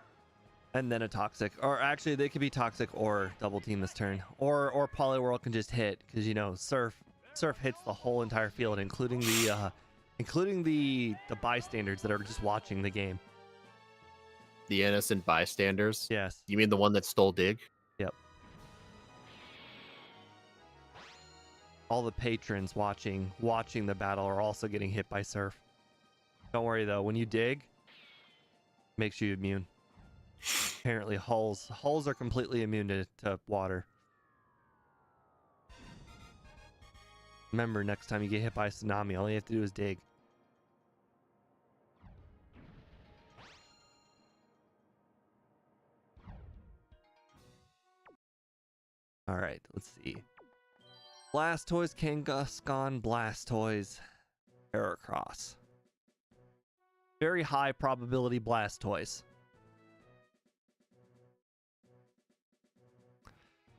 And then a toxic. Or actually, they could be toxic or double team this turn. Or Poliwhirl can just hit, because you know, Surf hits the whole entire field, including the bystanders that are just watching the game. The innocent bystanders. Yes. You mean the one that stole Dig? Yep. All the patrons watching the battle are also getting hit by Surf. Don't worry though, when you dig, makes you immune. Apparently hulls are completely immune to water. Remember, next time you get hit by a tsunami, all you have to do is dig. All right, let's see. Blastoise, Kangaskhan, Blastoise, Heracross. Very high probability Blastoise.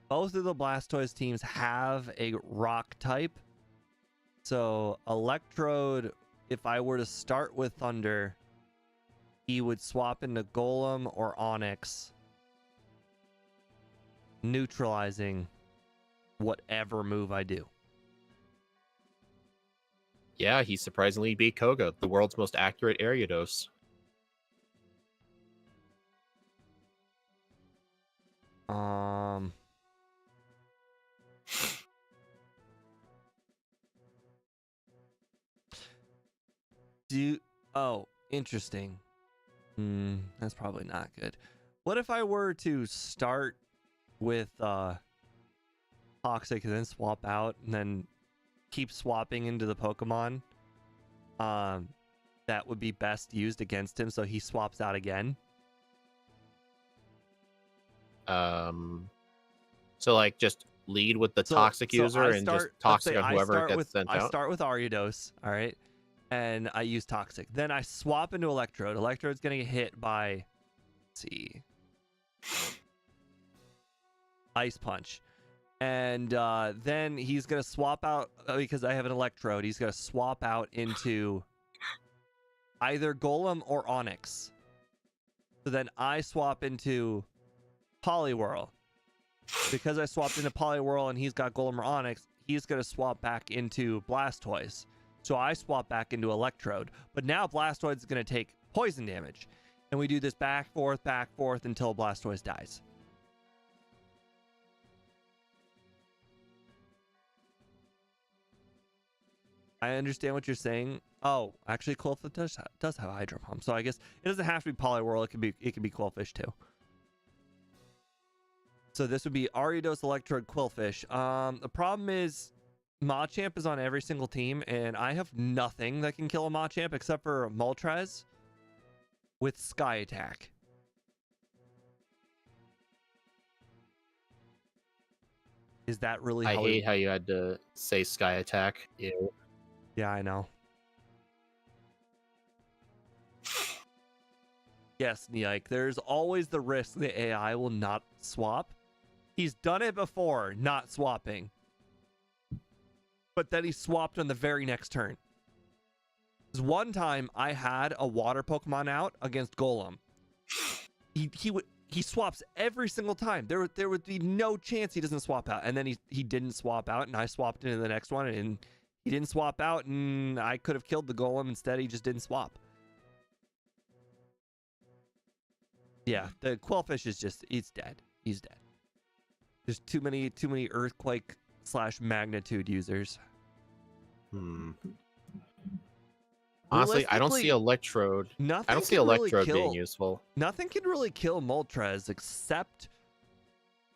Both of the Blastoise teams have a rock type. So Electrode, if I were to start with Thunder, he would swap into Golem or Onyx, neutralizing whatever move I do. Yeah, he surprisingly beat Koga, the world's most accurate Ariados. Oh, interesting. That's probably not good. What if I were to start with Toxic and then swap out and then keep swapping into the Pokemon that would be best used against him, so he swaps out again? So like just lead with the Toxic user and just Toxic on whoever gets sent out? I start with Ariados, all right? And I use Toxic. Then I swap into Electrode. Electrode's going to get hit by, let's see, Ice Punch. And then he's going to swap out, because I have an Electrode, he's going to swap out into either Golem or Onix. So then I swap into Poliwhirl. Because I swapped into Poliwhirl and he's got Golem or Onix, he's going to swap back into Blastoise. So I swap back into Electrode. But now Blastoise is going to take poison damage. And we do this back, forth, until Blastoise dies. I understand what you're saying. Oh, actually, Qwilfish does have Hydro Pump. So I guess it doesn't have to be Poliwhirl. It can be Qwilfish too. So this would be Ariados, Electrode, Qwilfish. The problem is Machamp is on every single team, and I have nothing that can kill a Machamp except for Moltres with Sky Attack. Is that really? I hate how you had to say Sky Attack. Ew. Yeah, I know. Yes, Neike, there's always the risk the AI will not swap. He's done it before, not swapping. But then he swapped on the very next turn. Because one time I had a water Pokemon out against Golem. He swaps every single time. There would be no chance he doesn't swap out. And then he didn't swap out, and I swapped into the next one, and he didn't swap out, and I could have killed the Golem. Instead, he just didn't swap. Yeah, the Qwilfish is just, he's dead. He's dead. There's too many Earthquake/Magnitude users. Honestly, I don't see Electrode. I don't see Electrode being useful. Nothing can really kill Moltres except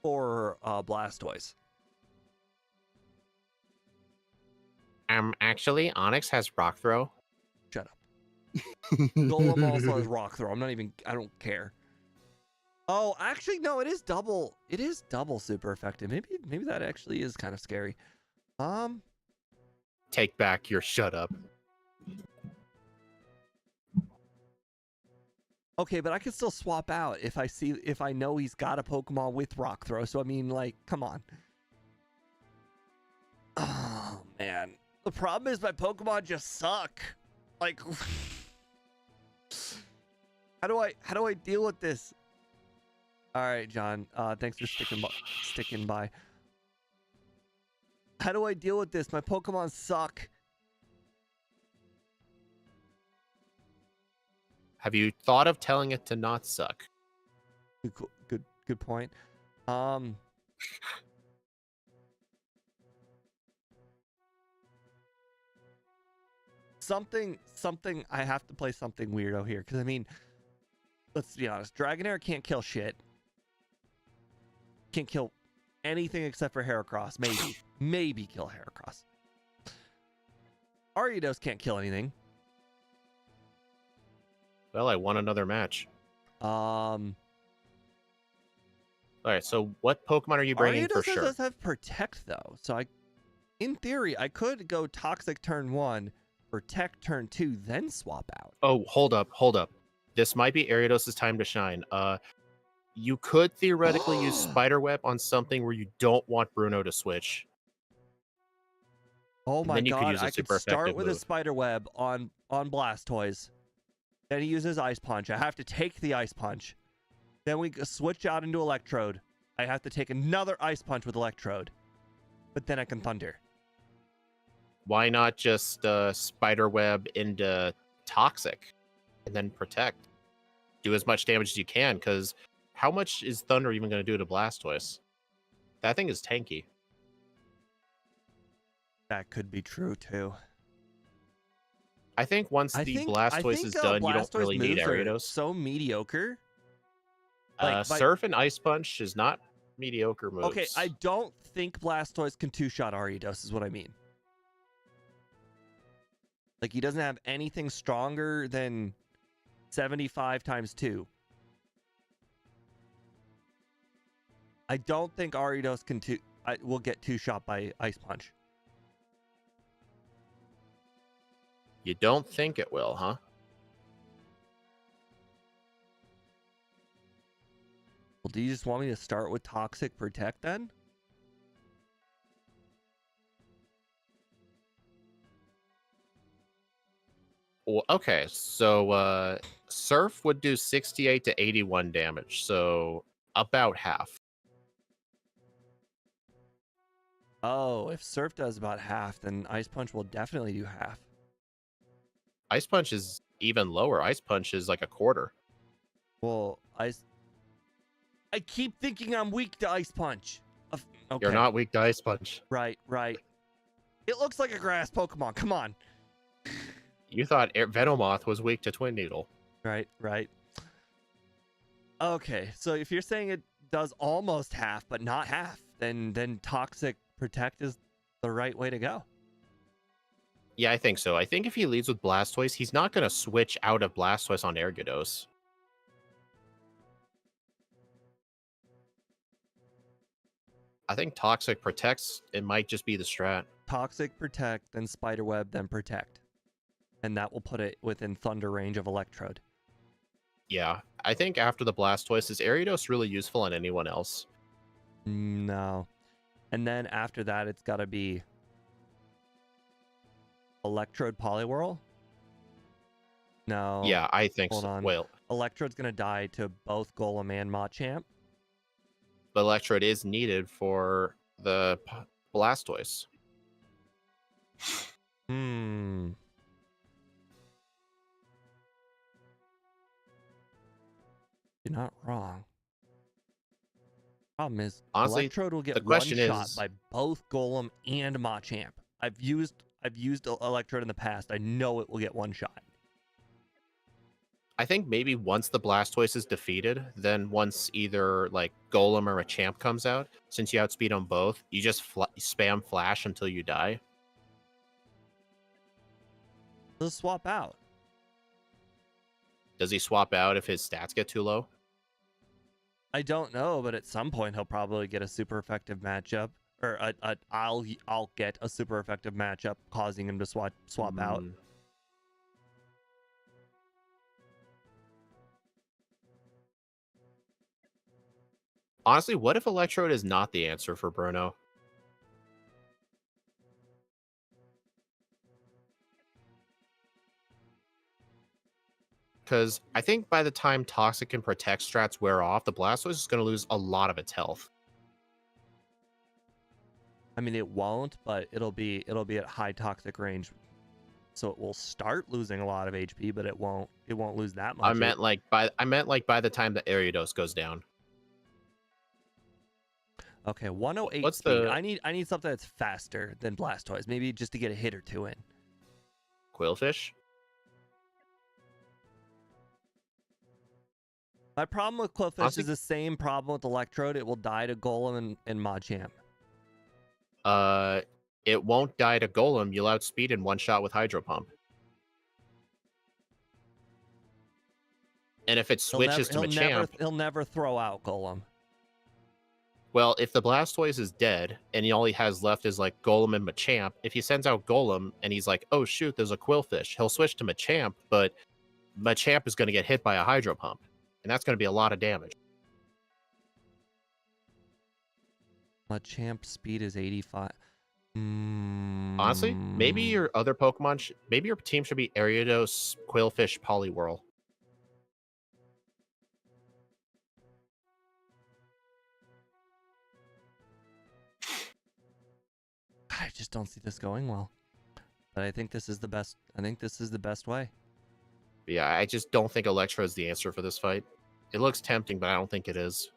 for Blastoise. Actually, Onix has Rock Throw. Shut up. Golem also has Rock Throw. I don't care. Oh, actually, no, it is double. It is double super effective. Maybe that actually is kind of scary. Take back your shut up. Okay, but I can still swap out if I know he's got a Pokemon with Rock Throw. So I mean, like, come on. Oh man, the problem is my Pokemon just suck. Like, how do I deal with this? All right, John. Thanks for sticking by. How do I deal with this? My Pokemon suck. Have you thought of telling it to not suck? Good point. Something I have to play something weirdo here, because I mean, let's be honest, Dragonair can't kill shit. Can't kill anything except for Heracross. Maybe kill Heracross. Ariados can't kill anything. Well, I won another match. All right, so what Pokemon are you bringing for sure? Ariados does have Protect though, so in theory, I could go Toxic turn 1, Protect turn 2, then swap out. Oh, hold up. This might be Ariados' time to shine. You could theoretically use Spiderweb on something where you don't want Bruno to switch. Oh my god, I could start with move. a Spiderweb on Blastoise. Then he uses Ice Punch. I have to take the Ice Punch. Then we switch out into Electrode. I have to take another Ice Punch with Electrode. But then I can Thunder. Why not just Spiderweb into Toxic and then Protect? Do as much damage as you can, because how much is Thunder even going to do to Blastoise? That thing is tanky. That could be true too. I think once the Blastoise is done, you don't Blastoise really need moves are Ariados. so mediocre. Like, Surf and Ice Punch is not mediocre moves. Okay, I don't think Blastoise can two-shot Ariados, is what I mean. Like, he doesn't have anything stronger than 75 times 2. I don't think Ariados will get two-shot by Ice Punch. You don't think it will, huh? Well, do you just want me to start with Toxic Protect then? Well, okay, so Surf would do 68 to 81 damage, so about half. Oh, if Surf does about half, then Ice Punch will definitely do half. Ice Punch is even lower. Ice Punch is like a quarter. Well, I keep thinking I'm weak to Ice Punch. Okay. You're not weak to Ice Punch. Right. It looks like a grass Pokemon. Come on. You thought Venomoth was weak to Twin Needle. Right. Okay, so if you're saying it does almost half, but not half, then Toxic Protect is the right way to go. Yeah, I think so. I think if he leads with Blastoise, he's not going to switch out of Blastoise on Gyarados. I think Toxic Protects, it might just be the strat. Toxic Protect, then Spiderweb, then Protect. And that will put it within Thunder range of Electrode. Yeah, I think after the Blastoise, is Gyarados really useful on anyone else? No. And then after that, it's got to be Electrode Poliwhirl? No. Yeah, I think Hold so. on. Well, Electrode's going to die to both Golem and Machamp. but Electrode is needed for the Blastoise. You're not wrong. Problem is, Honestly, Electrode will the get one question shot is- by both Golem and Machamp. I've used Electrode in the past. I know it will get one shot. I think maybe once the Blastoise is defeated, then once either like Golem or a Champ comes out, since you outspeed them both, you just spam Flash until you die. Let's swap out. Does he swap out if his stats get too low? I don't know, but at some point he'll probably get a super effective matchup, or I'll get a super effective matchup, causing him to swap out. Hmm. Honestly, what if Electrode is not the answer for Bruno? Because I think by the time Toxic and Protect strats wear off, the Blastoise is going to lose a lot of its health. I mean, it won't, but it'll be at high toxic range, so it will start losing a lot of HP, but it won't lose that much. I meant like by the time the Ariados goes down. Okay, 108 What's speed. the- I need something that's faster than Blastoise, maybe just to get a hit or two in. Quillfish? My problem with Qwilfish Honestly- is the same problem with Electrode. It will die to Golem and Machamp. It won't die to Golem. You'll outspeed in one shot with Hydro Pump. And if it switches to Machamp, He'll never throw out Golem. well, if the Blastoise is dead and all he has left is like Golem and Machamp, if he sends out Golem and he's like, oh shoot, there's a Quillfish, he'll switch to Machamp, but Machamp is going to get hit by a Hydro Pump. And that's going to be a lot of damage. Machamp speed is 85. Honestly, maybe your other Pokemon, maybe your team should be Ariados, Quillfish, Poliwhirl. just don't see this going well. But I think this is the best. I think this is the best way. Yeah, I just don't think Electra is the answer for this fight. It looks tempting, but I don't think it is.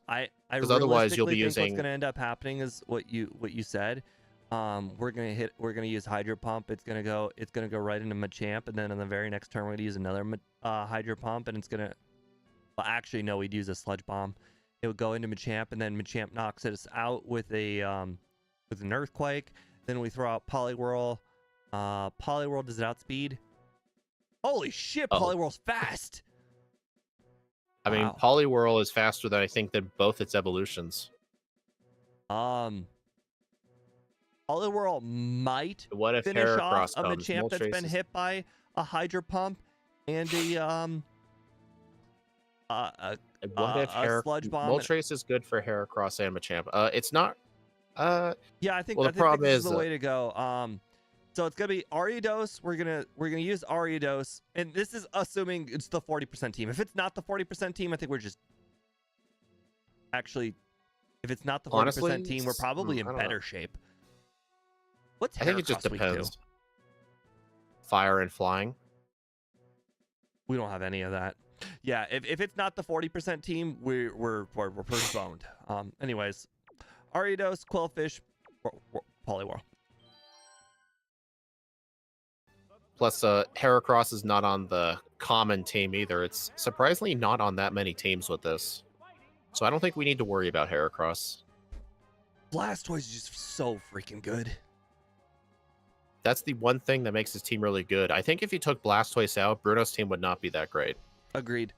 I 'Cause otherwise you'll be realistically think what's using- going to end up happening is what you said. We're gonna use Hydro Pump. It's gonna go right into Machamp, and then on the very next turn we're gonna use another Hydro Pump, and it's gonna. Well, actually, no, we'd use a Sludge Bomb. It would go into Machamp, and then Machamp knocks us out with an Earthquake. Then we throw out Poliwhirl. Poliwhirl, does it outspeed? Holy shit, Oh. Poliwhirl's fast. I mean, Wow. Poliwhirl is faster than I think than both its evolutions. Poliwhirl might What if finish off Heracross a comes? Machamp that's Moltres been is- hit by a Hydro Pump and a What if Sludge Bomb. Moltres is good for Heracross and Machamp? It's not. Yeah, I think Well, I the think problem this is is, the way to go. So it's gonna be Ariados. We're gonna use Ariados, and this is assuming it's the 40% team. If it's not the 40% team, I think we're just actually. If it's not the 40% Honestly, team, we're probably I in don't better know. shape. What's I think it just Heracross weak to? depends. Fire and flying. We don't have any of that. Yeah, if it's not the 40% team, we're pretty boned. Anyways, Ariados, Quillfish, Poliwhirl. Plus, Heracross is not on the common team either. It's surprisingly not on that many teams with this. So I don't think we need to worry about Heracross. Blastoise is just so freaking good. That's the one thing that makes his team really good. I think if you took Blastoise out, Bruno's team would not be that great. Agreed.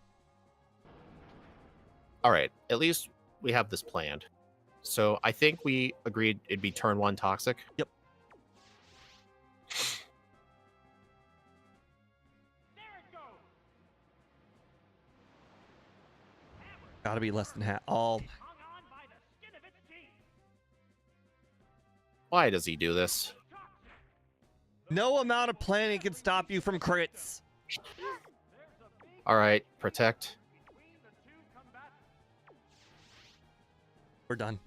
All right, at least we have this planned. So I think we agreed it'd be turn 1 Toxic. Yep. There it goes. Gotta be less than half. Oh, Hung on by the skin of its teeth. Why does he do this? no amount of planning can stop you from crits. All right, Protect. Between the two combatants, We're done.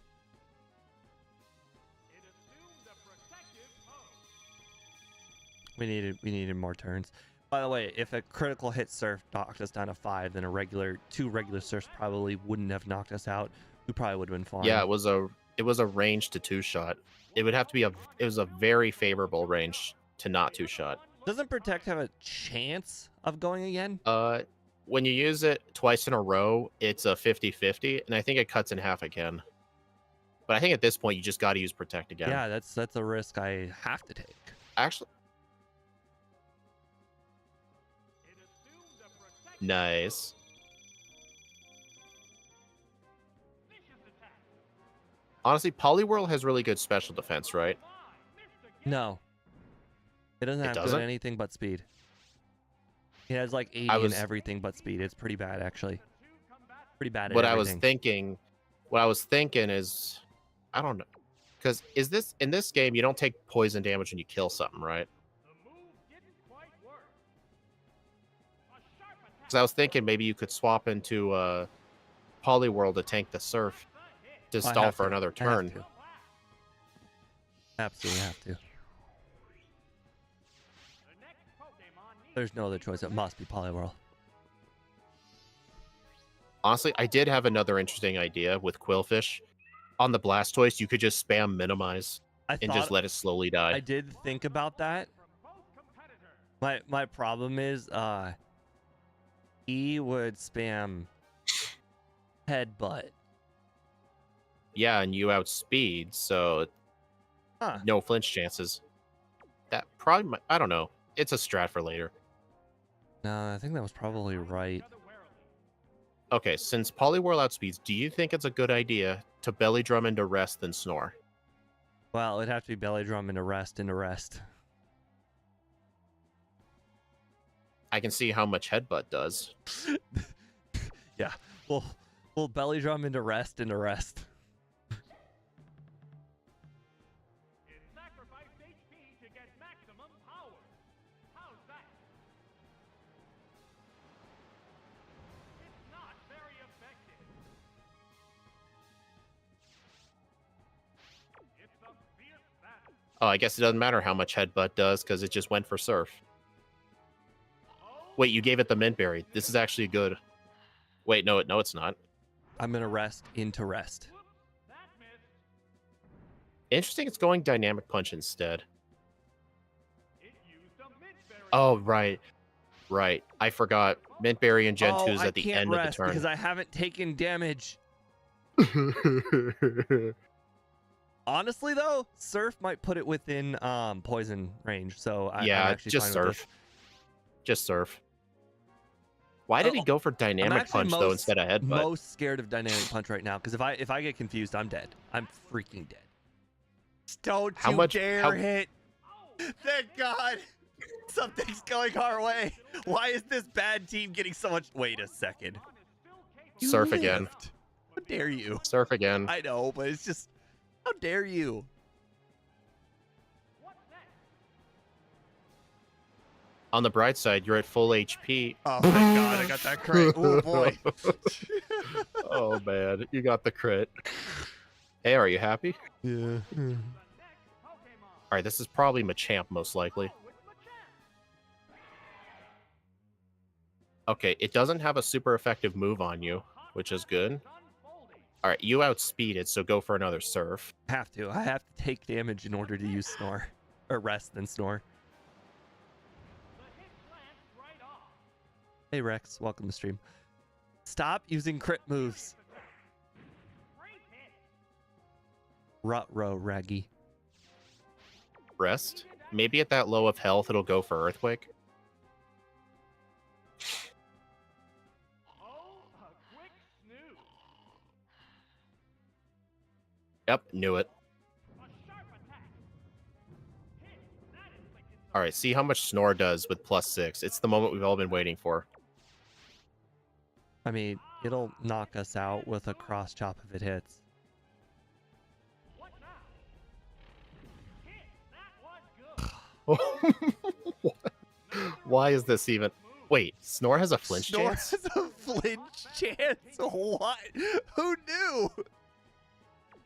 it assumed a protective pose. We needed more turns. By the way, if a critical hit surf knocked us down to 5, then two regular surfs probably wouldn't have knocked us out. We probably would have been fine. Yeah, it was a range to 2-shot. It would have to be it was a very favorable range to not 2-shot. Doesn't Protect have a chance of going again? When you use it twice in a row, it's a 50-50, and I think it cuts in half again. But I think at this point you just got to use Protect again. Yeah, that's a risk I have to take. Actually, It assumed a protective nice. vicious attack. Honestly, Poliwhirl has really good special defense, right? Fly, missed again. No. It doesn't have doesn't? good anything but speed. It has like 80 was- and everything but speed. It's pretty bad, actually. The two combatants Pretty bad at What everything. I was thinking is, I don't know, because in this game you don't take poison damage when you kill something, right? The move didn't quite work. A sharp attack. Because I was thinking maybe you could swap into Poliwhirl to tank the Surf to I stall have for to. another I have turn. to. Absolutely have to. The next Pokemon needs There's no other choice. It must be Poliwhirl. Honestly, I did have another interesting idea with Quillfish. On the Blastoise, you could just spam Minimize I and thought just let it slowly die. I did think about that. from both competitors. My problem is E would spam Headbutt. Yeah, and you outspeed, so Huh. no flinch chances. That probably might, I don't know. It's a strat for later. No, I think that was probably right. Rather warily. Okay, since Poliwhirl outspeeds, do you think it's a good idea to belly drum into rest than snore? Well, it'd have to be Belly Drum into rest. I can see how much headbutt does. Yeah, we'll Belly Drum into rest. It sacrificed HP to get maximum power. How's that? It's not very effective. It's a fierce Oh, I guess it doesn't matter how much Headbutt does because it just went for Surf. Wait, you gave it the Mint Berry. This is actually good. Wait, no, it's not. I'm gonna rest into rest. That missed. Interesting, it's going Dynamic Punch instead. It used a mint berry. Oh, right. Right. I forgot. Mint Berry and Gen 2 is I at the can't end of the rest turn. because I haven't taken damage. Honestly, though, Surf might put it within poison range, so I'm yeah, actually just fine with Surf. Just Surf. Why did he go for I'm Dynamic actually Punch, though, instead of Headbutt? most scared of Dynamic Punch right now, because if I get confused, I'm dead. I'm freaking dead. Don't How you much- dare how- hit! Thank God! Something's going our way. Why is this bad team getting so much? Wait a second. You Surf again. lived. How dare you? Surf again. I know, but it's just, how dare you? What's next? On the bright side, you're at full HP. Oh my God, I got that crit. Oh boy. Oh, man. You got the crit. Hey, are you happy? Yeah. The next Pokemon. All right, this is probably Machamp, most likely. Oh, it's Machamp. Okay, it doesn't have a super effective move on you, which is good. Unfolding. All right, you outspeed it, so go for another Surf. Have to. I have to take damage in order to use Snore. Or rest then Snore. The hit lands right off. Hey Rex, welcome to stream. Stop using crit moves. Great hit. Rut-row, Raggy. Rest. Maybe at that low of health, it'll go for Earthquake. Oh, a quick snooze. Yep, knew it. A sharp attack. Hit. That inflicted some All right, see how much Snore does with +6. It's the moment we've all been waiting for. I mean, it'll knock us out with a cross chop if it hits. What now? Hit. That was good. Why is this even... Wait, Snore has a flinch Snore chance? has a flinch chance? What? Who knew?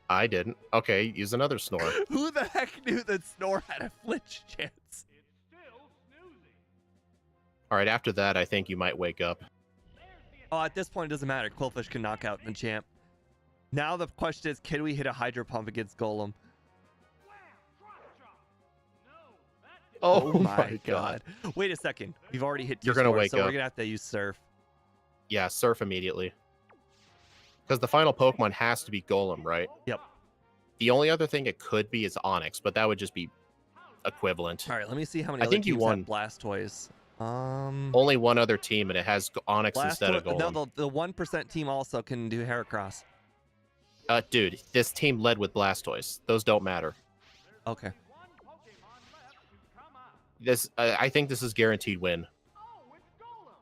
I didn't. Okay, use another Snore. Who the heck knew that Snore had a flinch chance? It's still snoozing. All right, after that, I think you might wake up. There's the Oh, at this point, it doesn't matter. Quillfish can knock out Machamp. Now the question is, can we hit a Hydro Pump against Golem? wham. Drop chop. No. That Oh, my God. Wait a second. We've already hit 2 You're gonna scores, wake so we're up. going to have to use Surf. Yeah, Surf immediately. Because the final Pokemon has to be Golem, right? Yep. The only other thing it could be is Onyx, but that would just be equivalent. All right, let me see how many I other think you teams won. have Blastoise. Only one other team, and it has Onyx instead of Golem. No, the 1% team also can do Heracross. Dude, this team led with Blastoise. Those don't matter. Okay. one Pokemon left to come out. This, I think this is guaranteed win. Oh, it's Golem.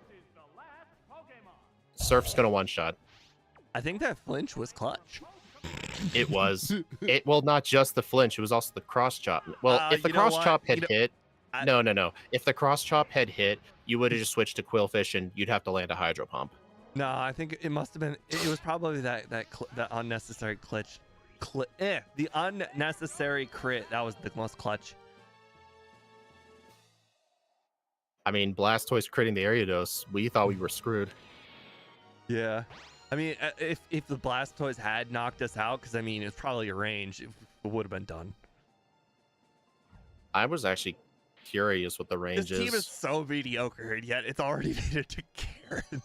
This is the last Pokemon. Surf's gonna one-shot. I think that flinch was clutch. It was. Well, not just the flinch. It was also the cross chop. Well, if the you know cross what? chop had You know- hit, I- no. If the cross chop had hit, you would have just switched to Quillfish, and you'd have to land a Hydro Pump. No, I think it must have been. It was probably that unnecessary the unnecessary crit. That was the most clutch. I mean, Blastoise critting the Ariados, we thought we were screwed. Yeah. I mean, if the Blastoise had knocked us out, because I mean, it's probably a range, it would have been done. I was actually curious what the This range team is is. so mediocre, and yet it's already made it to Karen.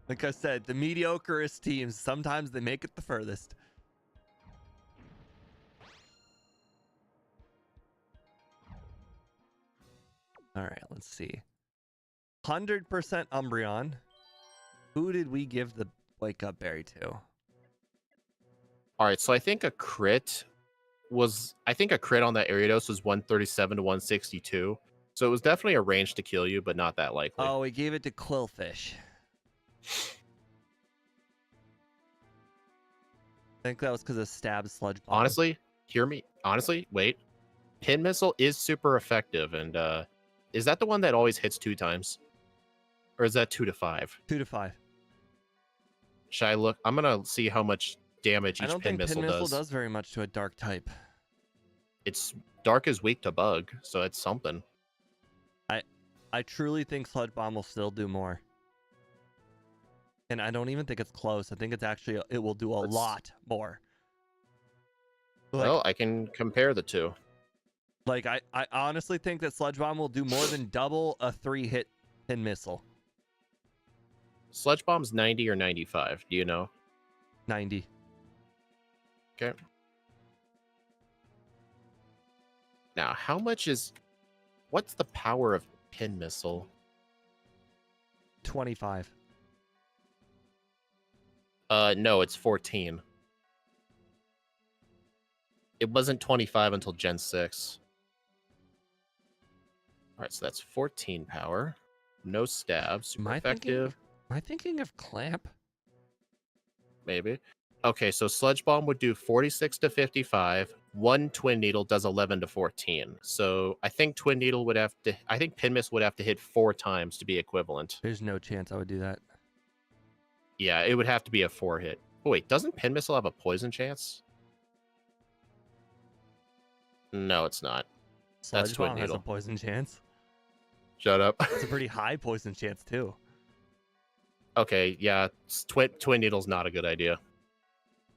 Like I said, the mediocreest teams, sometimes they make it the furthest. All right, let's see. 100% Umbreon. Who did we give the wake up berry to? All right, so I think a crit on that Ariados was 137 to 162. So it was definitely a range to kill you, but not that likely. Oh, we gave it to Quillfish. I think that was because of Stab Sludge Bomb. Honestly, hear me. Honestly, wait. Pin Missile is super effective, and is that the one that always hits 2 times? Or is that 2 to 5? 2 to 5. Should I look? I'm gonna see how much damage I each don't pin think missile Pin Missile does. does very much to a dark type. It's dark is weak to bug, so it's something. I truly think Sludge Bomb will still do more. And I don't even think it's close. I think it's actually, it will do a lot more. Well, I can compare the two. Like, I honestly think that Sludge Bomb will do more than double a 3-hit Pin Missile. Sludge Bomb's 90 or 95, do you know? 90. Okay. Now, what's the power of Pin Missile? 25. No, it's 14. It wasn't 25 until Gen 6. Alright, so that's 14 power. No stab, super effective. Am I thinking of Clamp? Maybe. Okay, so Sludge Bomb would do 46 to 55. One Twin Needle does 11 to 14. So I think Twin Needle would have to. I think Pin Miss would have to hit 4 times to be equivalent. There's no chance I would do that. Yeah, it would have to be a 4-hit. Oh, wait, doesn't Pin Missile have a poison chance? No, it's not. Sludge Twin Bomb has a Needle. poison chance. Shut up. It's a pretty high poison chance, too. Okay, yeah, Twin Needle's not a good idea.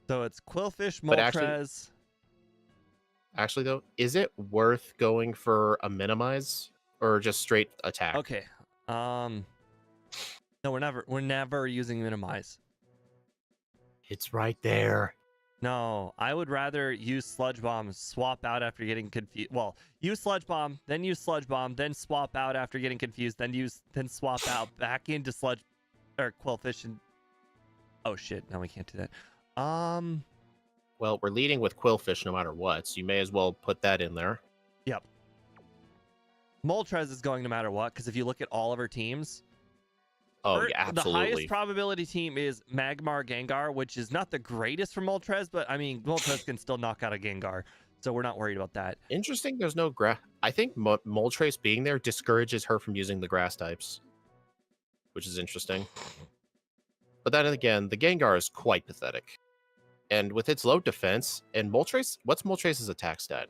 So it's Quillfish, But Moltres. Actually, though, is it worth going for a minimize or just straight attack? Okay. No, we're never using minimize. It's right there. No, I would rather use Sludge Bomb, swap out after getting confused. Well, use Sludge Bomb, then use Sludge Bomb, then swap out after getting confused, then swap out back into Sludge or Quillfish and oh shit, no we can't do that. Well, we're leading with Quillfish no matter what, so you may as well put that in there. Yep. Moltres is going no matter what, because if you look at all of our teams, Oh, yeah, absolutely. the highest probability team is Magmar Gengar, which is not the greatest for Moltres, but I mean, Moltres can still knock out a Gengar, so we're not worried about that. Interesting, there's no grass. I think Moltres being there discourages her from using the grass types, which is interesting. But then again, the Gengar is quite pathetic. And with its low defense, and Moltres, what's Moltres' attack stat?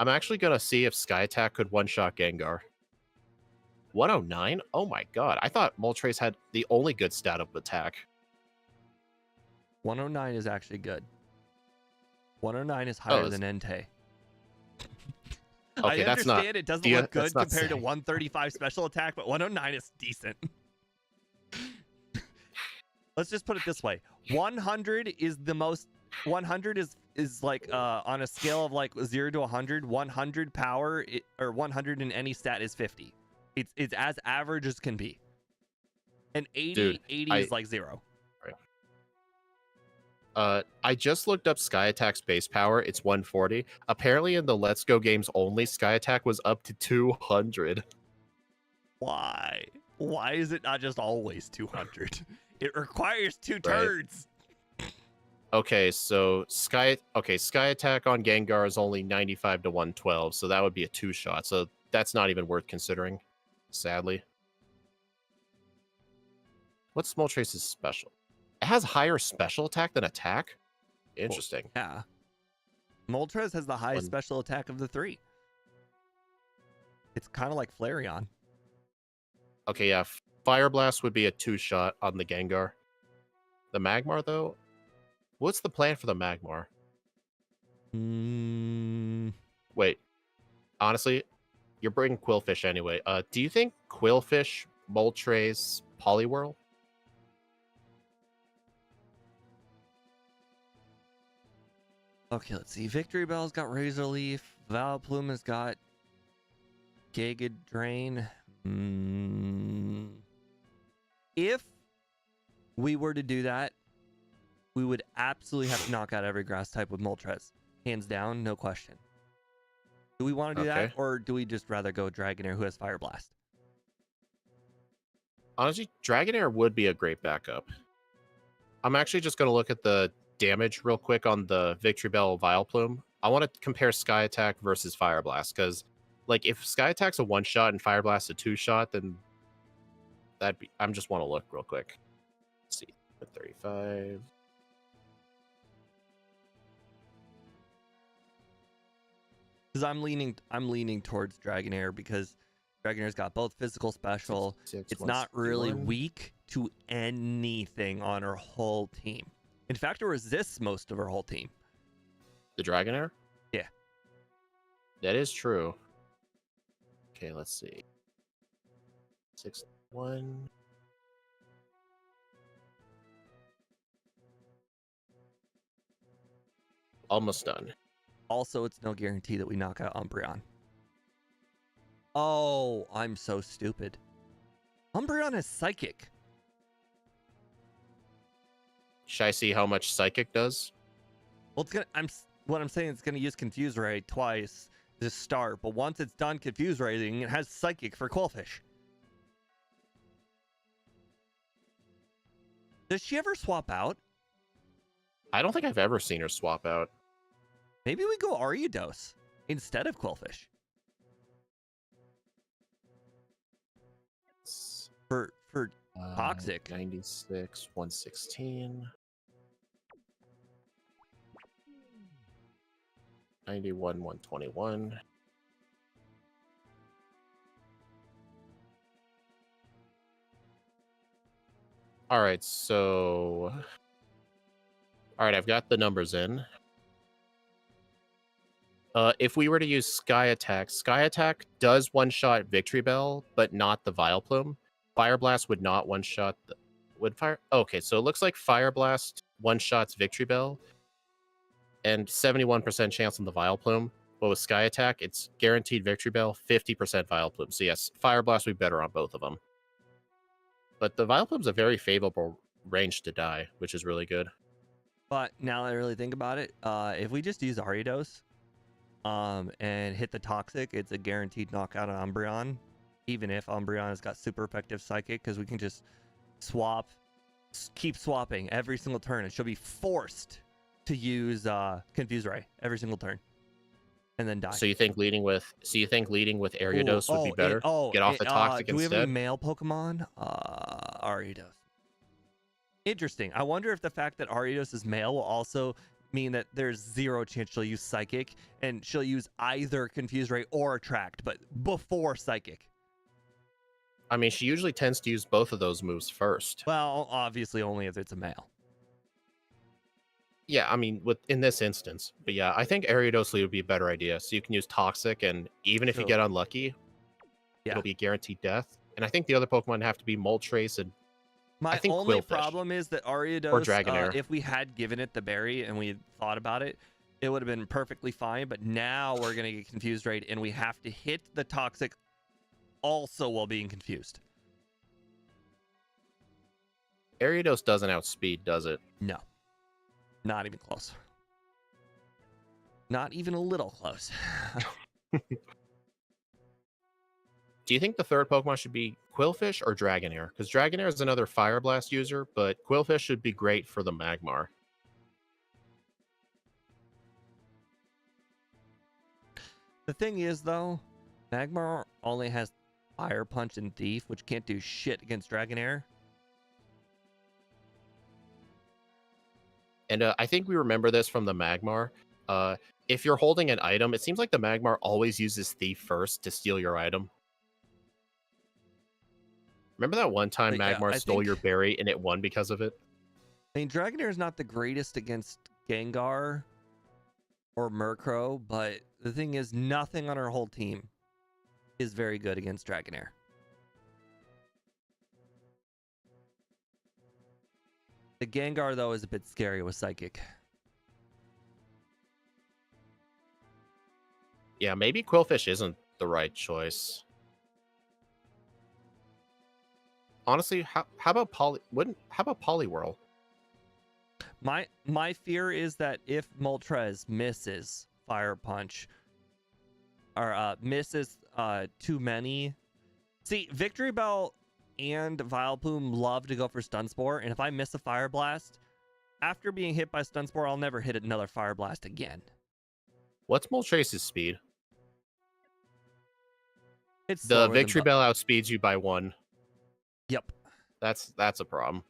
I'm actually going to see if Sky Attack could one-shot Gengar. 109? Oh my god, I thought Moltres had the only good stat of attack. 109 is actually good. 109 is higher than Entei. Okay, I that's not. understand it doesn't look good compared to 135 special attack, but 109 is decent. Let's just put it this way: 100 is the most. 100 is like on a scale of like 0 to 100. 100 power or 100 in any stat is 50. It's as average as can be. And 80 Dude, 80 is like 0. I just looked up Sky Attack's base power. It's 140. Apparently, in the Let's Go games only, Sky Attack was up to 200. Why? Why is it not just always 200? It requires 2 turns. Okay, so Sky Attack on Gengar is only 95 to 112, so that would be a 2-shot. So that's not even worth considering, sadly. What's Moltres' special? It has higher special attack than attack? Interesting. Well, yeah. Moltres has the highest special attack of the 3. It's kind of like Flareon. Okay, yeah. Fire Blast would be a 2-shot on the Gengar. The Magmar, though? What's the plan for the Magmar? Wait. Honestly, you're bringing Quillfish anyway. Do you think Quillfish, Moltres, Poliwhirl? Okay, let's see. Victory Bell's got Razor Leaf. Vileplume has got Giga Drain. If we were to do that, we would absolutely have to knock out every grass type with Moltres. Hands down, no question. Do we want to do that, or do we just rather go Dragonair, who has Fire Blast? Honestly, Dragonair would be a great backup. I'm actually just going to look at the damage real quick on the Victory Bell Vileplume. I want to compare Sky Attack versus Fire Blast, because like if Sky Attack's a 1-shot and Fire Blast a 2-shot, then I'm just want to look real quick. Let's see, 35. Because I'm leaning towards Dragonair because Dragonair's got both physical special. 66, It's not really 161. weak to anything on her whole team. In fact, it resists most of her whole team. The Dragonair? Yeah. That is true. Okay, let's see. 61. Almost done. Also, it's no guarantee that we knock out Umbreon. Oh, I'm so stupid. Umbreon is psychic. Should I see how much Psychic does? Well, it's gonna. What I'm saying. It's gonna use Confuse Ray twice to start, but once it's done Confuse Raying, it has Psychic for Quillfish. Does she ever swap out? I don't think I've ever seen her swap out. Maybe we go Ariados instead of Quillfish for Toxic. 96, 116. 91, 121. All right, so... All right, I've got the numbers in. If we were to use Sky Attack does one-shot Victory Bell, but not the Vileplume. Fire Blast would not one-shot the... Would Fire... Okay, so it looks like Fire Blast one-shots Victory Bell, and 71% chance on the Vileplume. But with Sky Attack, it's guaranteed Victory Bell, 50% Vileplume. So yes, Fire Blast would be better on both of them. But the Vileplume's a very favorable range to die, which is really good. But now that I really think about it, if we just use Ariados, and hit the Toxic, it's a guaranteed knockout on Umbreon, even if Umbreon has got super effective Psychic, because we can just keep swapping every single turn, and she'll be forced to use Confuse Ray every single turn, and then die. So you think leading with Ariados would be better? Get off the Toxic do we have any instead? male Pokemon? Ariados. Interesting. I wonder if the fact that Ariados is male will also mean that there's zero chance she'll use Psychic, and she'll use either Confuse Ray or Attract, but before Psychic. I mean, she usually tends to use both of those moves first. Well, obviously only if it's a male. Yeah, I mean, in this instance. But yeah, I think Ariados lead would be a better idea. So you can use Toxic, and even if you get unlucky, it'll be guaranteed death. And I think the other Pokemon have to be Moltres and My I think only Quillfish problem is that Ariados, or Dragonair. if we had given it the berry and we thought about it, it would have been perfectly fine. But now we're going to get confused, right? And we have to hit the Toxic also while being confused. Ariados doesn't outspeed, does it? No. Not even close. Not even a little close. Do you think the third Pokemon should be Quillfish or Dragonair? Because Dragonair is another Fire Blast user, but Quillfish should be great for the Magmar. The thing is, though, Magmar only has Fire Punch and Thief, which can't do shit against Dragonair. And I think we remember this from the Magmar. If you're holding an item, it seems like the Magmar always uses Thief first to steal your item. Remember that one time Magmar stole your berry and it won because of it? I mean, Dragonair is not the greatest against Gengar or Murkrow, but the thing is, nothing on our whole team is very good against Dragonair. The Gengar, though, is a bit scary with Psychic. Yeah, maybe Quillfish isn't the right choice. Honestly, how about Poliwhirl? My fear is that if Moltres misses Fire Punch or misses too many. See, Victory Bell and Vileplume love to go for Stun Spore, and if I miss a Fire Blast, after being hit by Stun Spore, I'll never hit another Fire Blast again. What's Moltres' speed? It's the Victory Bell outspeeds you by 1. Yep. That's a problem.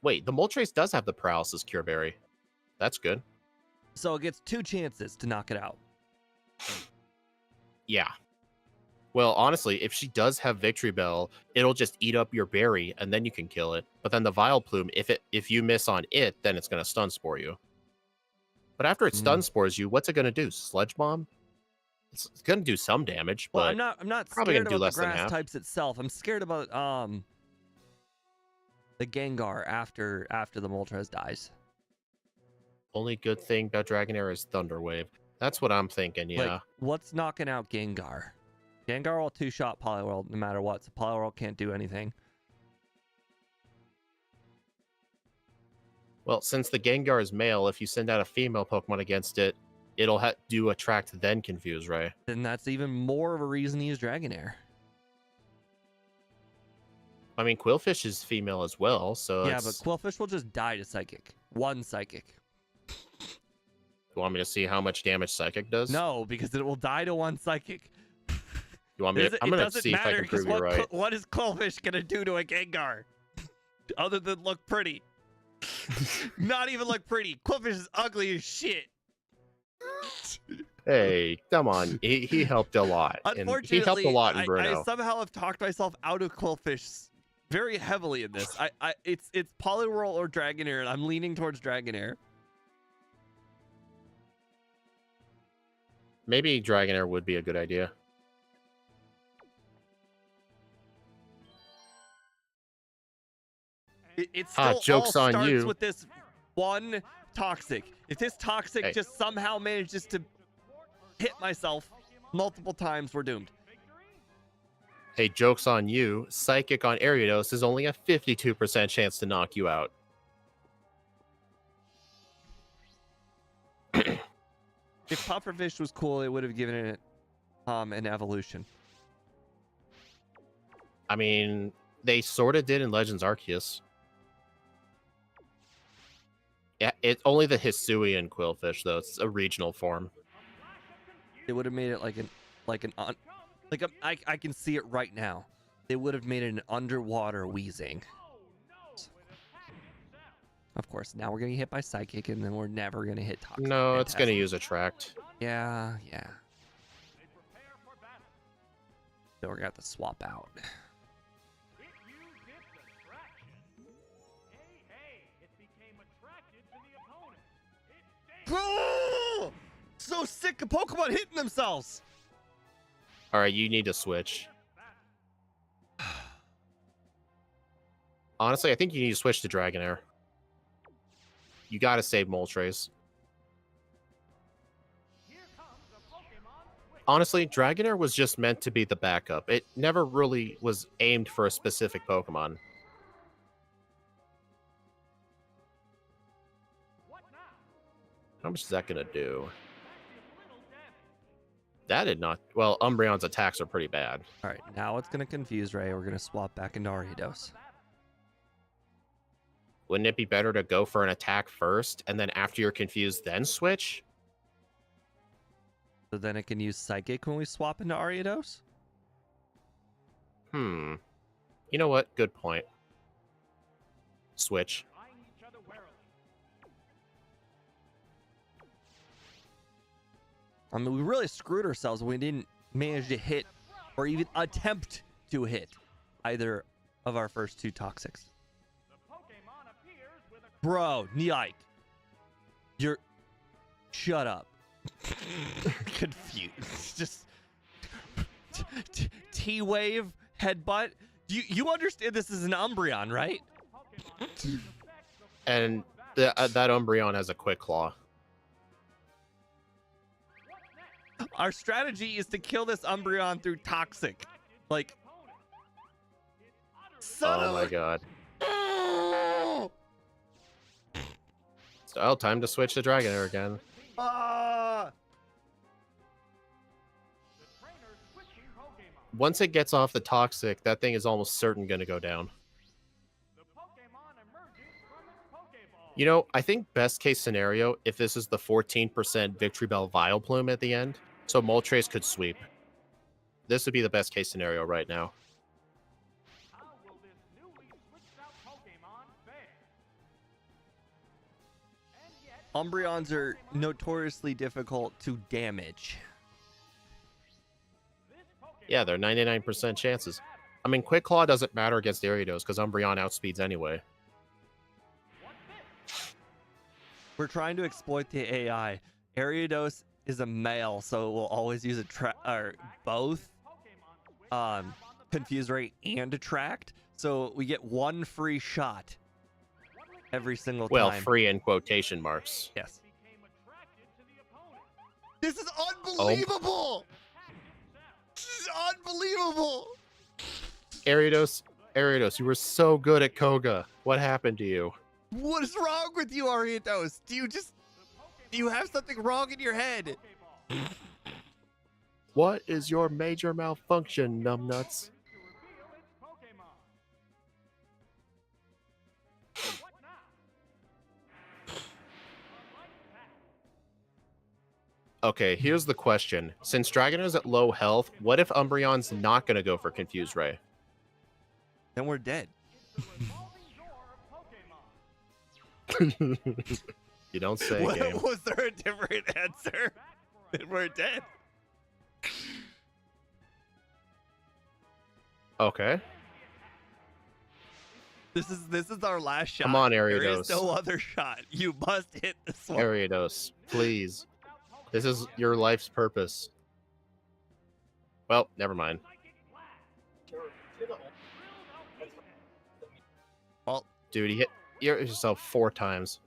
Wait, the Moltres does have the Paralysis Cure Berry. That's good. So it gets 2 chances to knock it out. Yeah. Well, honestly, if she does have Victory Bell, it'll just eat up your berry, and then you can kill it. But then the Vileplume, if you miss on it, then it's going to Stun Spore you. But after it Stun Spores you, what's it going to do? Sludge Bomb? It's going to do some damage, Well, but I'm not probably scared gonna do about the less than grass half. types itself. I'm scared about the Gengar after the Moltres dies. only good thing about Dragonair is Thunder Wave. That's what I'm thinking, yeah. Like, what's knocking out Gengar? Gengar will 2-shot Poliwhirl no matter what, so Poliwhirl can't do anything. Well, since the Gengar is male, if you send out a female Pokemon against it, it'll do Attract then Confuse, right? Then that's even more of a reason to use Dragonair. I mean, Quillfish is female as well, so Yeah, but Quillfish will just die to Psychic. 1 Psychic. You want me to see how much damage Psychic does? No, because it will die to 1 Psychic. You want me to, I'm going to see if I can prove you right. What is Quillfish going to do to a Gengar? Other than look pretty. Not even look pretty. Quillfish is ugly as shit. Hey, come on. He helped a lot. Unfortunately, he helped a lot in Bruno. I somehow have talked myself out of Quillfish very heavily in this. It's Poliwhirl or Dragonair, and I'm leaning towards Dragonair. Maybe Dragonair would be a good idea. It still joke's all on starts you. with this 1 Toxic. If this Toxic just somehow manages to hit myself multiple times, we're doomed. Hey, joke's on you. Psychic on Ariados is only a 52% chance to knock you out. If Pufferfish was cool, it would have given it an evolution. I mean, they sort of did in Legends Arceus. Yeah, it's only the Hisuian Quillfish, though. It's a regional form. They would have made it I can see it right now. They would have made it an underwater Weezing. Of course, now we're gonna get hit by Psychic, and then we're never gonna hit Toxic. No, it's gonna Fantastic. use Attract. Yeah. So we're gonna have to swap out. Oh! So sick of Pokemon hitting themselves. All right, you need to switch. Honestly, I think you need to switch to Dragonair. You gotta save Moltres. Honestly, Dragonair was just meant to be the backup. It never really was aimed for a specific Pokemon. How much is that gonna do? That did not... Well, Umbreon's attacks are pretty bad. All right, now it's gonna confuse Ray. We're gonna swap back into Ariados. Wouldn't it be better to go for an attack first, and then after you're confused, then switch? So then it can use Psychic when we swap into Ariados? You know what? Good point. Switch. I mean, we really screwed ourselves when we didn't manage to hit or even attempt to hit either of our first 2 Toxics. Bro, Nike. You're... Shut up. Confused. Just... T-Wave, headbutt. You understand this is an Umbreon, right? And that Umbreon has a Quick Claw. Our strategy is to kill this Umbreon through Toxic. Like... Oh my god. So, time to switch to Dragonair again. Once it gets off the Toxic, that thing is almost certain going to go down. You know, I think best case scenario, if this is the 14% Victory Bell Vileplume at the end, so Moltres could sweep. This would be the best case scenario right now. Umbreons are notoriously difficult to damage. Yeah, they're 99% chances. I mean, Quick Claw doesn't matter against Ariados because Umbreon outspeeds anyway. We're trying to exploit the AI. Ariados is a male, so it will always use both Confuse Ray and Attract. So we get one free shot every single Well, time. free in quotation marks. Yes. This is unbelievable! This is unbelievable! Ariados, you were so good at Koga. What happened to you? What is wrong with you, Ariados? Do you have something wrong in your head? What is your major malfunction, numbnuts? Okay, here's the question. Since Dragon is at low health, what if Umbreon's not going to go for Confuse Ray? Then we're dead. You don't say, game. Was there a different answer? Then we're dead. Okay. This is our last shot. Come on, There is Ariados. no other shot. You must hit this one. Ariados, please. This is your life's purpose. Well, never mind. Well, Dude, he hit yourself 4 times.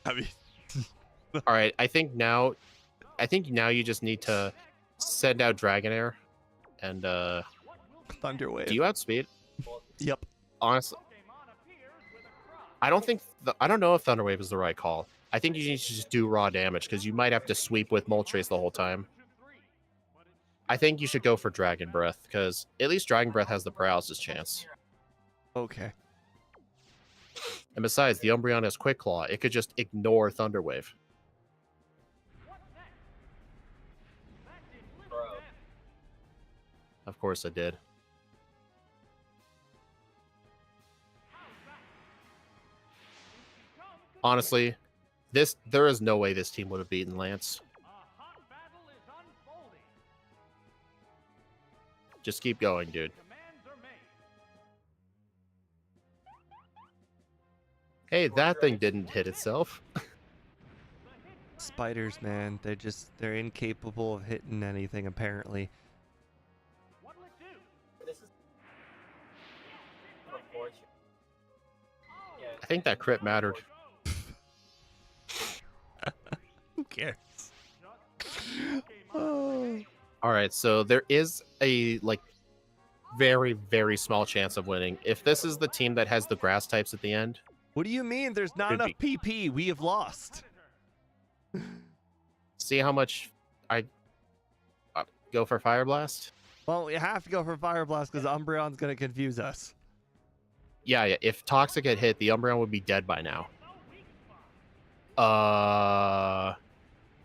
I mean, All right, I think now you just need to send out Dragonair and Thunder Wave. do you outspeed? Yep. Honestly, I don't know if Thunder Wave is the right call. I think you need to just do raw damage because you might have to sweep with Moltres the whole time. I think you should go for Dragon Breath because at least Dragon Breath has the paralysis chance. Okay. And besides, the Umbreon has Quick Claw. It could just ignore Thunder Wave. Of course it did. Honestly, there is no way this team would have beaten Lance. Just keep going, dude. Hey, that thing didn't hit itself. Spiders, man, they're incapable of hitting anything apparently. I think that crit mattered. Who cares? Oh. All right, so there is a very, very small chance of winning. If this is the team that has the grass types at the end, What do you mean? There's not Could enough PP. We have lost. see how much I go for Fire Blast? Well, we have to go for Fire Blast because Umbreon's gonna confuse us. Yeah. If Toxic had hit, the Umbreon would be dead by now.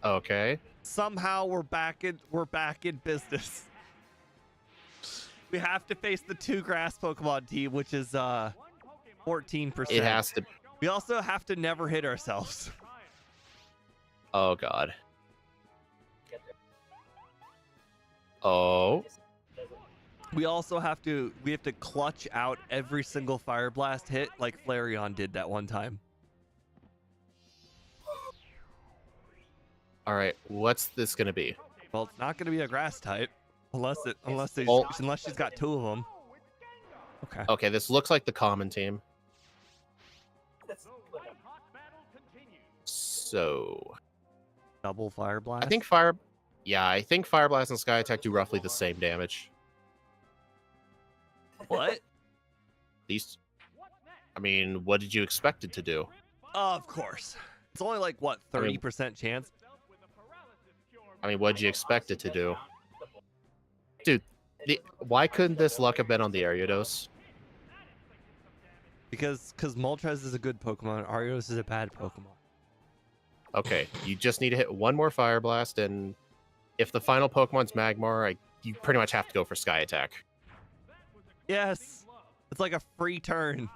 Okay. Somehow we're back in business. We have to face the 2 grass Pokemon team, which is 14%. It has to. We also have to never hit ourselves. Oh god. Oh. We also have to clutch out every single Fire Blast hit like Flareon did that one time. All right. What's this gonna be? Well, it's not going to be a grass type unless she's got 2 of them. Okay. Okay, this looks like the common team. So Double Fire Blast. I think Fire Blast and Sky Attack do roughly the same damage. What? These. I mean, what did you expect it to do? Of course. It's only like what, 30% chance? I mean, what did you expect it to do? Dude, why couldn't this luck have been on the Ariados? Because Moltres is a good Pokemon, Arios is a bad Pokemon. Okay, you just need to hit one more Fire Blast, and if the final Pokemon's Magmar, you pretty much have to go for Sky Attack. Yes. It's like a free turn.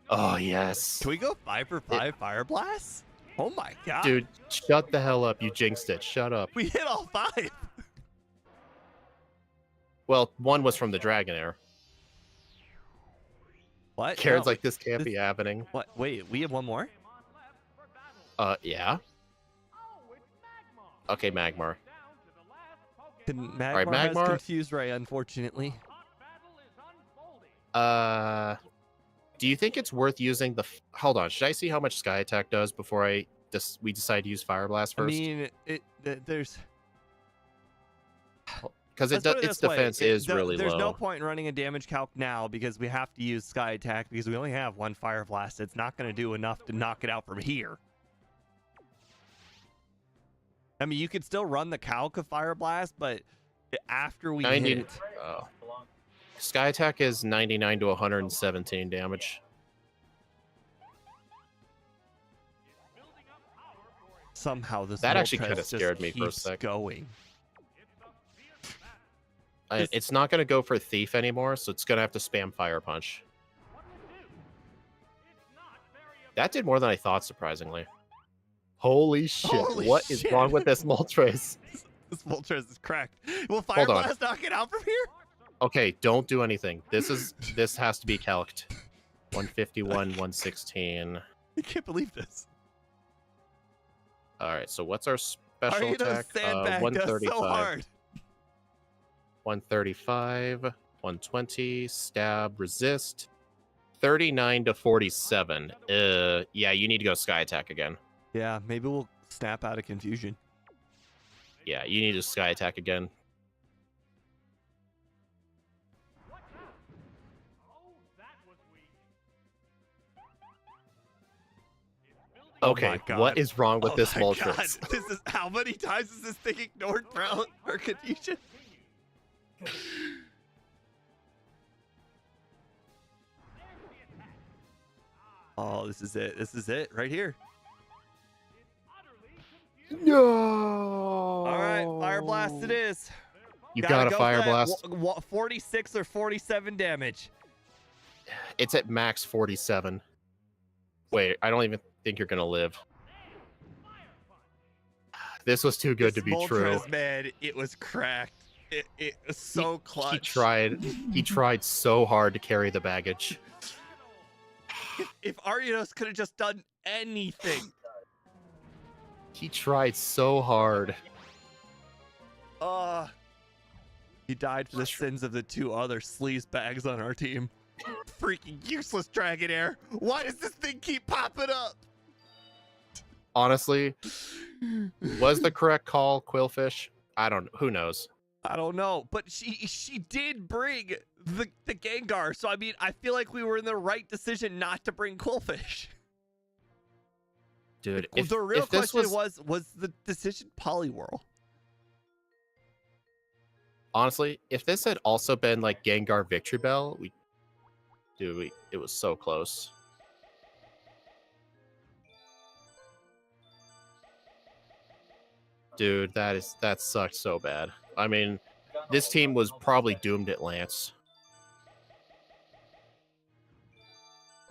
Oh, yes. Can we go 5 for 5 Fire Blasts? Oh my god. Dude, shut the hell up. You jinxed it. Shut up. We hit all 5. Well, one was from the Dragonair. What? Karen's No, like, this can't be happening. what? Wait, we have one more? Yeah. Okay, Magmar. Magmar, Magmar- has confused Ray, unfortunately. Do you think it's worth using the... Hold on, should I see how much Sky Attack does before we decide to use Fire Blast first? I mean, there's... Because Let's put it its this way, defense is really There's low. no point in running a damage calc now because we have to use Sky Attack because we only have one Fire Blast. It's not going to do enough to knock it out from here. I mean, you could still run the calc of Fire Blast, but after we hit it... Oh. Sky Attack is 99 to 117 damage. Somehow this That actually Moltres kinda just scared me for a keeps sec. going. It's not going to go for Thief anymore, so it's going to have to spam Fire Punch. That did more than I thought, surprisingly. Holy shit. Holy What is shit. wrong with this Moltres? This Moltres is cracked. Will Fire Hold on. Blast knock it out from here? Okay, don't do anything. This has to be calced. 151, 116. I can't believe this. All right, so what's our special Arya's attack? sandbag does 135. so hard. 135, 120, stab, resist. 39 to 47. Yeah, you need to go Sky Attack again. Yeah, maybe we'll snap out of confusion. Yeah, you need to Sky Attack again. Oh Okay, my God. what is wrong with Oh this my Moltres? God, this is how many times has this thing ignored our confusion? Oh, this is it. This is it right here. No. All right, Fire Blast it is. You Gotta got a go Fire for that Blast. 46 or 47 damage. It's at max 47. Wait, I don't even think you're gonna live. This was too good This to be true. Moltres, man, it was cracked. It was so clutch. He tried so hard to carry the baggage. If Arianos could have just done anything. He tried so hard. He died for the sins of the two other sleaze bags on our team. Freaking useless Dragonair. Why does this thing keep popping up? Honestly, was the correct call Quillfish? Who knows? I don't know, but she did bring the Gengar, so I mean, I feel like we were in the right decision not to bring Quillfish. Dude, The real if this question was the decision Poliwhirl? honestly, if this had also been like Gengar Victory Bell, it was so close. Dude, that sucked so bad. I mean, this team was probably doomed at Lance.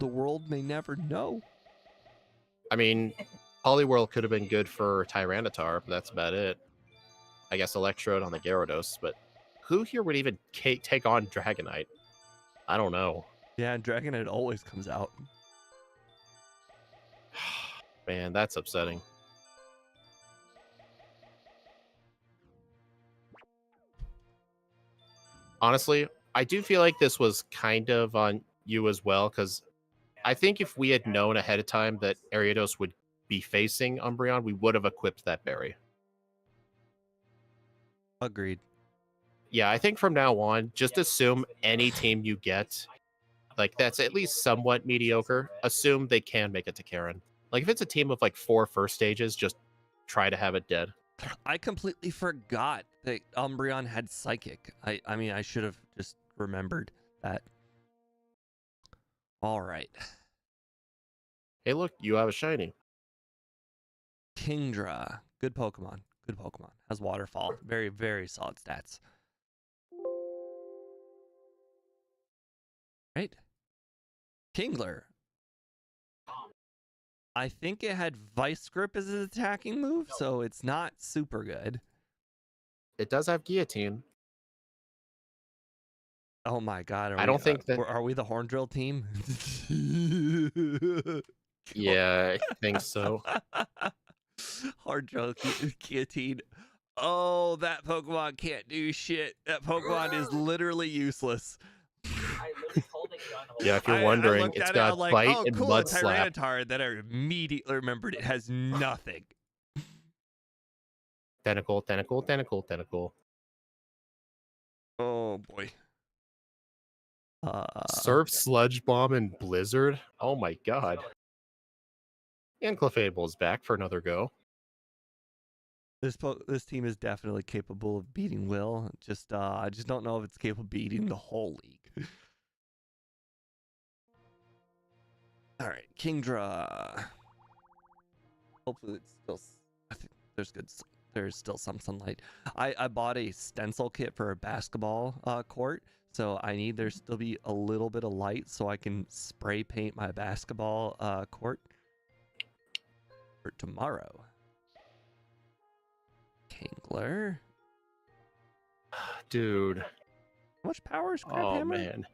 The world may never know. I mean, Poliwhirl could have been good for Tyranitar, but that's about it. I guess Electrode on the Gyarados, but who here would even take on Dragonite? I don't know. Yeah, and Dragonite always comes out. Man, that's upsetting. Honestly, I do feel like this was kind of on you as well, because I think if we had known ahead of time that Ariados would be facing Umbreon, we would have equipped that berry. Agreed. Yeah, I think from now on, just assume any team you get, like that's at least somewhat mediocre, assume they can make it to Karen. Like if it's a team of like 4 first stages, just try to have it dead. I completely forgot that Umbreon had Psychic. I mean, I should have just remembered that. All right. Hey, look, you have a shiny. Kingdra. Good Pokemon. Good Pokemon. Has Waterfall. Very, very solid stats. Right? Kingler. I think it had Vice Grip as its attacking move, so it's not super good. It does have Guillotine. Oh my god, I don't think that. are we the Horn Drill team? Yeah, I think so. Horn Drill Guillotine. Oh, that Pokemon can't do shit. That Pokemon is literally useless. Yeah, if you're I wondering, looked it's at it, got I'm like, Bite oh, and cool, a Mud Slap. Tyranitar. Then I immediately remembered it has nothing. Tentacle, tentacle, tentacle, tentacle. Oh boy. Surf, Sludge Bomb, and Blizzard. Oh my god. And Clefable is back for another go. This team is definitely capable of beating Will. I just don't know if it's capable of beating the whole league. All right, Kingdra. Hopefully it's still. I think there's still some sunlight. I bought a stencil kit for a basketball court, so I need there still be a little bit of light so I can spray paint my basketball court for tomorrow. Kingler. Dude. How much power is Crab Oh Hammer? man.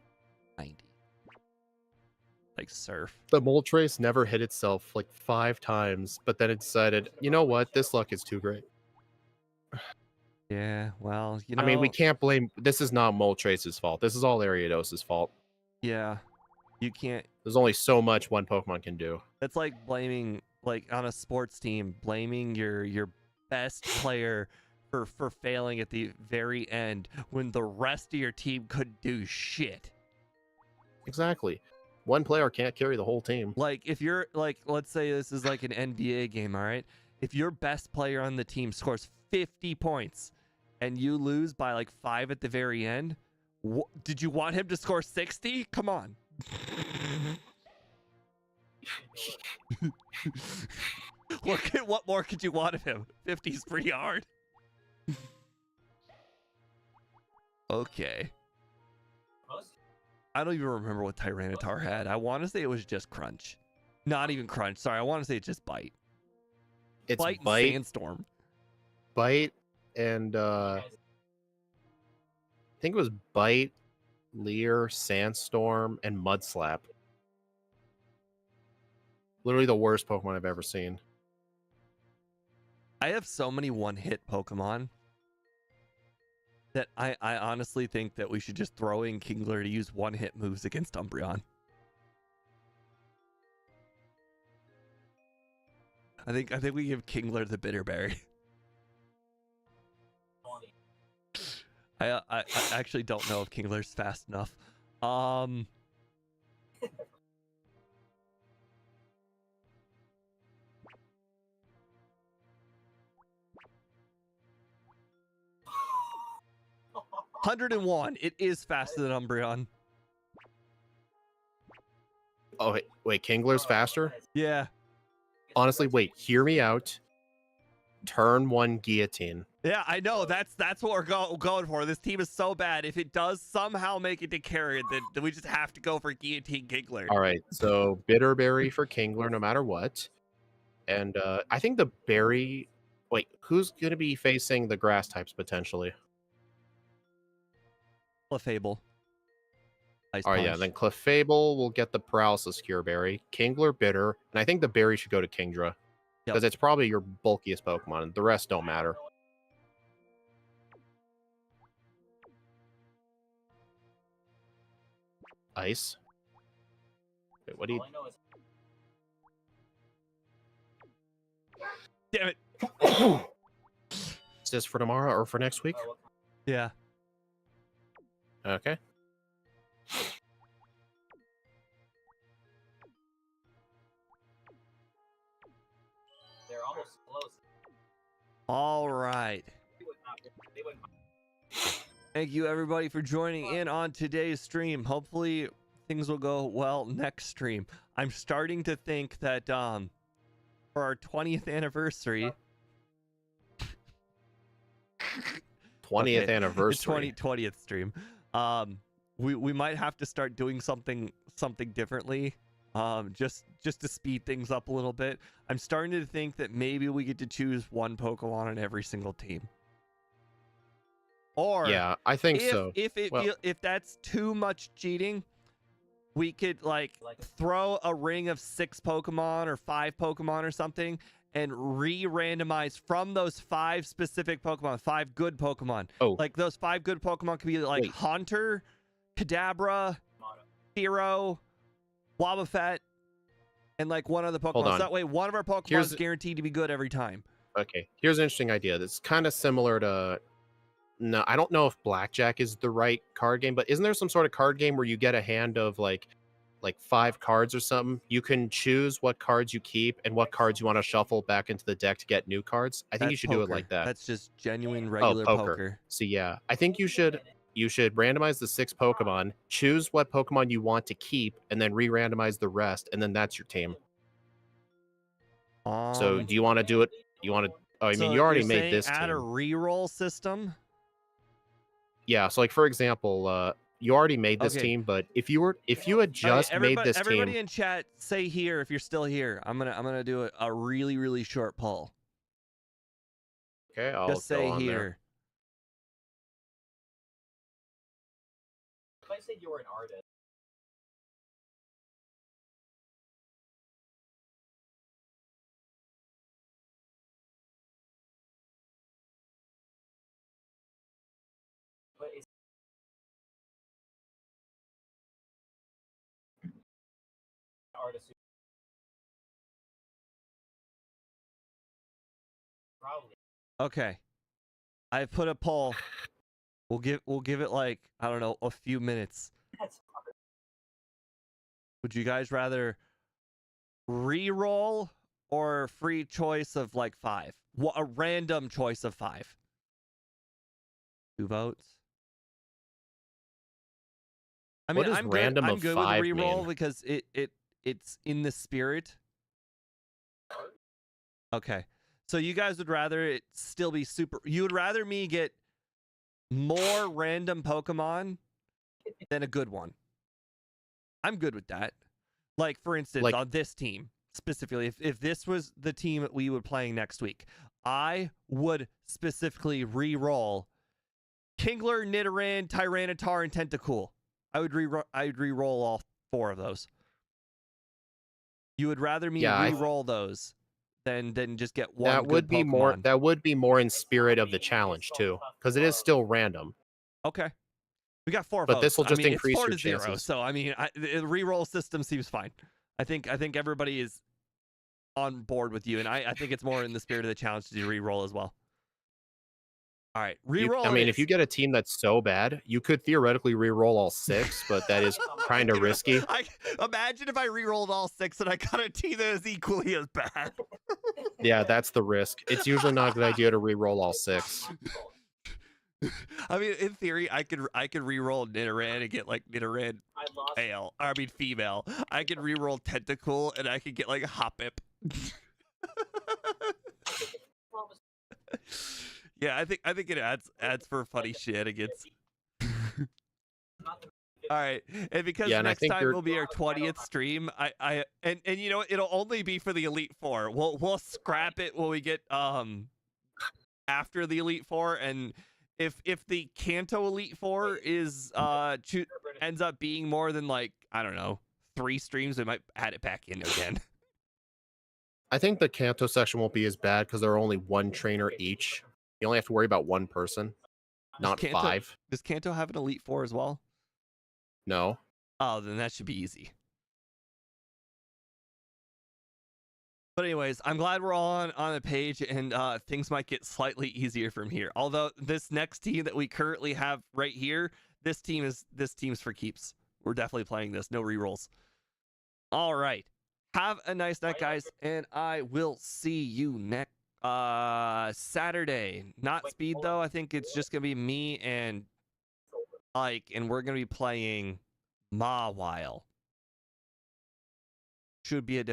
90. Like Surf. The Moltres never hit itself like 5 times, but then it decided, you know what, this luck is too great. Yeah, well, you know. I mean, we can't blame. This is not Moltres' fault. This is all Ariados' fault. Yeah, you can't. There's only so much one Pokemon can do. It's like blaming, like on a sports team, blaming your best player for failing at the very end when the rest of your team couldn't do shit. Exactly. One player can't carry the whole team. Like if you're like, let's say this is like an NBA game, all right? If your best player on the team scores 50 points and you lose by like 5 at the very end, did you want him to score 60? Come on. What more could you want of him? 50 is pretty hard. Okay. I don't even remember what Tyranitar had. I want to say it was just Crunch. Not even Crunch. Sorry, I want to say it's just Bite. It's Bite and Bite, Sandstorm. Bite, and I think it was Bite, Leer, Sandstorm, and Mudslap. Literally the worst Pokemon I've ever seen. I have so many one-hit Pokemon that I honestly think that we should just throw in Kingler to use one-hit moves against Umbreon. I think we give Kingler the Bitterberry. I actually don't know if Kingler's fast enough. 101. It is faster than Umbreon. Oh, wait, Kingler's faster? Yeah. Honestly, wait, hear me out. Turn 1 Guillotine. Yeah, I know. That's what we're going for. This team is so bad. If it does somehow make it to carry it, then we just have to go for Guillotine Kingler. All right, so Bitterberry for Kingler no matter what. And I think the berry... Wait, who's going to be facing the grass types potentially? Clefable. Oh yeah, then Clefable will get the Paralysis Cure Berry. Kingler Bitter, and I think the berry should go to Kingdra. Because it's probably your bulkiest Pokemon, and the rest don't matter. Ice. Wait, what do you... Damn it. Is this for tomorrow or for next week? Yeah. Okay. They're almost close. All right. Thank you everybody for joining in on today's stream. Hopefully things will go well next stream. I'm starting to think that for our 20th anniversary 20th anniversary. 20th stream. We might have to start doing something differently just to speed things up a little bit. I'm starting to think that maybe we get to choose one Pokemon on every single team. Or Yeah, I think so. if that's too much cheating, we could like throw a ring of 6 Pokemon or 5 Pokemon or something and re-randomize from those 5 specific Pokemon, 5 good Pokemon. Oh. Like those 5 good Pokemon could be like Wait. Haunter, Kadabra, Hero, Wobbuffet, and like one other Pokemon. Hold So on. that way one of our Pokemon is guaranteed to be good every time. Okay, here's an interesting idea. That's kind of similar to... No, I don't know if Blackjack is the right card game, but isn't there some sort of card game where you get a hand of like 5 cards or something? You can choose what cards you keep and what cards you want to shuffle back into the deck to get new cards. I think you should do it like that. That's just genuine regular poker. So yeah, I think you should randomize the 6 Pokemon, choose what Pokemon you want to keep, and then re-randomize the rest, and then that's your team. So do you want to do it? You want to? Oh, I mean, you already made this add a team. reroll system. Yeah. So like for example, you already made this team, but if you had just made this team, everybody in chat, say here if you're still here. I'm gonna do a really really short poll. Okay, I'll just say go on here. There. If I said you were an artist. But it's artist. Probably. Okay, I put a poll. We'll give it like, I don't know, a few minutes. That's hard. Would you guys rather re-roll or free choice of like 5? A random choice of 5. 2 votes. I mean, What does I'm random good. I'm of good 5 with re-roll mean? because it's in the spirit. Okay. So you guys would rather it still be super... You would rather me get more random Pokemon than a good one. I'm good with that. Like, for instance, on this team, specifically, if this was the team that we would be playing next week, I would specifically re-roll Kingler, Nidoran, Tyranitar, and Tentacool. I'd re-roll all 4 of those. You would rather me re-roll those than just get one. That would be Pokemon. more. That would be more in spirit of the challenge too, because it is still random. Okay, we got 4 but votes. this will just increase it's 4 your to 0, chances. so I mean, the re-roll system seems fine. I think everybody is on board with you, and I think it's more in the spirit of the challenge to do re-roll as well. All right, re-roll. I mean, if you get a team that's so bad, you could theoretically re-roll all 6, but that is kind of risky. Imagine if I re-rolled all 6 and I got a team that is equally as bad. Yeah, that's the risk. It's usually not a good idea to re-roll all 6. I mean, in theory, I could re-roll Nidoran and get like Nidoran female. I could re-roll Tentacool and I could get like a Hoppip. Yeah, I think it adds for funny shenanigans. All right, and because next time will be our 20th stream, and you know it'll only be for the Elite Four. We'll scrap it when we get after the Elite Four, and if the Kanto Elite Four is ends up being more than like, I don't know, 3 streams, we might add it back in again. I think the Kanto section won't be as bad because there are only 1 trainer each. You only have to worry about 1 person, not 5. Does Kanto have an Elite Four as well? No. Oh, then that should be easy. But anyways, I'm glad we're all on the page, and things might get slightly easier from here. Although this next team that we currently have right here, this team's for keeps. We're definitely playing this. No rerolls. All right. Have a nice night, guys, and I will see you next Saturday. Not speed though. I think it's just gonna be me and Ike, and we're gonna be playing Mawile. Should be a